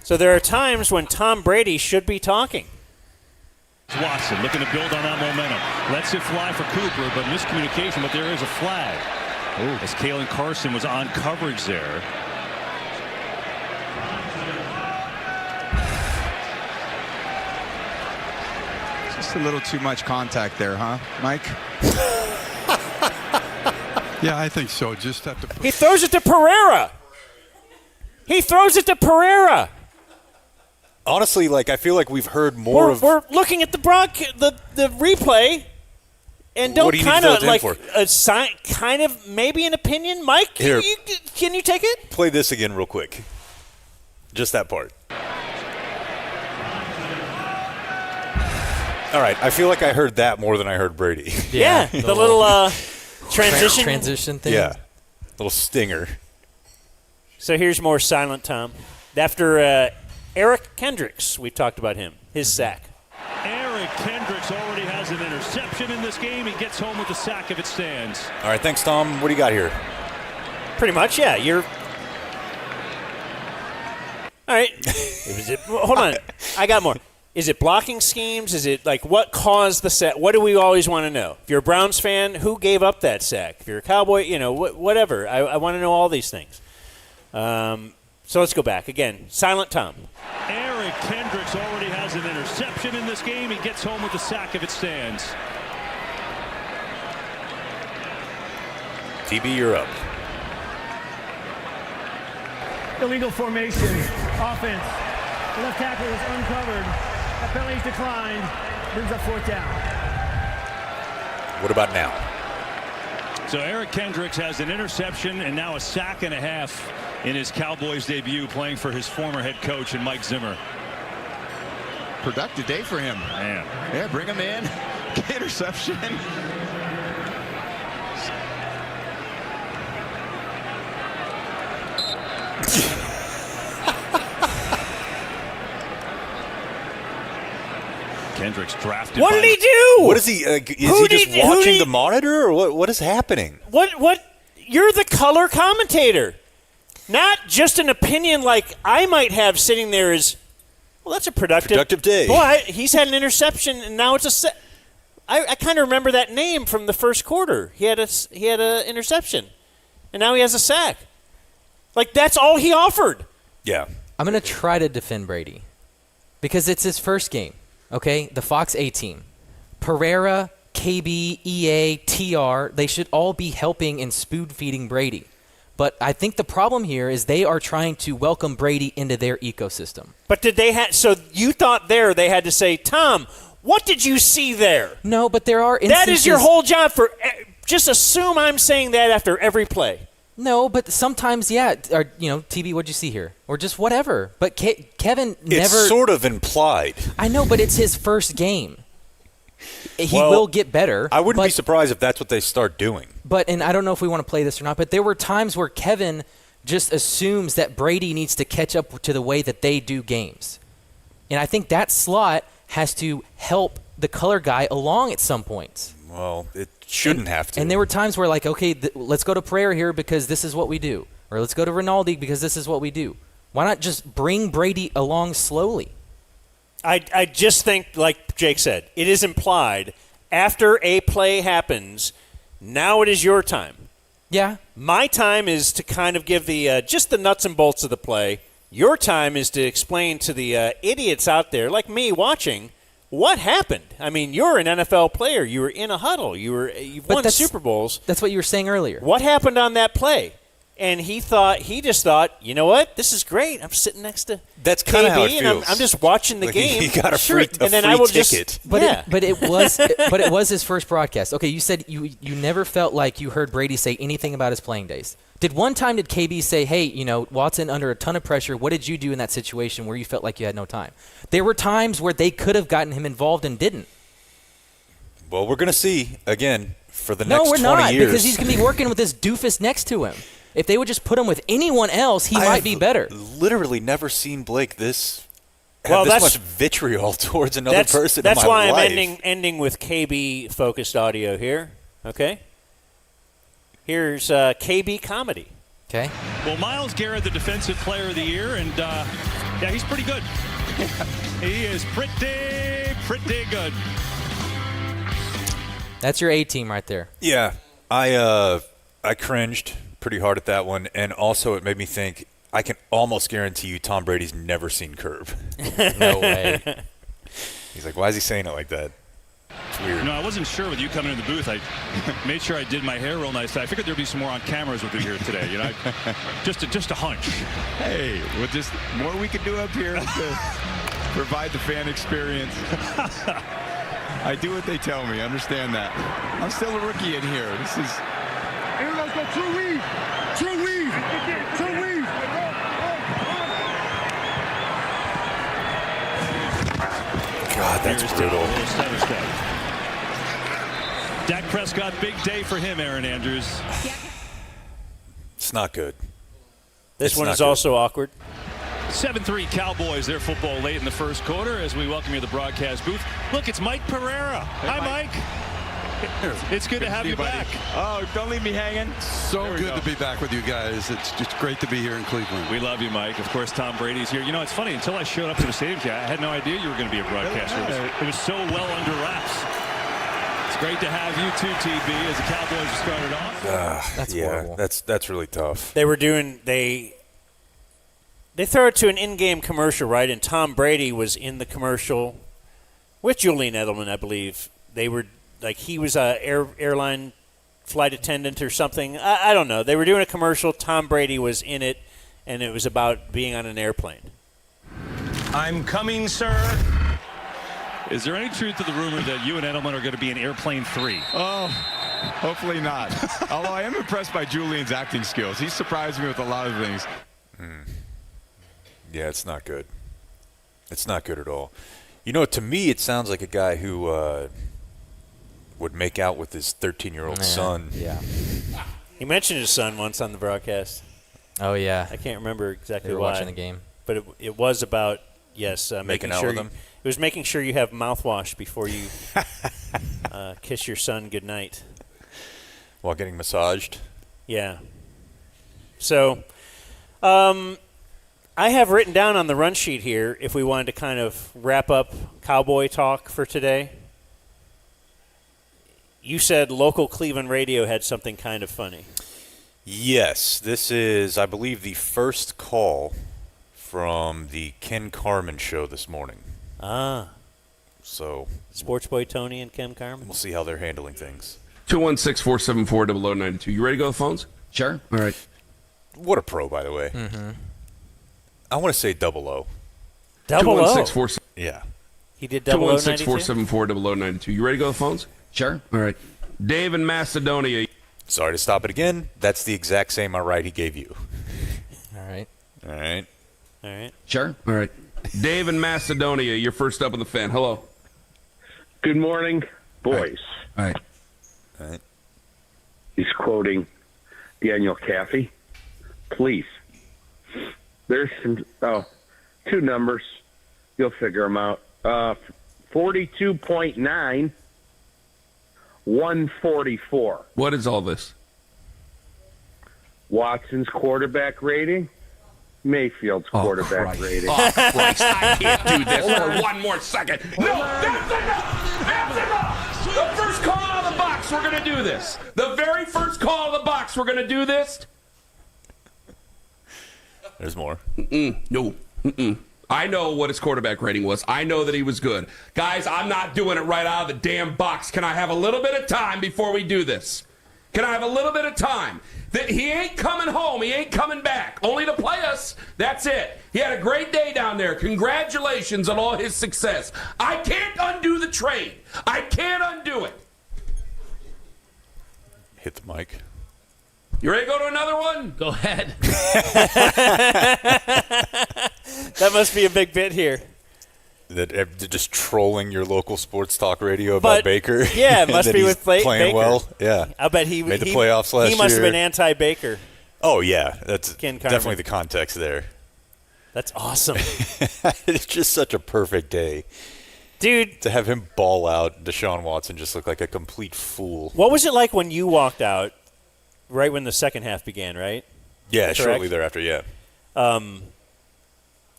So there are times when Tom Brady should be talking. Watson looking to build on that momentum. Lets it fly for Cooper, but miscommunication, but there is a flag. Ooh. As Kalen Carson was on coverage there. Just a little too much contact there, huh, Mike? Yeah, I think so. Just have to. He throws it to Pereira. Honestly, I feel like we've heard more of. We're looking at the replay, and don't kind of maybe an opinion, Mike. Here, can you take it? Play this again real quick. Just that part. All right, I feel like I heard that more than I heard Brady. Yeah, the little transition thing. Yeah, little stinger. So here's more Silent Tom. After Eric Kendricks, we've talked about him, his sack. Eric Kendricks already has an interception in this game. He gets home with the sack if it stands. All right, thanks, Tom. What do you got here? Pretty much, yeah. All right. Hold on. I got more. Is it blocking schemes? Is it what caused the sack? What do we always want to know? If you're a Browns fan, who gave up that sack? If you're a Cowboy, whatever. I want to know all these things. So let's go back. Again, Silent Tom. Eric Kendricks already has an interception in this game. He gets home with the sack if it stands. TB, you're up. Illegal formation. Offense. The left tackle is uncovered. That penalty's declined. Brings up 4th down. What about now? So Eric Kendricks has an interception and now a sack and a half in his Cowboys debut, playing for his former head coach and Mike Zimmer. Productive day for him. Man. Yeah, bring him in. Interception. Kendricks drafted. What did he do? What is he? Is he just watching the monitor, or what is happening? What? You're the color commentator. Not just an opinion like I might have sitting there as, well, that's a productive day. Boy, he's had an interception, and now it's a I kind of remember that name from the first quarter. He had a interception, and now he has a sack. Like, that's all he offered. Yeah. I'm going to try to defend Brady because it's his first game, okay? The Fox A team. Pereira, KB, EA, TR, they should all be helping and spoon-feeding Brady. But I think the problem here is they are trying to welcome Brady into their ecosystem. But did they have – so you thought they had to say, Tom, what did you see there? No, but there are instances – that is your whole job for – just assume I'm saying that after every play. No, but sometimes, yeah. Or, TB, what'd you see here? Or just whatever. But Kevin never – It's sort of implied. I know, but it's his first game. He will get better. I wouldn't be surprised if that's what they start doing. But, and I don't know if we want to play this or not, but there were times where Kevin just assumes that Brady needs to catch up to the way that they do games. And I think that slot has to help the color guy along at some points. Well, it shouldn't have to. And there were times where, like, okay, let's go to Pereira here because this is what we do. Or let's go to Rinaldi because this is what we do. Why not just bring Brady along slowly? I just think, like Jake said, it is implied after a play happens, now it is your time. Yeah. My time is to kind of give the just the nuts and bolts of the play. Your time is to explain to the idiots out there, like me watching, what happened. I mean, you're an NFL player. You were in a huddle. You've won Super Bowls. That's what you were saying earlier. What happened on that play? And he just thought, you know what? This is great. I'm sitting next to that's kind of how it and feels. I'm just watching the like game. He got a free ticket. But it was his first broadcast. Okay, you said you never felt like you heard Brady say anything about his playing days. Did KB say, hey, Watson under a ton of pressure, what did you do in that situation where you felt like you had no time? There were times where they could have gotten him involved and didn't. Well, we're going to see, again, for the next 20 years. No, we're not, because he's going to be working with this doofus next to him. If they would just put him with anyone else, he might be better. Literally never seen Blake have this much vitriol towards another person in my life. That's why I'm ending with KB-focused audio here, okay? Here's KB comedy. Okay. Well, Myles Garrett, the Defensive Player of the Year, and, he's pretty good. He is pretty good. That's your A-team right there. Yeah. I cringed pretty hard at that one, and also it made me think, I can almost guarantee you Tom Brady's never seen Curb. No way. He's like, why is he saying it like that? It's weird. No, I wasn't sure with you coming in the booth. I made sure I did my hair real nice. I figured there'd be some more on cameras with you here today. Just a hunch. Hey, well, just more we can do up here to provide the fan experience. I do what they tell me. Understand that. I'm still a rookie in here. This is. Here goes the true weave. True weave. True weave. God, that's brutal. Dak Prescott, big day for him, Aaron Andrews. It's not good. This one is also awkward. 7-3 Cowboys, their football late in the first quarter as we welcome you to the broadcast booth. Look, it's Mike Pereira. Hi, Mike. It's good to have you back. Oh, don't leave me hanging. So good to be back with you guys. It's just great to be here in Cleveland. We love you, Mike. Of course, Tom Brady's here. It's funny. Until I showed up to the stadium, I had no idea you were going to be a broadcaster. It was so well under wraps. It's great to have you too, TB, as the Cowboys have started off. That's horrible. That's really tough. They throw it to an in-game commercial, right? And Tom Brady was in the commercial with Julian Edelman, I believe. They were like he was a airline flight attendant or something. I don't know. They were doing a commercial. Tom Brady was in it, and it was about being on an airplane. I'm coming, sir. Is there any truth to the rumor that you and Edelman are going to be in Airplane 3? Oh, hopefully not. Although I am impressed by Julian's acting skills. He surprised me with a lot of things. Yeah, it's not good. It's not good at all. To me, it sounds like a guy who would make out with his 13-year-old son. Yeah. He mentioned his son once on the broadcast. Oh, yeah. I can't remember exactly they were why. Watching the game. But it was about Yes, Making out sure with them? It was making sure you have mouthwash before you kiss your son goodnight. While getting massaged? Yeah. So, I have written down on the run sheet here, if we wanted to kind of wrap up Cowboy talk for today. You said local Cleveland radio had something kind of funny. Yes, this is, I believe, the first call from the Ken Carman show this morning. Ah. So, Sports Boy Tony and Ken Carman. We'll see how they're handling things. 216-474-0092. You ready to go to the phones? Sure. All right. What a pro, by the way. Mm-hmm. I want to say 00. 216-4. Yeah. He did 0092? 216-474-0092. You ready to go to the phones? Sure. All right. Dave in Macedonia. Sorry to stop it again. That's the exact same all right he gave you. All right. All right. All right. Sure. All right. Dave in Macedonia, you're first up on the fan. Hello. Good morning, boys. All right. All right. He's quoting Daniel Caffey. Please. There's two numbers. You'll figure them out. 42.9, 144. What is all this? Watson's quarterback rating, Mayfield's quarterback rating. Oh, Christ, I can't do this for one more second. No, that's enough. That's enough. The first call out of the box, we're going to do this. The very first call out of the box, we're going to do this. There's more. No. I know what his quarterback rating was. I know that he was good. Guys, I'm not doing it right out of the damn box. Can I have a little bit of time before we do this? Can I have a little bit of time? That he ain't coming home. He ain't coming back. Only to play us. That's it. He had a great day down there. Congratulations on all his success. I can't undo the trade. I can't undo it. Hit the mic. You ready to go to another one? Go ahead. That must be a big bit here. That they're just trolling your local sports talk radio about Baker. Yeah, it must be with playing Baker. well. Yeah, I bet he made the playoffs last year. He must have been anti-Baker. Oh yeah, that's Ken Carman. definitely the context there. That's awesome. It's just such a perfect day, dude. To have him ball out, Deshaun Watson just looked like a complete fool. What was it like when you walked out? Right when the second half began, right? Yeah, Correct? shortly thereafter. Yeah.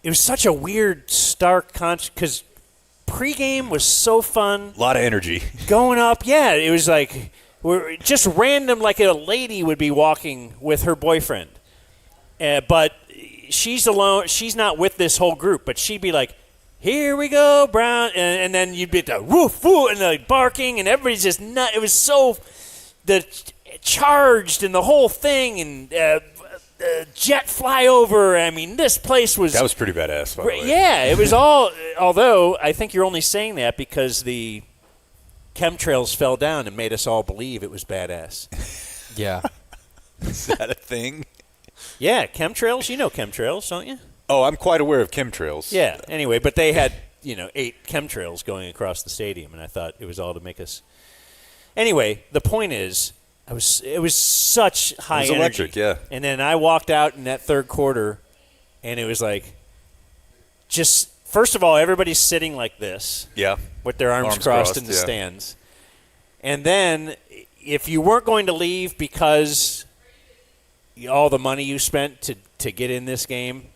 It was such a weird, stark because pregame was so fun. A lot of energy. Going up, yeah. It was like we're just random, like a lady would be walking with her boyfriend. But she's alone. She's not with this whole group, but she'd be like, here we go, Brown. And then you'd be the woof, woof, and the barking, and everybody's just nut. It was so charged and the whole thing, and jet flyover. I mean, this place was... That was pretty badass, by the way. Yeah, it was all... Although, I think you're only saying that because the chemtrails fell down and made us all believe it was badass. Yeah. Is that a thing? Yeah, chemtrails. You know chemtrails, don't you? Oh, I'm quite aware of chemtrails. Yeah, anyway, but they had, 8 chemtrails going across the stadium, and I thought it was all to make us... Anyway, the point is... It was such high energy. It was electric, yeah. And then I walked out in that third quarter, and it was like, just first of all, everybody's sitting like this, yeah, with their arms crossed in the stands. And then, if you weren't going to leave because all the money you spent to get in this game,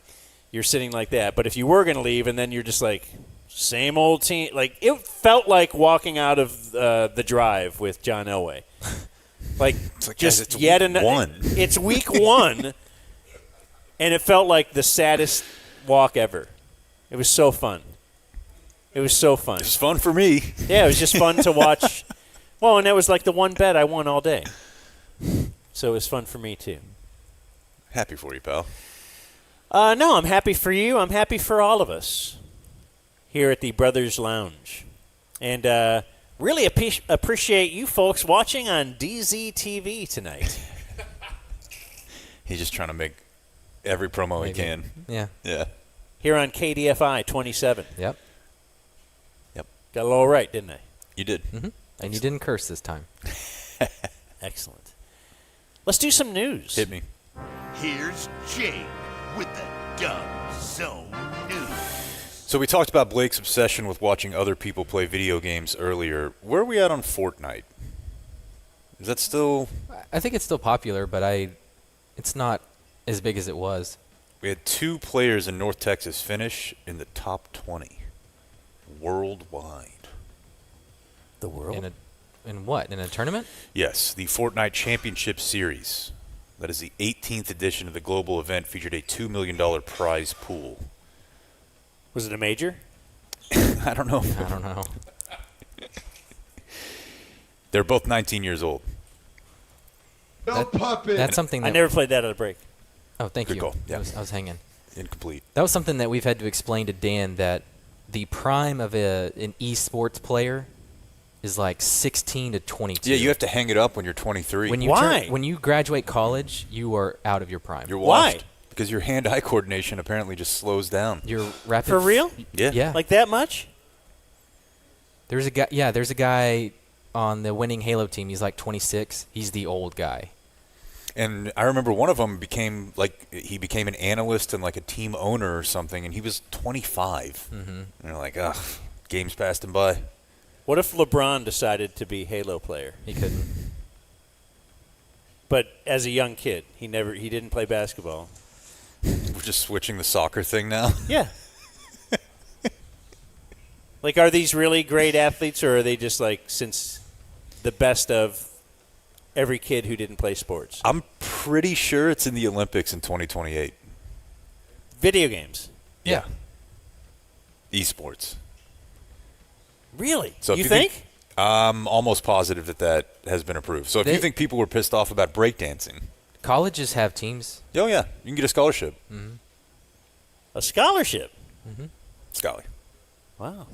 you're sitting like that. But if you were going to leave, and then you're just like, same old team, like it felt like walking out of the Drive with John Elway. Like just it's yet week one. It's week one, and it felt like the saddest walk ever. It was so fun. It was so fun. It was fun for me. Yeah, it was just fun to watch. Well, and that was like the one bet I won all day. So it was fun for me, too. Happy for you, pal. No, I'm happy for you. I'm happy for all of us here at the Brothers Lounge. And really appreciate you folks watching on DZTV tonight. He's just trying to make every promo he can. Yeah. Yeah. Here on KDFI 27. Yep. Got it all right, didn't I? You did. Mm-hmm. And you didn't curse this time. Excellent. Let's do some news. Hit me. Here's Jake with the Dumb Zone News. So we talked about Blake's obsession with watching other people play video games earlier. Where are we at on Fortnite? Is that still... I think it's still popular, but it's not as big as it was. We had 2 players in North Texas finish in the top 20 worldwide. The world? In what? In a tournament? Yes, the Fortnite Championship Series. That is the 18th edition of the global event, featured a $2 million prize pool. Was it a major? I don't know. I don't know. They're both 19 years old. That's something that I never played that at a break. Oh, thank Good you. call. Yeah. I was hanging. Incomplete. That was something that we've had to explain to Dan, that the prime of an esports player is like 16 to 22. Yeah, you have to hang it up when you're 23. Why? When you graduate college, you are out of your prime. You're washed. Because your hand-eye coordination apparently just slows down. Your rapid For real? Yeah. Yeah. Like that much? There's a guy. Yeah, there's a guy on the winning Halo team. He's like 26. He's the old guy. And I remember one of them became an analyst and like a team owner or something, and he was 25. Mm-hmm. And you're like, ugh, games passed him by. What if LeBron decided to be Halo player? He couldn't. But as a young kid, he didn't play basketball. We're just switching the soccer thing now. Yeah. Like, are these really great athletes, or are they just like since the best of every kid who didn't play sports? I'm pretty sure it's in the Olympics in 2028. Video games. Yeah. Esports. Really? So if you think? I'm almost positive that has been approved. So if you think people were pissed off about breakdancing. Colleges have teams. Oh, yeah. You can get a scholarship. Mm-hmm. A scholarship? Mm-hmm. Scully. Wow.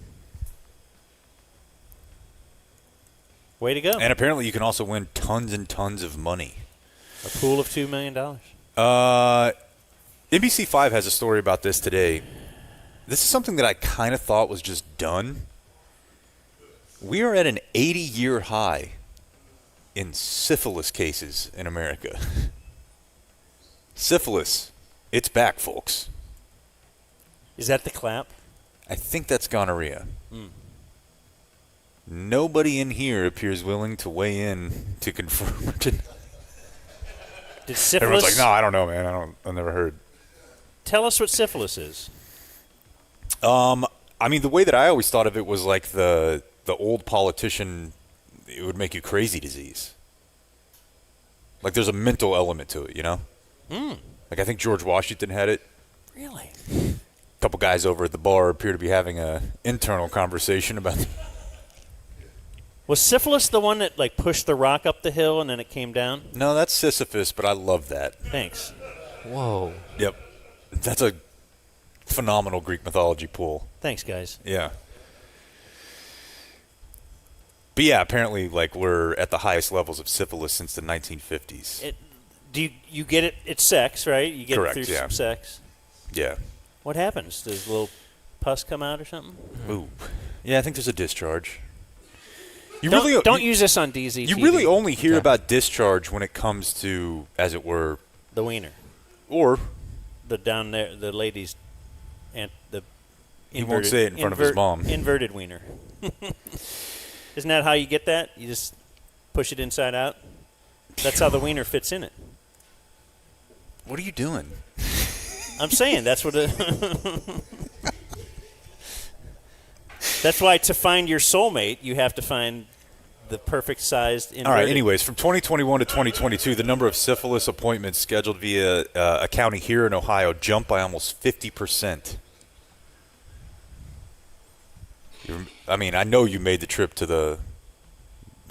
Way to go. And apparently you can also win tons and tons of money. A pool of $2 million. NBC5 has a story about this today. This is something that I kind of thought was just done. We are at an 80-year high in syphilis cases in America. Syphilis. It's back, folks. Is that the clap? I think that's gonorrhea. Mm. Nobody in here appears willing to weigh in to confirm. Did syphilis? Everyone's like, no, I don't know, man. I've never heard. Tell us what syphilis is. I mean, the way that I always thought of it was like the old politician, it would make you crazy disease. Like there's a mental element to it, you know? Mm. Like I think George Washington had it. Really? A couple guys over at the bar appear to be having a internal conversation about Was syphilis the one that like pushed the rock up the hill and then it came down? No, that's Sisyphus, but I love that. Thanks. Whoa. Yep. That's a phenomenal Greek mythology pool. Thanks, guys. Yeah. But yeah, apparently, like, we're at the highest levels of syphilis since the 1950s. Do you get it? It's sex, right? You get Correct, it through some sex. Yeah. What happens? Does a little pus come out or something? Ooh. Yeah, I think there's a discharge. Don't use this on DZ. You really only hear about discharge when it comes to, as it were, the wiener, or the down there, the ladies, and the. He won't say it in front of his mom. Inverted wiener. Isn't that how you get that? You just push it inside out. That's how the wiener fits in it. What are you doing? I'm saying that's what. That's why to find your soulmate, you have to find the perfect sized inverted. All right, anyways, from 2021 to 2022, the number of syphilis appointments scheduled via a county here in Ohio jumped by almost 50%. I mean, I know you made the trip to the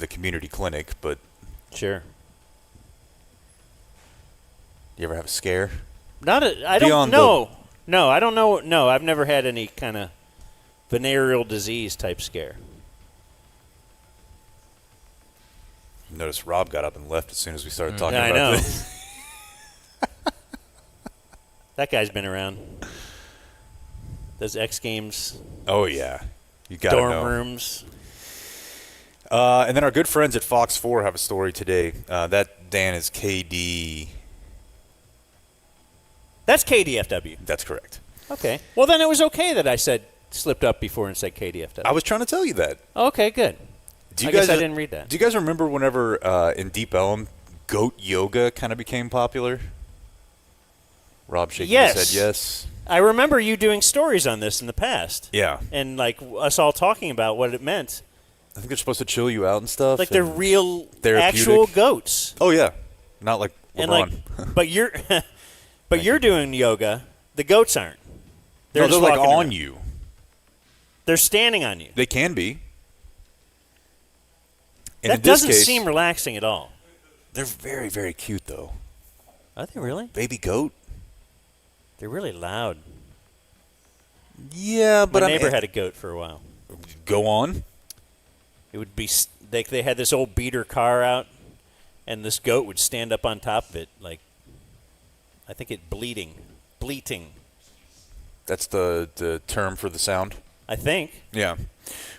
community clinic, but... Sure. You ever have a scare? I don't know. No, I don't know. No, I've never had any kind of venereal disease type scare. Notice Rob got up and left as soon as we started talking I about know. this. That guy's been around. Those X Games. Oh, yeah. You got to know. Dorm rooms. And then our good friends at Fox 4 have a story today. That Dan is KD. That's KDFW. That's correct. Okay. Well, then it was okay that I said slipped up before and said KDFW. I was trying to tell you that. Okay, good. I guess I didn't read that. Do you guys remember whenever in Deep Ellum, goat yoga kind of became popular? Rob shaking his head yes. I remember you doing stories on this in the past. Yeah. And, like, us all talking about what it meant. I think they're supposed to chill you out and stuff. Like, they're real, therapeutic. actual goats. Oh, yeah. Not like LeBron. And, like, but you're doing yoga. The goats aren't. They're just like walking on around. you. They're standing on you. They can be. And That in this doesn't case, seem relaxing at all. They're very, very cute, though. Are they really? Baby goat. They're really loud. Yeah, but my neighbor had a goat for a while. Go on. It would be they had this old beater car out, and this goat would stand up on top of it, like I think it bleating. That's the term for the sound. I think. Yeah.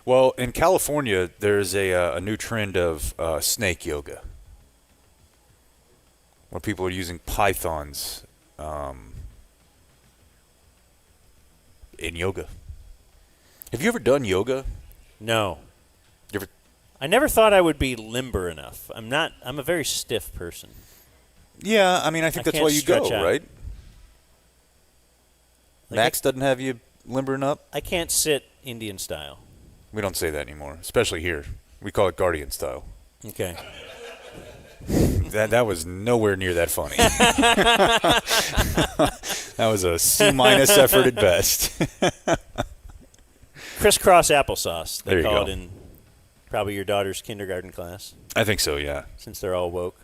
Well, in California, there's a new trend of snake yoga, where people are using pythons in yoga. Have you ever done yoga? No. You ever? I never thought I would be limber enough. I'm a very stiff person. Yeah, I mean, I think that's why you go, out. right? Like Max doesn't have you limbering up? I can't sit Indian style. We don't say that anymore, especially here. We call it Guardian style. Okay. That was nowhere near that funny. That was a C- effort at best. Crisscross applesauce, There they you call go. it in probably your daughter's kindergarten class. I think so, yeah. Since they're all woke.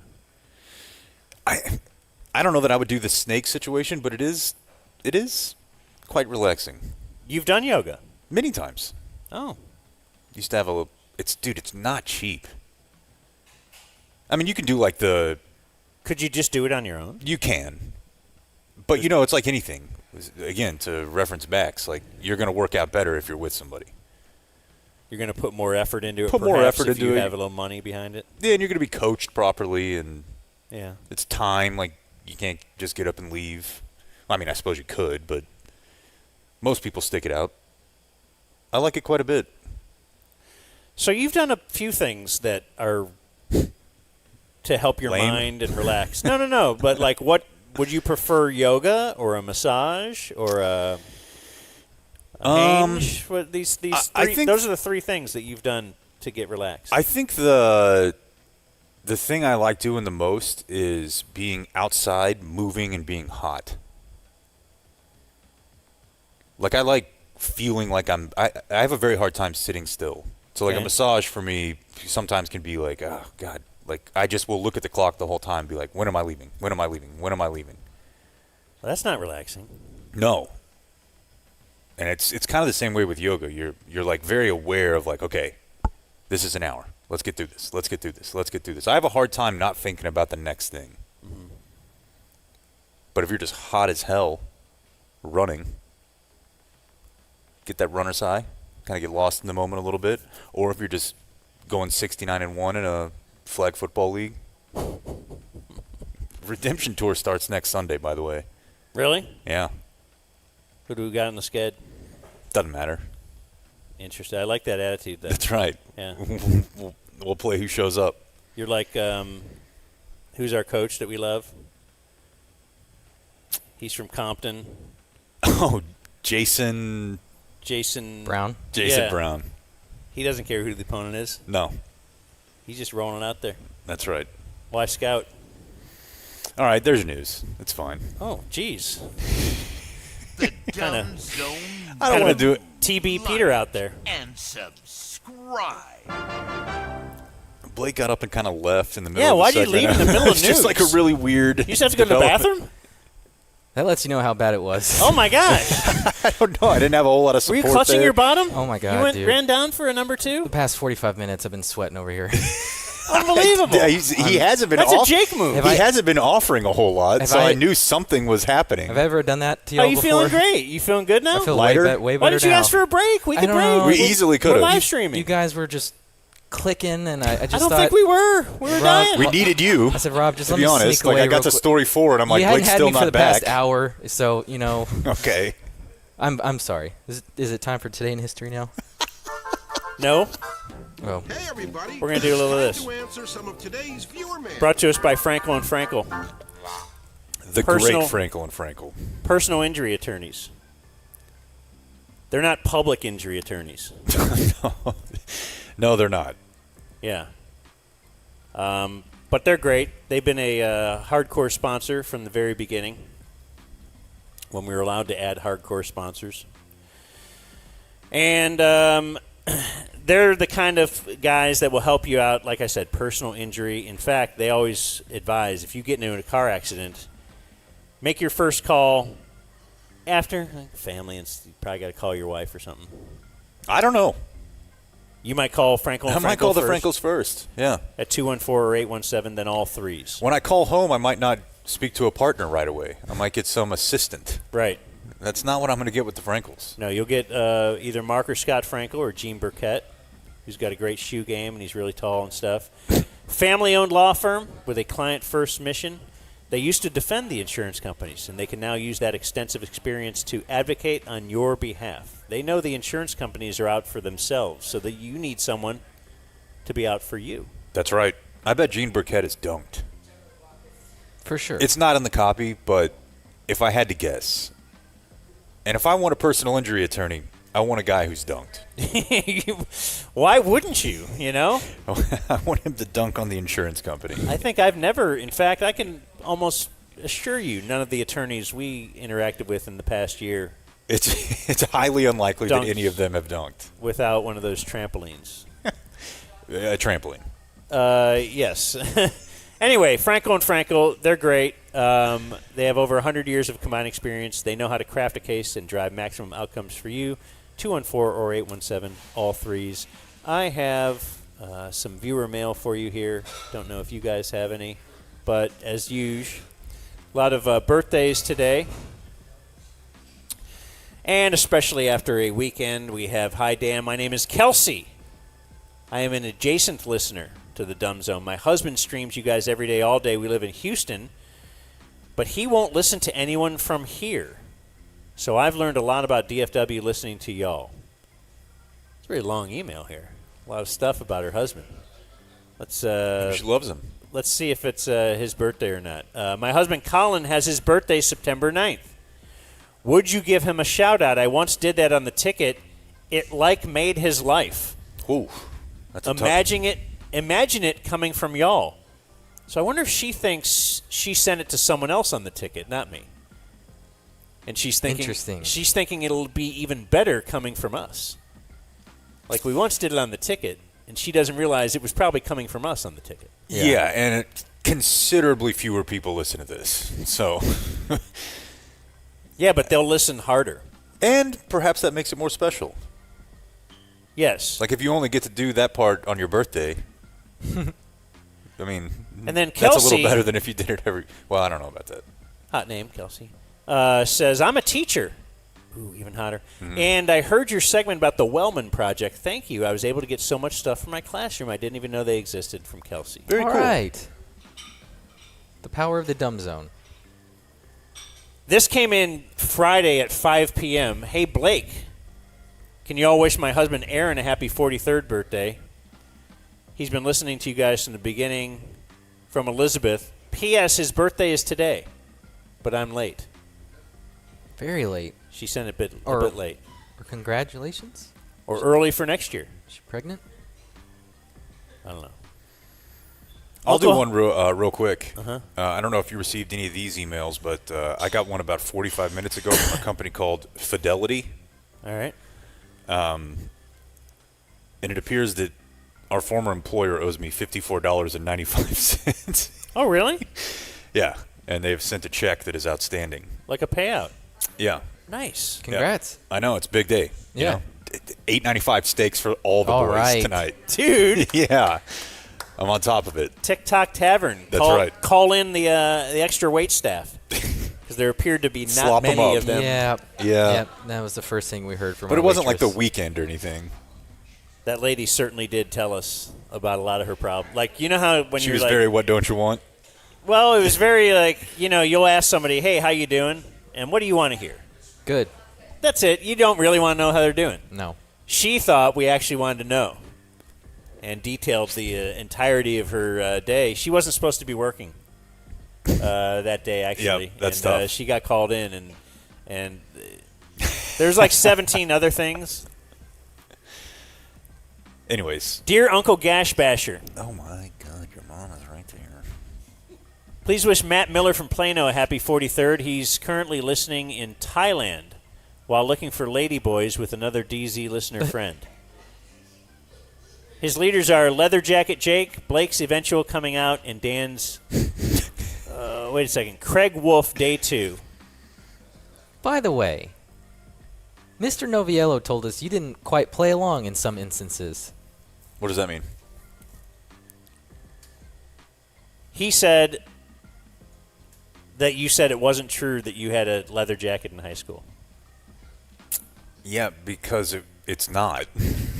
I don't know that I would do the snake situation, but it is quite relaxing. You've done yoga? Many times. Oh. Used to have it's not cheap. I mean, you can do like the... Could you just do it on your own? You can. But, it's like anything. Again, to reference Max, like, you're going to work out better if you're with somebody. You're going to put more effort into it, Put more effort if into you it. have a little money behind it? Yeah, and you're going to be coached properly, and yeah, it's time. Like, you can't just get up and leave. I mean, I suppose you could, but most people stick it out. I like it quite a bit. So you've done a few things that are to help your Lame. mind and relax. No. But, like, what would you prefer, yoga or a massage or a hinge? What, these three, I think those are the three things that you've done to get relaxed. I think the thing I like doing the most is being outside, moving, and being hot. Like, I like feeling like I have a very hard time sitting still. So, like, Okay. a massage for me sometimes can be like, oh, God. Like, I just will look at the clock the whole time and be like, when am I leaving? When am I leaving? When am I leaving? Well, that's not relaxing. No. And it's kind of the same way with yoga. You're like very aware of like, okay, this is an hour. Let's get through this. Let's get through this. Let's get through this. I have a hard time not thinking about the next thing. Mm-hmm. But if you're just hot as hell running, get that runner's high, kind of get lost in the moment a little bit. Or if you're just going 69-1 in a flag football league. Redemption Tour starts next Sunday, by the way. Really? Yeah. Who do we got in the sked? Doesn't matter. Interesting. I like that attitude, though. That's right. Yeah. We'll play who shows up. You're like, who's our coach that we love? He's from Compton. Oh, Jason Brown. Jason Brown. He doesn't care who the opponent is. No. He's just rolling out there. That's right. Why scout? All right, there's news. It's fine. Oh, geez. The Dumb Zone. I don't want to do it. TB Peter out there. And subscribe. Blake got up and kind of left in the middle Yeah, of the why'd you segment. leave in the middle of It's just like a news? really weird. You just have to go to the bathroom? That lets you know how bad it was. Oh, my gosh. I don't know. I didn't have a whole lot of Were support you clutching there. your bottom? Oh, my God, You dude. ran down for a number two? The past 45 minutes, I've been sweating over here. Unbelievable. Yeah, he hasn't been. That's a Jake move. He hasn't been offering a whole lot, Have so I I- knew something was happening. Have I ever done that to Are y'all you before? feeling great? You feeling good now? I feel Lighter? way Why better did you now. ask for a break? We I could don't break. know. We easily could We're have. live streaming. You guys were just clicking, and I just I don't thought... think we were. We were Rob- dying. We needed you. I said, Rob, just to let be me honest, sneak like away I got real to quick. story 4, and I'm like, you hadn't Blake's had still me for not the back. past hour, so, you know... Okay. I'm sorry. Is it time for Today in History now? No. Oh. Hey everybody. We're going to do a little of this. To answer some of today's viewer mail. Brought to us by Frankel and Frankel. The great Frankel and Frankel. Personal injury attorneys. They're not public injury attorneys. No, they're not. Yeah. But they're great. They've been a hardcore sponsor from the very beginning when we were allowed to add hardcore sponsors. And they're the kind of guys that will help you out, like I said, personal injury. In fact, they always advise if you get into a car accident, make your first call after family, and you probably got to call your wife or something. I don't know. You might call Frankel and Frankel I might call the first. Frankels first, yeah. At 214 or 817, then all threes. When I call home, I might not speak to a partner right away. I might get some assistant. Right. That's not what I'm going to get with the Frankels. No, you'll get either Mark or Scott Frankel or Gene Burkett, who's got a great shoe game and he's really tall and stuff. Family-owned law firm with a client-first mission. They used to defend the insurance companies, and they can now use that extensive experience to advocate on your behalf. They know the insurance companies are out for themselves, so that you need someone to be out for you. That's right. I bet Gene Burkett is dunked. For sure. It's not in the copy, but if I had to guess, and if I want a personal injury attorney, I want a guy who's dunked. Why wouldn't you, you know? I want him to dunk on the insurance company. I think I've never, in fact, I can almost assure you none of the attorneys we interacted with in the past year. It's highly unlikely that any of them have dunked. Without one of those trampolines. A trampoline. Yes. Anyway, Frankel and Frankel, they're great. They have over 100 years of combined experience. They know how to craft a case and drive maximum outcomes for you. 214 or 817, all threes. I have some viewer mail for you here. Don't know if you guys have any. But as usual, a lot of birthdays today. And especially after a weekend, we have, hi, Dan, my name is Kelsey. I am an adjacent listener to the Dumb Zone. My husband streams you guys every day, all day. We live in Houston, but he won't listen to anyone from here. So I've learned a lot about DFW listening to y'all. It's a very long email here. A lot of stuff about her husband. She loves him. Let's see if it's his birthday or not. My husband Colin has his birthday September 9th. Would you give him a shout-out? I once did that on the ticket. It made his life. Ooh, that's a Imagine it coming from y'all. So I wonder if she thinks she sent it to someone else on the ticket, not me. And she's thinking it'll be even better coming from us. Like we once did it on the ticket, and she doesn't realize it was probably coming from us on the ticket. Yeah, and considerably fewer people listen to this. So, yeah, but they'll listen harder. And perhaps that makes it more special. Yes. Like if you only get to do that part on your birthday, I mean, and then Kelsey, that's a little better than if you did it every. Well, I don't know about that. Hot name, Kelsey. Says, I'm a teacher. Ooh, even hotter. Mm-hmm. And I heard your segment about the Wellman Project. Thank you. I was able to get so much stuff from my classroom. I didn't even know they existed from Kelsey. Very cool. All right. The power of the Dumb Zone. This came in Friday at 5 p.m. Hey, Blake, can you all wish my husband Aaron a happy 43rd birthday? He's been listening to you guys from the beginning. From Elizabeth. P.S. His birthday is today, but I'm late. Very late. She sent it a bit late. Or congratulations? Or early for next year. Is she pregnant? I don't know. I'll do one real quick. Uh-huh. I don't know if you received any of these emails, but I got one about 45 minutes ago from a company called Fidelity. All right. And it appears that our former employer owes me $54.95. Oh, really? Yeah, and they've sent a check that is outstanding. Like a payout. Yeah. Nice. Congrats. Yeah. I know, it's a big day. Yeah. $8.95 steaks for all the boys tonight. Dude. Yeah. I'm on top of it. TikTok Tavern. That's right. Call in the extra wait staff. Because there appeared to be not many of them. Yeah. Yeah. That was the first thing we heard from But it wasn't waitress. like the weekend or anything. That lady certainly did tell us about a lot of her problems. Like, you know how when she you're was like, very, what don't you want? Well, it was very like, you'll ask somebody, hey, how you doing? And what do you want to hear? Good. That's it. You don't really want to know how they're doing. No. She thought we actually wanted to know and detailed the entirety of her day. She wasn't supposed to be working that day, actually. Yep, that's tough. She got called in, and there's like 17 other things. Anyways. Dear Uncle Gash Basher. Oh, my God. Your mom is right there. Please wish Matt Miller from Plano a happy 43rd. He's currently listening in Thailand while looking for ladyboys with another DZ listener friend. His leaders are Leather Jacket Jake, Blake's Eventual Coming Out, and Dan's, wait a second, Craig Wolf Day 2. By the way, Mr. Noviello told us you didn't quite play along in some instances. What does that mean? He said that you said it wasn't true that you had a leather jacket in high school. Yeah, because it's not.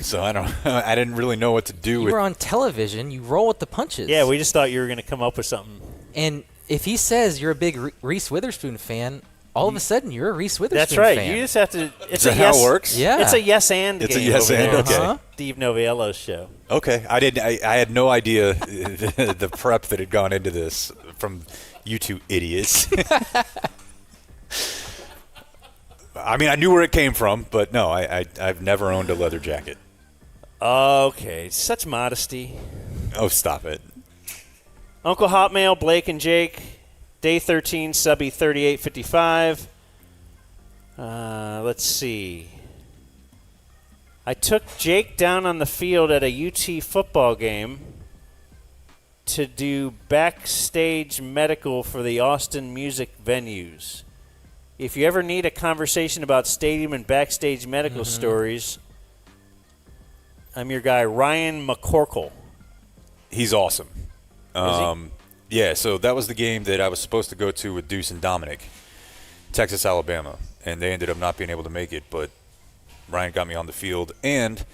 So I didn't really know what to do You with. were on television. You roll with the punches. Yeah, we just thought you were going to come up with something. And if he says you're a big Reese Witherspoon fan, all of a sudden you're a Reese Witherspoon That's right. fan. You just have to. Is that how it works? Yeah. It's a yes and It's game. a yes over and. there. Okay. Uh-huh. Steve Noviello's show. Okay, I had no idea the prep that had gone into this from you two idiots. I mean, I knew where it came from, but no, I've never owned a leather jacket. Okay, such modesty. Oh, stop it. Uncle Hotmail, Blake and Jake, Day 13, Subby 3855. Let's see. I took Jake down on the field at a UT football game to do backstage medical for the Austin music venues. If you ever need a conversation about stadium and backstage medical stories, I'm your guy, Ryan McCorkle. He's awesome. Yeah, so that was the game that I was supposed to go to with Deuce and Dominic, Texas, Alabama, and they ended up not being able to make it, but Ryan got me on the field, and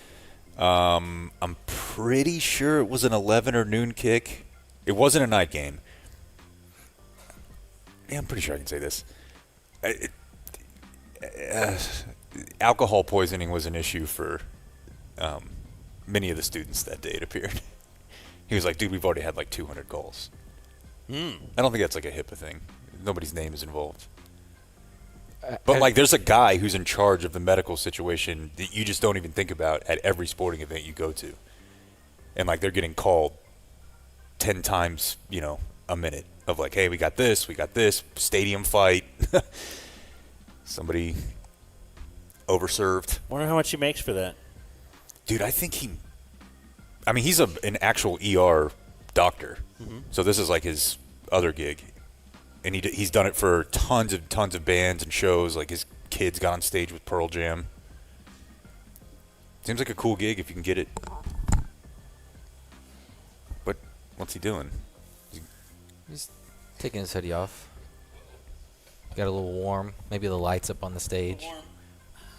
I'm pretty sure it was an 11 or noon kick. It wasn't a night game. Yeah, I'm pretty sure I can say this. Alcohol poisoning was an issue for many of the students that day, it appeared. He was like, dude, we've already had like 200 calls. I don't think that's like a HIPAA thing. Nobody's name is involved. But like there's a guy who's in charge of the medical situation that you just don't even think about at every sporting event you go to. And like they're getting called 10 times, a minute of like, hey, we got this, stadium fight. Somebody overserved. Wonder how much he makes for that. Dude, I think he's an actual ER doctor. So this is like his other gig. And he's done it for tons of bands and shows. Like his kids got on stage with Pearl Jam. Seems like a cool gig if you can get it. But what's he doing? He's taking his hoodie off. Got a little warm. Maybe the lights up on the stage.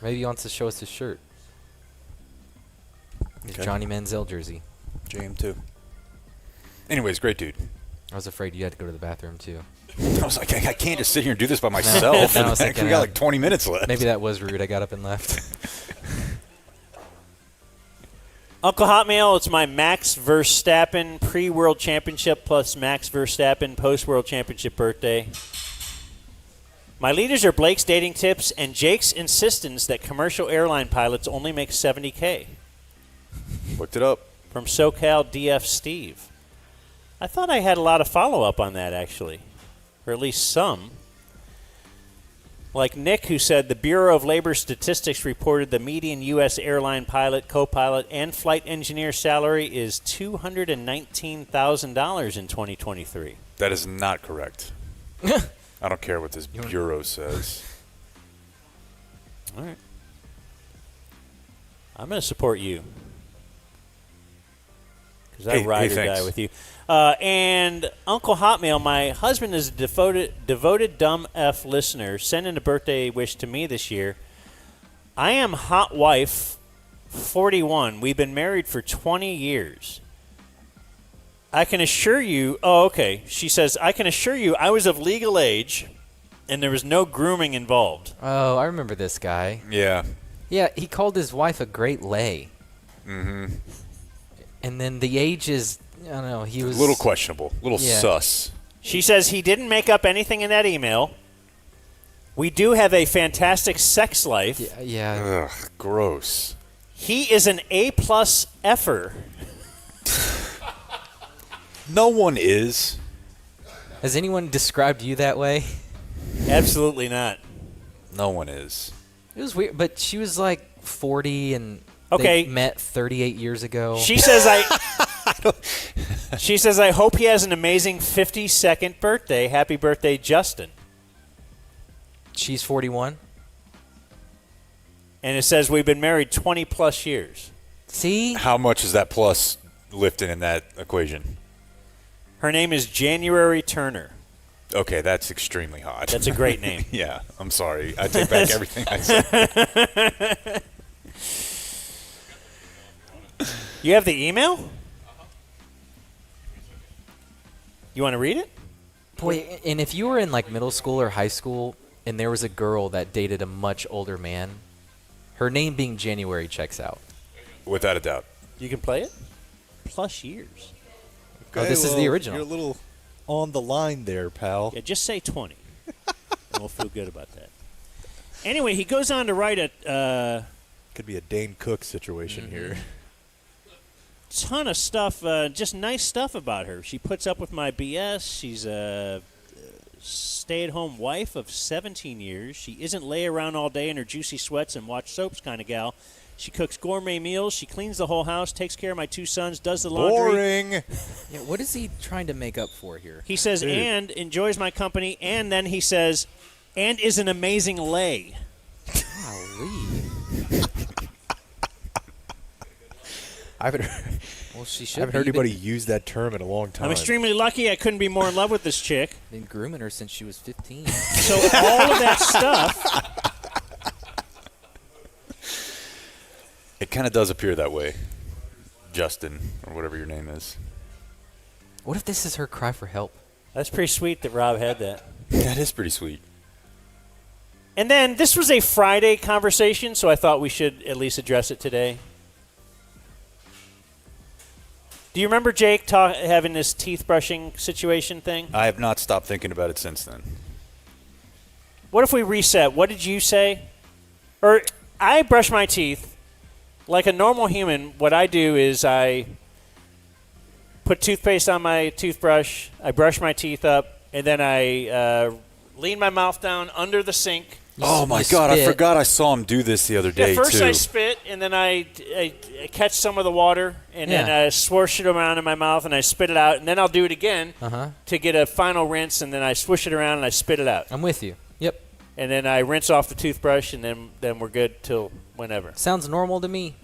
Maybe he wants to show us his shirt. His Johnny Manziel jersey. JM2. Anyways, great dude. I was afraid you had to go to the bathroom too. I was like, I can't just sit here and do this by myself. I was thinking, we got like 20 minutes left. Maybe that was rude. I got up and left. Uncle Hotmail, it's my Max Verstappen pre-World Championship plus Max Verstappen post-World Championship birthday. My leaders are Blake's dating tips and Jake's insistence that commercial airline pilots only make $70K. Looked it up. From SoCal DF Steve. I thought I had a lot of follow-up on that, actually. Or at least some. Like Nick, who said the Bureau of Labor Statistics reported the median U.S. airline pilot, co-pilot, and flight engineer salary is $219,000 in 2023. That is not correct. I don't care what this bureau says. All right. I'm going to support you. Because I ride or die with you. And Uncle Hotmail, my husband is a devoted dumb F listener. Send in a birthday wish to me this year. I am hot wife 41. We've been married for 20 years. I can assure you, she says, I can assure you I was of legal age And there was no grooming involved. Oh, I remember this guy. Yeah. Yeah, he called his wife a great lay. Mm-hmm. And then the age is, I don't know, he was... A little questionable. A little sus. She says he didn't make up anything in that email. We do have a fantastic sex life. Yeah. Ugh, gross. He is an A-plus effer. No one is. Has anyone described you that way? Absolutely not. No one is. It was weird, but she was like 40 and Okay. they met 38 years ago. She says She says I hope he has an amazing 52nd birthday. Happy birthday, Justin. She's 41. And it says we've been married 20 plus years. See? How much is that plus lifting in that equation? Her name is January Turner. Okay, that's extremely hot. That's a great name. Yeah, I'm sorry. I take back everything I said. You have the email? You want to read it? Boy, and if you were in like middle school or high school and there was a girl that dated a much older man, her name being January checks out. Without a doubt. You can play it? Plus years. Oh, this is the original. You're a little on the line there, pal. Yeah, just say 20. And we'll feel good about that. Anyway, he goes on to write a... Could be a Dane Cook situation here. ton of stuff, just nice stuff about her. She puts up with my BS. She's a stay-at-home wife of 17 years. She isn't lay around all day in her juicy sweats and watch soaps kind of gal. She cooks gourmet meals. She cleans the whole house, takes care of my 2 sons, does the laundry. Boring. Yeah, what is he trying to make up for here? He says, and enjoys my company, and then he says, and is an amazing lay. Golly. I haven't heard anybody use that term in a long time. I'm extremely lucky I couldn't be more in love with this chick. Been grooming her since she was 15. So all of that stuff... It kind of does appear that way, Justin, or whatever your name is. What if this is her cry for help? That's pretty sweet that Rob had that. That is pretty sweet. And then this was a Friday conversation, so I thought we should at least address it today. Do you remember Jake having this teeth brushing situation thing? I have not stopped thinking about it since then. What if we reset? What did you say? Or I brush my teeth. Like a normal human, what I do is I put toothpaste on my toothbrush, I brush my teeth up, and then I lean my mouth down under the sink. Oh, my God. I forgot I saw him do this the other day, First too. I spit, and then I catch some of the water, and then I swoosh it around in my mouth, and I spit it out, and then I'll do it again to get a final rinse, and then I swoosh it around, and I spit it out. I'm with you. Yep. And then I rinse off the toothbrush, and then we're good till whenever. Sounds normal to me.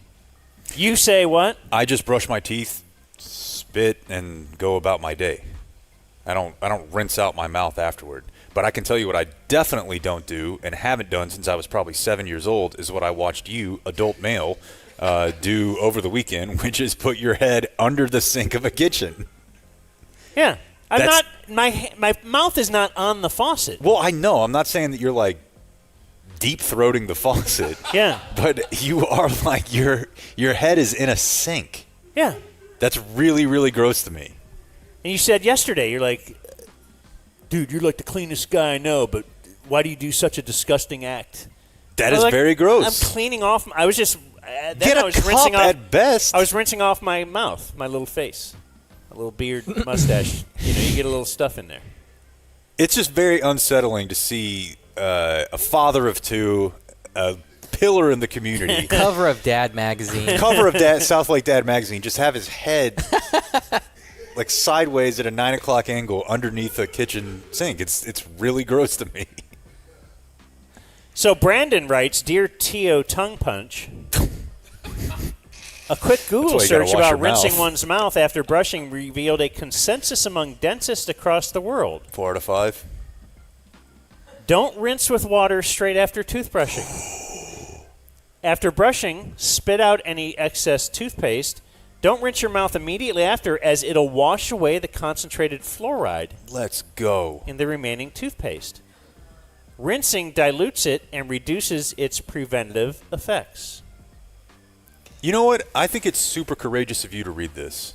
You say what? I just brush my teeth, spit, and go about my day. I don't rinse out my mouth afterward. But I can tell you what I definitely don't do and haven't done since I was probably 7 years old is what I watched you, adult male, do over the weekend, which is put your head under the sink of a kitchen. Yeah. My mouth is not on the faucet. Well, I know. I'm not saying that you're like deep-throating the faucet. Yeah. But you are like your head is in a sink. Yeah. That's really, really gross to me. And you said yesterday, you're like, dude, you're like the cleanest guy I know, but why do you do such a disgusting act? That is very gross. I'm cleaning off. I was just Get a cup at best. I was rinsing off my mouth, my little face, a little beard, mustache. You get a little stuff in there. It's just very unsettling to see a father of 2, a pillar in the community, Cover of Dad magazine. cover of South Lake Dad magazine, just have his head like sideways at a 9 o'clock angle underneath a kitchen sink. It's really gross to me. So Brandon writes, Dear T.O. Tongue Punch, a quick Google search about rinsing one's mouth after brushing revealed a consensus among dentists across the world. 4 out of 5. Don't rinse with water straight after toothbrushing. After brushing, spit out any excess toothpaste. Don't rinse your mouth immediately after, as it'll wash away the concentrated fluoride. Let's go. In the remaining toothpaste. Rinsing dilutes it and reduces its preventative effects. You know what? I think it's super courageous of you to read this.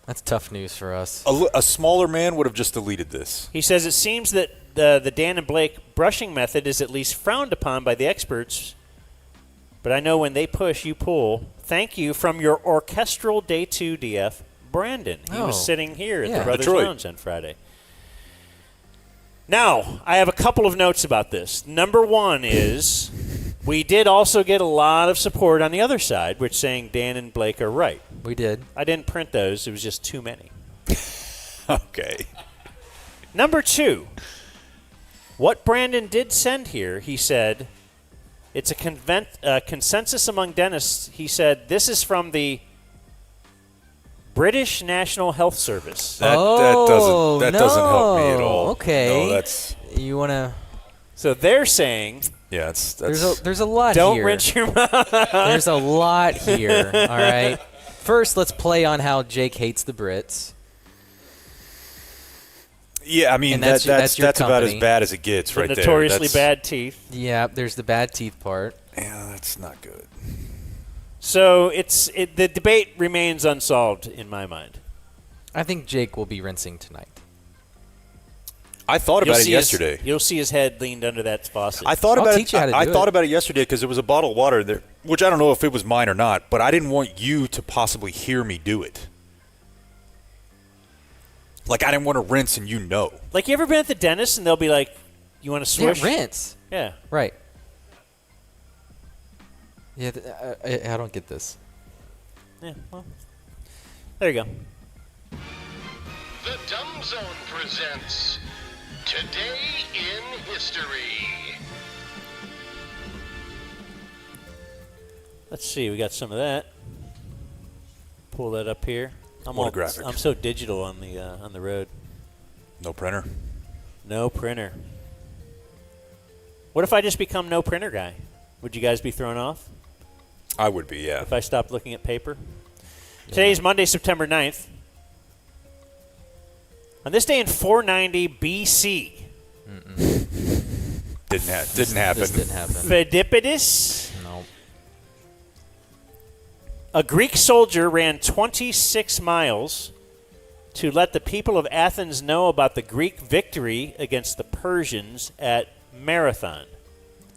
That's tough news for us. A smaller man would have just deleted this. He says it seems that the Dan and Blake brushing method is at least frowned upon by the experts, but I know when they push, you pull. Thank you from your orchestral Day 2 DF, Brandon. He was sitting here at the Brothers Lounge on Friday. Now, I have a couple of notes about this. Number one is we did also get a lot of support on the other side, which saying Dan and Blake are right. We did. I didn't print those. It was just too many. Okay. Number two, what Brandon did send here, he said, it's a consensus among dentists. He said, this is from the British National Health Service. That doesn't help me at all. Okay. No, that's you want to. So they're saying. Yeah, that's there's a lot don't here. Don't rinse your mouth. There's a lot here. All right. First, let's play on how Jake hates the Brits. Yeah, I mean that's about as bad as it gets, right there. Notoriously bad teeth. Yeah, there's the bad teeth part. Yeah, that's not good. So the debate remains unsolved in my mind. I think Jake will be rinsing tonight. I thought about it yesterday. You'll see his head leaned under that faucet. I thought about it. I thought about it yesterday because there was a bottle of water there, which I don't know if it was mine or not, but I didn't want you to possibly hear me do it. Like, I didn't want to rinse and you know. Like, you ever been at the dentist and they'll be like, you want to swish? Yeah, rinse. Yeah. Right. Yeah, I don't get this. Yeah, well, there you go. The Dumb Zone presents Today in History. Let's see, we got some of that. Pull that up here. I'm so digital on the road. No printer. No printer. What if I just become no printer guy? Would you guys be thrown off? I would be, yeah. If I stopped looking at paper? Yeah. Today's Monday, September 9th. On this day in 490 BC. Didn't happen. This didn't happen. Phidippides. No. A Greek soldier ran 26 miles to let the people of Athens know about the Greek victory against the Persians at Marathon.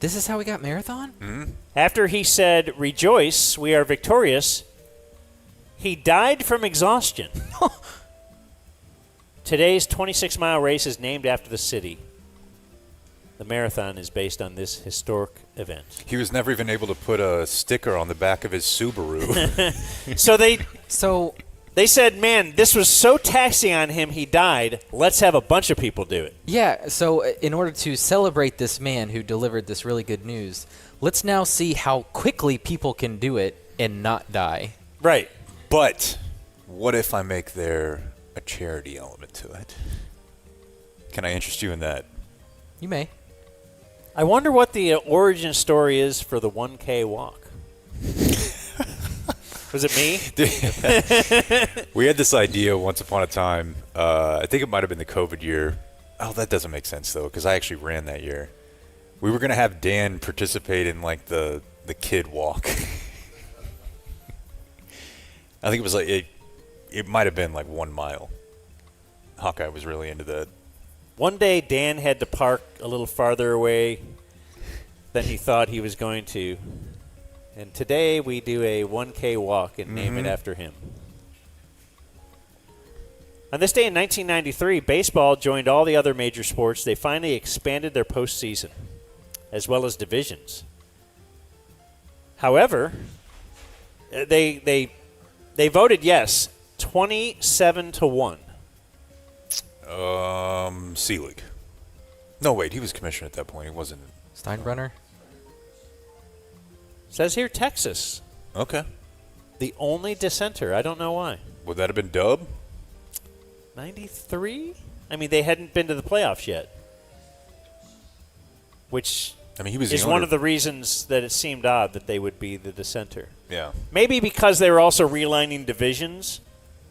This is how we got Marathon? Mm-hmm. After he said, "Rejoice, we are victorious," he died from exhaustion. Today's 26-mile race is named after the city. The marathon is based on this historic event. He was never even able to put a sticker on the back of his Subaru. So they said, man, this was so taxing on him, he died. Let's have a bunch of people do it. Yeah, so in order to celebrate this man who delivered this really good news, let's now see how quickly people can do it and not die. Right. But what if I make there a charity element to it? Can I interest you in that? You may. I wonder what the origin story is for the 1K walk. Was it me? We had this idea once upon a time. I think it might have been the COVID year. Oh, that doesn't make sense, though, because I actually ran that year. We were going to have Dan participate in, like, the kid walk. I think it was like it might have been like 1 mile. Hawkeye was really into that. One day, Dan had to park a little farther away than he thought he was going to. And today, we do a 1K walk and name it after him. On this day in 1993, baseball joined all the other major sports. They finally expanded their postseason, as well as divisions. However, they voted yes, 27-1. Seelig. No, wait, he was commissioner at that point. He wasn't. Steinbrenner? Says here Texas. Okay. The only dissenter. I don't know why. Would that have been Dub? 93? I mean, they hadn't been to the playoffs yet. Which he was is one of the reasons that it seemed odd that they would be the dissenter. Yeah. Maybe because they were also realigning divisions.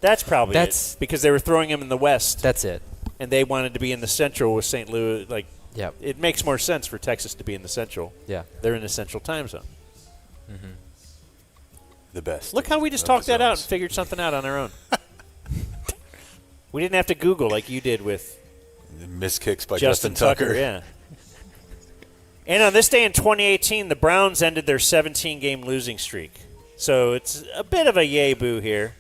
That's probably it. Because they were throwing them in the West. That's it. And they wanted to be in the Central with St. Louis, like Yeah. It makes more sense for Texas to be in the Central. Yeah. They're in the Central time zone. Mm-hmm. The best. Look how we just talked that out and figured something out on our own. We didn't have to Google like you did with missed kicks by Justin Justin Tucker. Yeah. And on this day in 2018, the Browns ended their 17-game losing streak. So it's a bit of a yay boo here.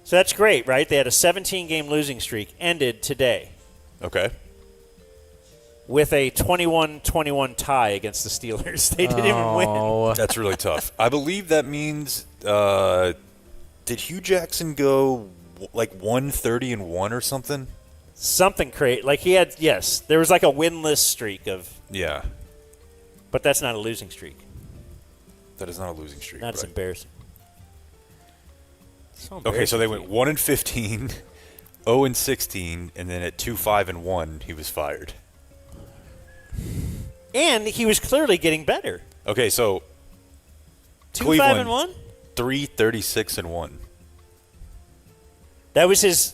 So that's great, right? They had a 17-game losing streak ended today. Okay. With a 21-21 tie against the Steelers. They didn't even win. That's really tough. I believe that means did Hugh Jackson go like 130-1 or something? Something crazy. Like he had, yes, there was like a winless streak of. Yeah. But that's not a losing streak. That is not a losing streak. That's right. embarrassing. Okay, so they went 1-15, 0-16, and then at 2-5-1, he was fired. And he was clearly getting better. Okay, so 2-5-1? 3-36-1. That was his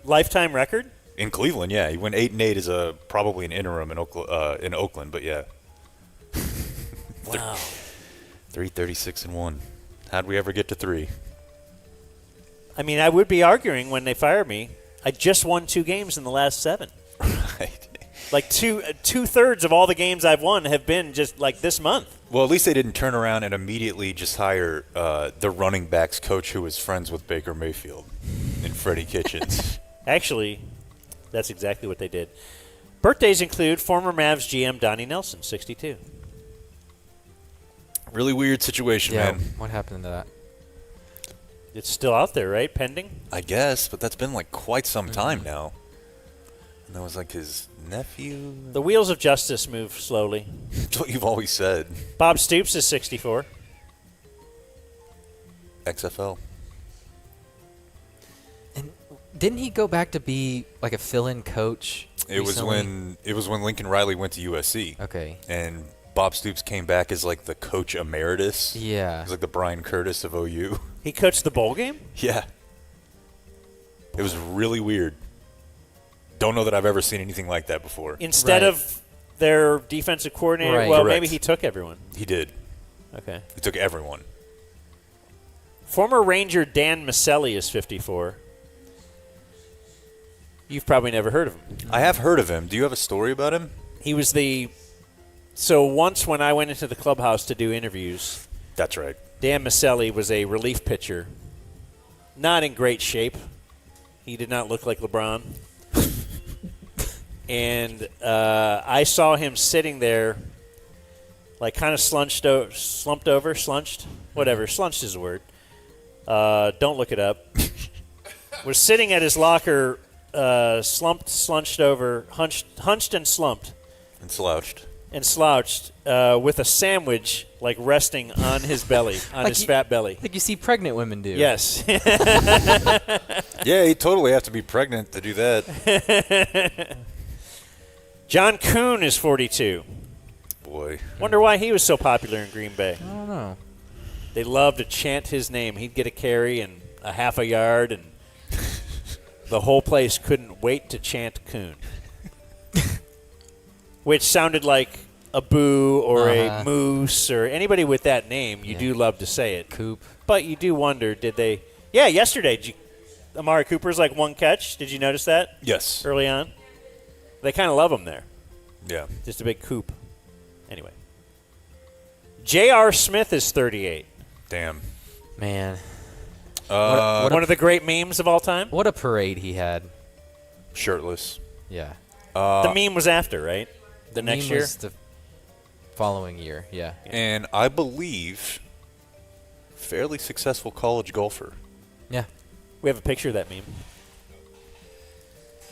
lifetime record? In Cleveland, yeah. He went 8-8 as probably an interim in Oakland, but yeah. Wow. 3-36-1. How'd we ever get to 3? I mean, I would be arguing when they fire me. I just won 2 games in the last 7. Right. Like two-thirds of all the games I've won have been just like this month. Well, at least they didn't turn around and immediately just hire the running backs coach who was friends with Baker Mayfield and Freddie Kitchens. Actually, that's exactly what they did. Birthdays include former Mavs GM Donnie Nelson, 62. Really weird situation, Yeah, man. what happened to that? It's still out there, right? Pending? I guess, but that's been like quite some time now. And that was like his nephew. The wheels of justice move slowly. That's what you've always said. Bob Stoops is 64. XFL. And didn't he go back to be like a fill-in coach? It was when Lincoln Riley went to USC. Okay. And Bob Stoops came back as like the coach emeritus. Yeah. He's like the Brian Curtis of OU. He coached the bowl game? Yeah. It was really weird. Don't know that I've ever seen anything like that before. Instead of their defensive coordinator? Right. Well, Correct. maybe he took everyone. He did. Okay. He took everyone. Former Ranger Dan Maselli is 54. You've probably never heard of him. I have heard of him. Do you have a story about him? He was so once when I went into the clubhouse to do interviews. That's right. Dan Maselli was a relief pitcher. Not in great shape. He did not look like LeBron. And I saw him sitting there, like kind of slumped over, whatever. Slunched is a word. Don't look it up. Was sitting at his locker, slunched over, hunched and slumped. And slouched. With a sandwich, like resting on his belly, on his fat belly. Like you see pregnant women do. Yes. Yeah, you totally have to be pregnant to do that. John Kuhn is 42. Boy. Wonder why he was so popular in Green Bay. I don't know. They loved to chant his name. He'd get a carry and a half a yard, and the whole place couldn't wait to chant Kuhn. Which sounded like a boo or a moose or anybody with that name. You do love to say it. Coop. But you do wonder, did they? Yeah, yesterday, Amari Cooper's like one catch. Did you notice that? Yes. Early on? They kind of love him there. Yeah. Just a big coop. Anyway. J.R. Smith is 38. Damn. Man. One of the great memes of all time? What a parade he had. Shirtless. Yeah. The meme was after, right? The next meme year? was the following year, yeah. And I believe fairly successful college golfer. Yeah. We have a picture of that meme.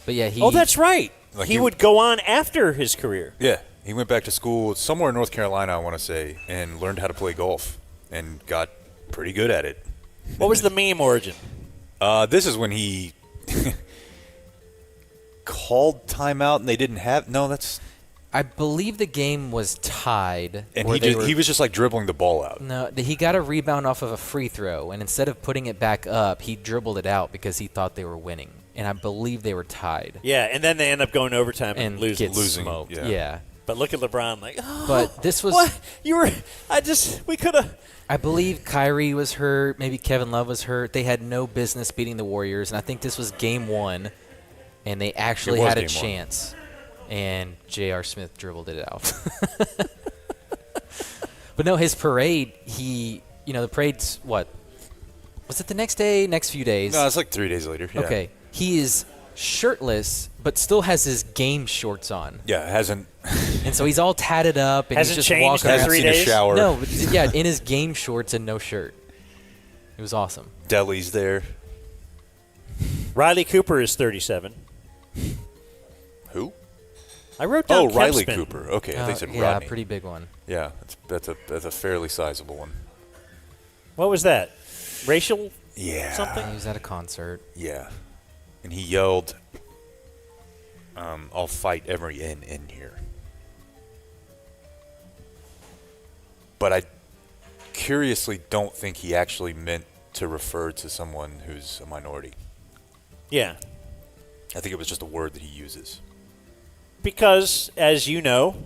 But yeah, he... Oh, that's right. Like he would go on after his career. Yeah. He went back to school somewhere in North Carolina, I want to say, and learned how to play golf and got pretty good at it. What was the meme origin? This is when he called timeout and they didn't have... No, that's... I believe the game was tied. And he was just like dribbling the ball out. No, he got a rebound off of a free throw, and instead of putting it back up, he dribbled it out because he thought they were winning. And I believe they were tied. Yeah, and then they end up going overtime and losing. Smoked. Yeah. But look at LeBron, like, oh, but this was what? We could have. I believe Kyrie was hurt. Maybe Kevin Love was hurt. They had no business beating the Warriors, and I think this was game 1, and they actually had a chance. And J.R. Smith dribbled it out. But no, his parade, the parade's what? Was it the next day, next few days? No, it's like 3 days later. Yeah. Okay. He is shirtless, but still has his game shorts on. Yeah, hasn't. And so he's all tatted up, and hasn't he's just changed walking in around. 3 days? A shower. No, but yeah, in his game shorts and no shirt. It was awesome. Deli's there. Riley Cooper is 37. Who? I wrote down Riley Kempspin. Cooper. Okay, I think you said yeah, Rodney. pretty big one. Yeah, that's a fairly sizable one. What was that? Racial? Yeah. Something? He was at a concert. Yeah. And he yelled, I'll fight every N in here. But I curiously don't think he actually meant to refer to someone who's a minority. Yeah. I think it was just a word that he uses. Because, as you know,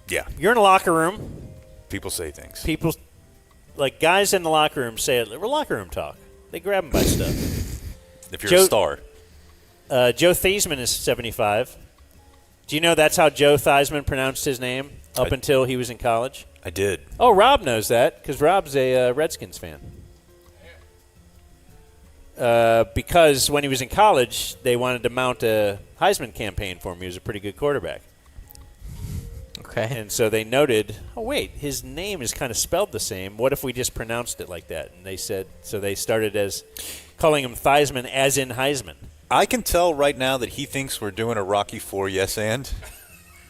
yeah, you're in a locker room. People say things. People, like guys in the locker room say it. We're locker room talk. They grab them by stuff. If you're a star. Joe Theismann is 75. Do you know that's how Joe Theismann pronounced his name up until he was in college? I did. Oh, Rob knows that because Rob's a Redskins fan. Because when he was in college, they wanted to mount a Heisman campaign for him. He was a pretty good quarterback. Okay. And so they noted, oh, wait, his name is kind of spelled the same. What if we just pronounced it like that? And they said, so they started as calling him Theismann as in Heisman. I can tell right now that he thinks we're doing a Rocky IV yes and.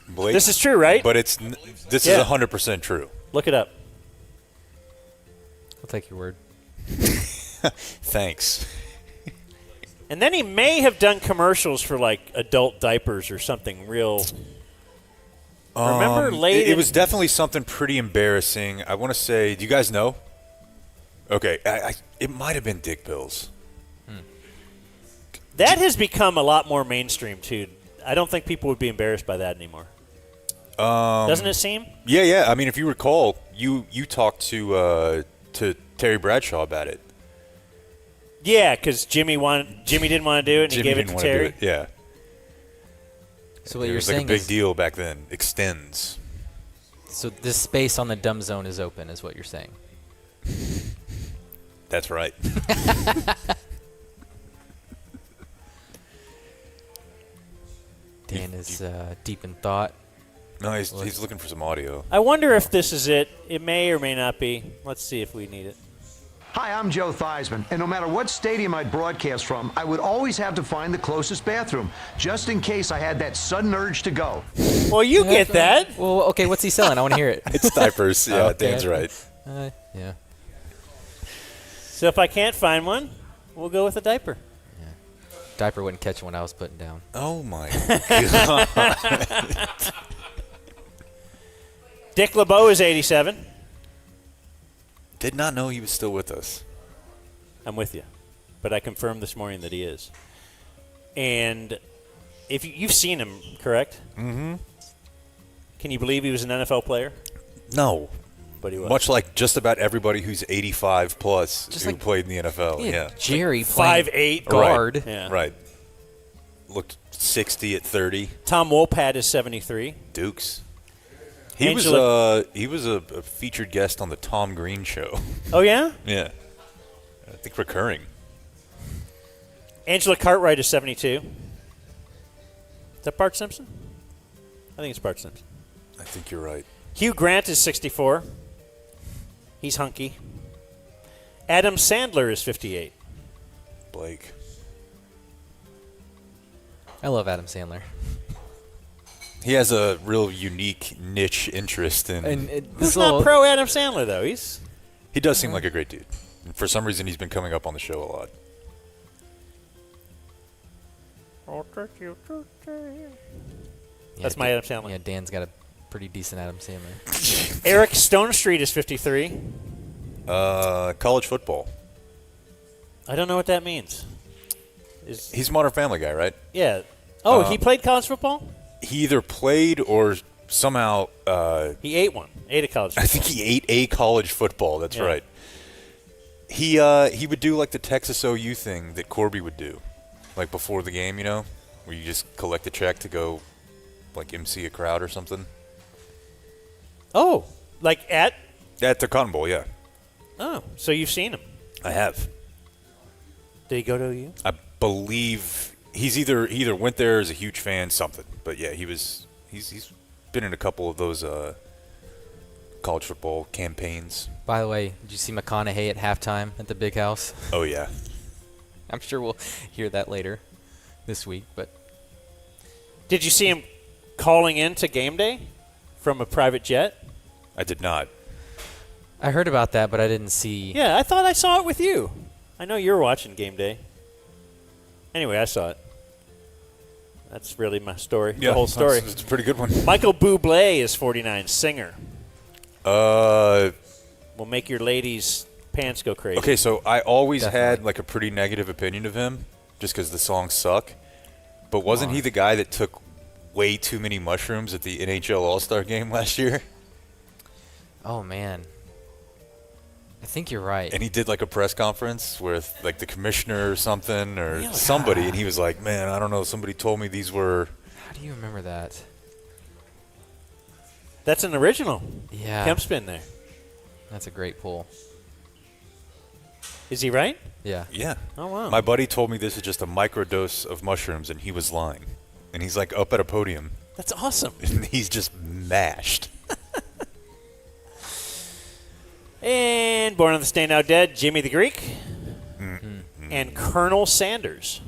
Blake, this is true, right? But this is 100% true. Look it up. I'll take your word. Thanks. And then he may have done commercials for like adult diapers or something real. Remember late? It was definitely something pretty embarrassing. I want to say, do you guys know? Okay, it might have been Dick Bills. That has become a lot more mainstream too. I don't think people would be embarrassed by that anymore. Doesn't it seem? Yeah. I mean, if you recall, you talked to Terry Bradshaw about it. Yeah, because Jimmy didn't want to do it, and he gave it to Terry. Yeah. So what it you're was saying like a big is, deal back then. Extends. So this space on the dumb zone is open, is what you're saying. That's right. Dan is deep in thought. No, he's looking for some audio. I wonder if this is it. It may or may not be. Let's see if we need it. Hi, I'm Joe Theismann, and no matter what stadium I'd broadcast from, I would always have to find the closest bathroom, just in case I had that sudden urge to go. Well, you get that. Well, okay, what's he selling? I want to hear it. It's diapers. Yeah, okay. Dan's right. Yeah. So if I can't find one, we'll go with a diaper. Yeah. Diaper wouldn't catch what I was putting down. Oh, my God. Dick LeBeau is 87. Did not know he was still with us. I'm with you. But I confirmed this morning that he is. And if you've seen him, correct? Mm-hmm. Can you believe he was an NFL player? No. But he was. Much like just about everybody who's 85 plus just who like, played in the NFL. Yeah. Jerry 5'8" guard. Right. Yeah. Right. Looked 60 at 30. Tom Wopat is 73. Dukes. He was a featured guest on the Tom Green Show. Oh, yeah? Yeah. I think recurring. Angela Cartwright is 72. Is that Bart Simpson? I think it's Bart Simpson. I think you're right. Hugh Grant is 64. He's hunky. Adam Sandler is 58. Blake. I love Adam Sandler. He has a real unique niche interest in. Who's not pro Adam Sandler, though? He does seem like a great dude. And for some reason, he's been coming up on the show a lot. That's my Adam Sandler. Yeah, Dan's got a pretty decent Adam Sandler. Eric Stone Street is 53. College football. I don't know what that means. He's a Modern Family guy, right? Yeah. Oh, he played college football? He either played or somehow... he ate one. Ate a college football. I think he ate a college football. That's right. He would do like the Texas OU thing that Corby would do, like before the game, you know, where you just collect a check to go, like MC a crowd or something. Oh, like at the Cotton Bowl, yeah. Oh, so you've seen him? I have. Did he go to OU? I believe he either went there as a huge fan, something. But yeah, he's been in a couple of those college football campaigns. By the way, did you see McConaughey at halftime at the Big House? Oh, yeah. I'm sure we'll hear that later this week. But did you see him calling in to game day from a private jet? I did not. I heard about that, but I didn't see. Yeah, I thought I saw it with you. I know you were watching game day. Anyway, I saw it. That's really my story. Yeah, the whole story. It's a pretty good one. Michael Bublé is 49, singer. Will make your ladies' pants go crazy. Okay, so I always had like a pretty negative opinion of him just because the songs suck. But wasn't he the guy that took way too many mushrooms at the NHL All-Star game last year? Oh, man. I think you're right. And he did like a press conference with like the commissioner or something or somebody, and he was like, man, I don't know, somebody told me these were... How do you remember that? That's an original. Yeah. Kemp's been there. That's a great pull. Is he right? Yeah. Yeah. Oh, wow. My buddy told me this is just a microdose of mushrooms, and he was lying. And he's like up at a podium. That's awesome. And he's just mashed. And Born on this Day Now Dead, Jimmy the Greek. And Colonel Sanders.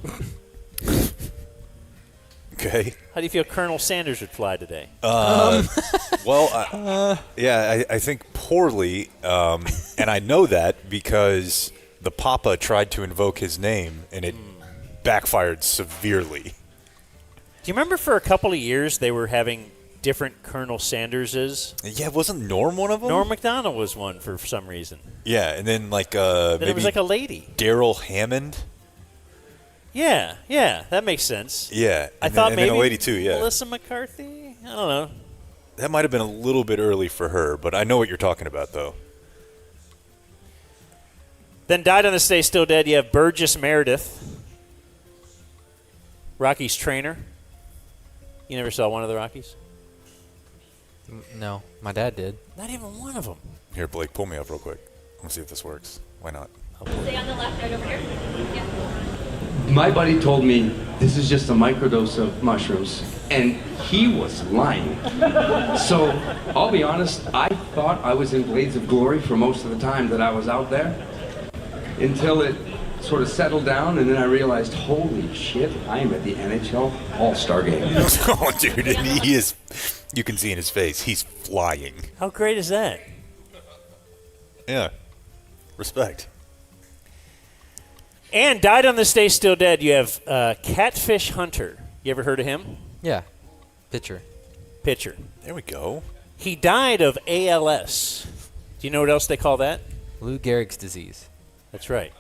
Okay. How do you feel Colonel Sanders would fly today? Well, yeah, I think poorly, and I know that because the Papa tried to invoke his name, and it backfired severely. Do you remember for a couple of years they were having different Colonel Sanderses? Yeah, wasn't Norm one of them? Norm Macdonald was one for some reason. Yeah, and then like Then maybe it was like a lady. Daryl Hammond. Yeah, that makes sense. Yeah, I thought and maybe then a lady too. Yeah, Melissa McCarthy. I don't know. That might have been a little bit early for her, but I know what you're talking about, though. Then died on this day, still dead. You have Burgess Meredith, Rockies trainer. You never saw one of the Rockies? No, my dad did. Not even one of them. Here, Blake, pull me up real quick. Let's see if this works. Why not? Stay on the left, right over here. Yeah. My buddy told me this is just a microdose of mushrooms, and he was lying. So, I'll be honest, I thought I was in Blades of Glory for most of the time that I was out there, until it sort of settled down, and then I realized, holy shit, I am at the NHL All-Star Game. Oh, dude, and he is, you can see in his face, he's flying. How great is that? Yeah. Respect. And died on this day, still dead. You have Catfish Hunter. You ever heard of him? Yeah. Pitcher. There we go. He died of ALS. Do you know what else they call that? Lou Gehrig's disease. That's right.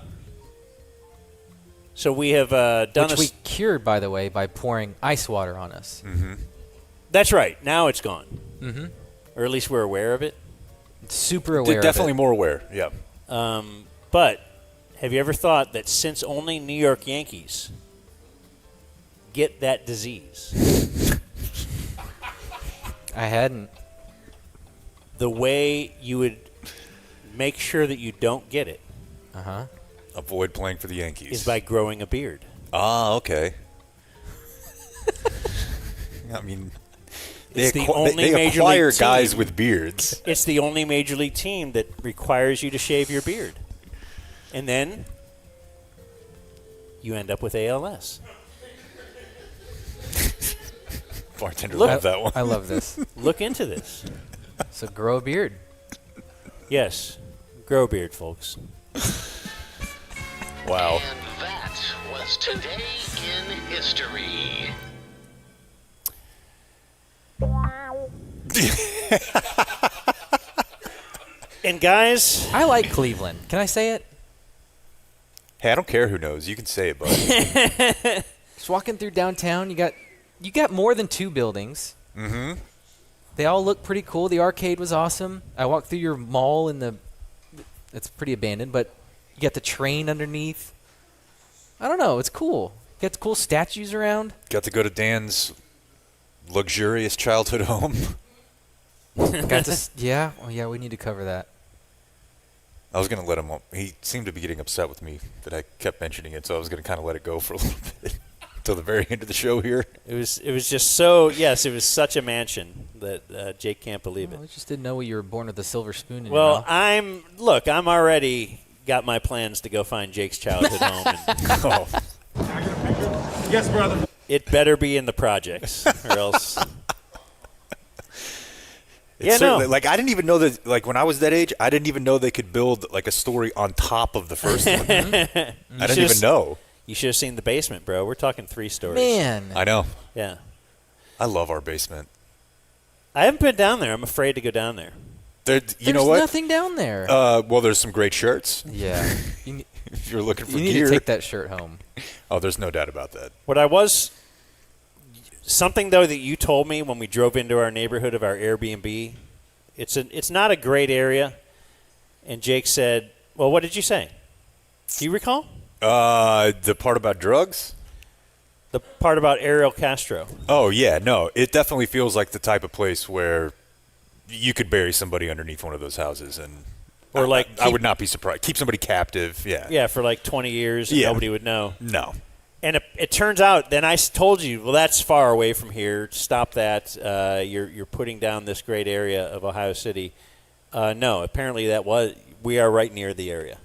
So we have done Which we cured, by the way, by pouring ice water on us. Mm-hmm. That's right. Now it's gone. Mm-hmm. Or at least we're aware of it. Super aware Definitely of it. more aware, yeah. But have you ever thought that since only New York Yankees get that disease, I hadn't. The way you would make sure that you don't get it avoid playing for the Yankees is by growing a beard. Ah, okay. I mean, It's the only they major acquire league guys team. with beards. It's the only major league team that requires you to shave your beard. And then you end up with ALS. Bartender loved that one. I love this. Look into this. So grow a beard. Yes. Grow a beard, folks. Wow. And that was Today in History. And guys, I like Cleveland. Can I say it? Hey, I don't care who knows. You can say it, buddy. Just walking through downtown, you got more than 2 buildings. Mm-hmm. They all look pretty cool. The arcade was awesome. I walked through your mall it's pretty abandoned, but you got the train underneath. I don't know. It's cool. You got cool statues around. Got to go to Dan's luxurious childhood home. Yeah. Oh, yeah, we need to cover that. I was going to let him. He seemed to be getting upset with me that I kept mentioning it, so I was going to kind of let it go for a little bit until the very end of the show here. It was just so. Yes, it was such a mansion that Jake can't believe it. I just didn't know you were born with a silver spoon in your Well, mouth. I'm already got my plans to go find Jake's childhood home. Yes, brother. It better be in the projects, or else. It's like I didn't even know that. Like when I was that age, I didn't even know they could build like a story on top of the first one. I didn't even know. You should have seen the basement, bro. We're talking 3 stories. Man, I know. Yeah, I love our basement. I haven't been down there. I'm afraid to go down there. There's nothing down there. Well, there's some great shirts. Yeah. If you're looking for you need gear. to take that shirt home. Oh, there's no doubt about that. Something though that you told me when we drove into our neighborhood of our Airbnb, it's not a great area, and Jake said, "Well, what did you say? Do you recall?" The part about drugs? The part about Ariel Castro. Oh yeah, no, it definitely feels like the type of place where you could bury somebody underneath one of those houses, and or I would not be surprised. Keep somebody captive, yeah. Yeah, for like 20 years, and nobody would know. No. And it turns out, then I told you, well, that's far away from here. Stop that. You're putting down this great area of Ohio City. No, apparently we are right near the area.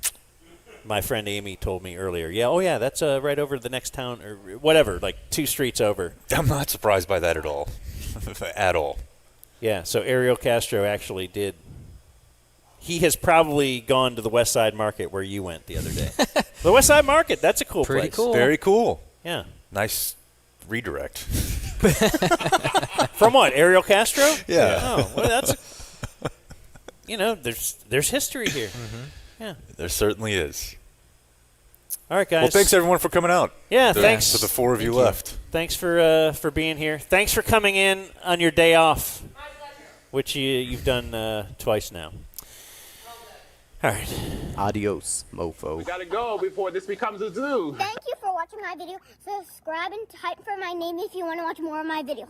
My friend Amy told me earlier. Yeah, oh yeah, that's right over the next town or whatever, like 2 streets over. I'm not surprised by that at all. At all. Yeah, so Ariel Castro actually did. He has probably gone to the West Side Market where you went the other day. The West Side Market, that's a cool Pretty place. cool. Very cool. Yeah. Nice redirect. From what, Ariel Castro? Yeah. Oh, well, that's there's history here. Mm-hmm. Yeah. There certainly is. All right, guys. Well, thanks everyone for coming out. Yeah, thanks for the 4 of you left. Thanks for being here. Thanks for coming in on your day off, which you've done twice now. All right. Adios, mofo. We gotta go before this becomes a zoo. Thank you for watching my video. Subscribe and type for my name if you want to watch more of my video.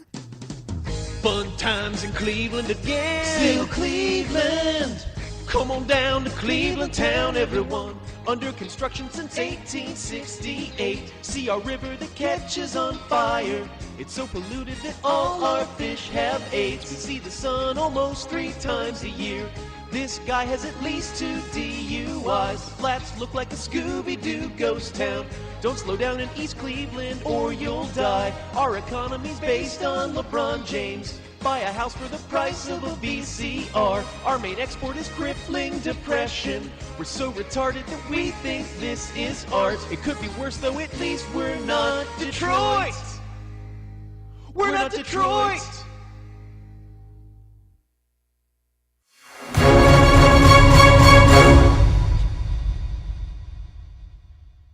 Fun times in Cleveland again. Still Cleveland. Come on down to Cleveland town, everyone. Under construction since 1868. See our river that catches on fire. It's so polluted that all our fish have AIDS. We see the sun almost 3 times a year. This guy has at least 2 DUIs. Flats look like a Scooby-Doo ghost town. Don't slow down in East Cleveland or you'll die. Our economy's based on LeBron James. Buy a house for the price of a VCR. Our main export is crippling depression. We're so retarded that we think this is art. It could be worse though, at least we're not Detroit. We're not Detroit.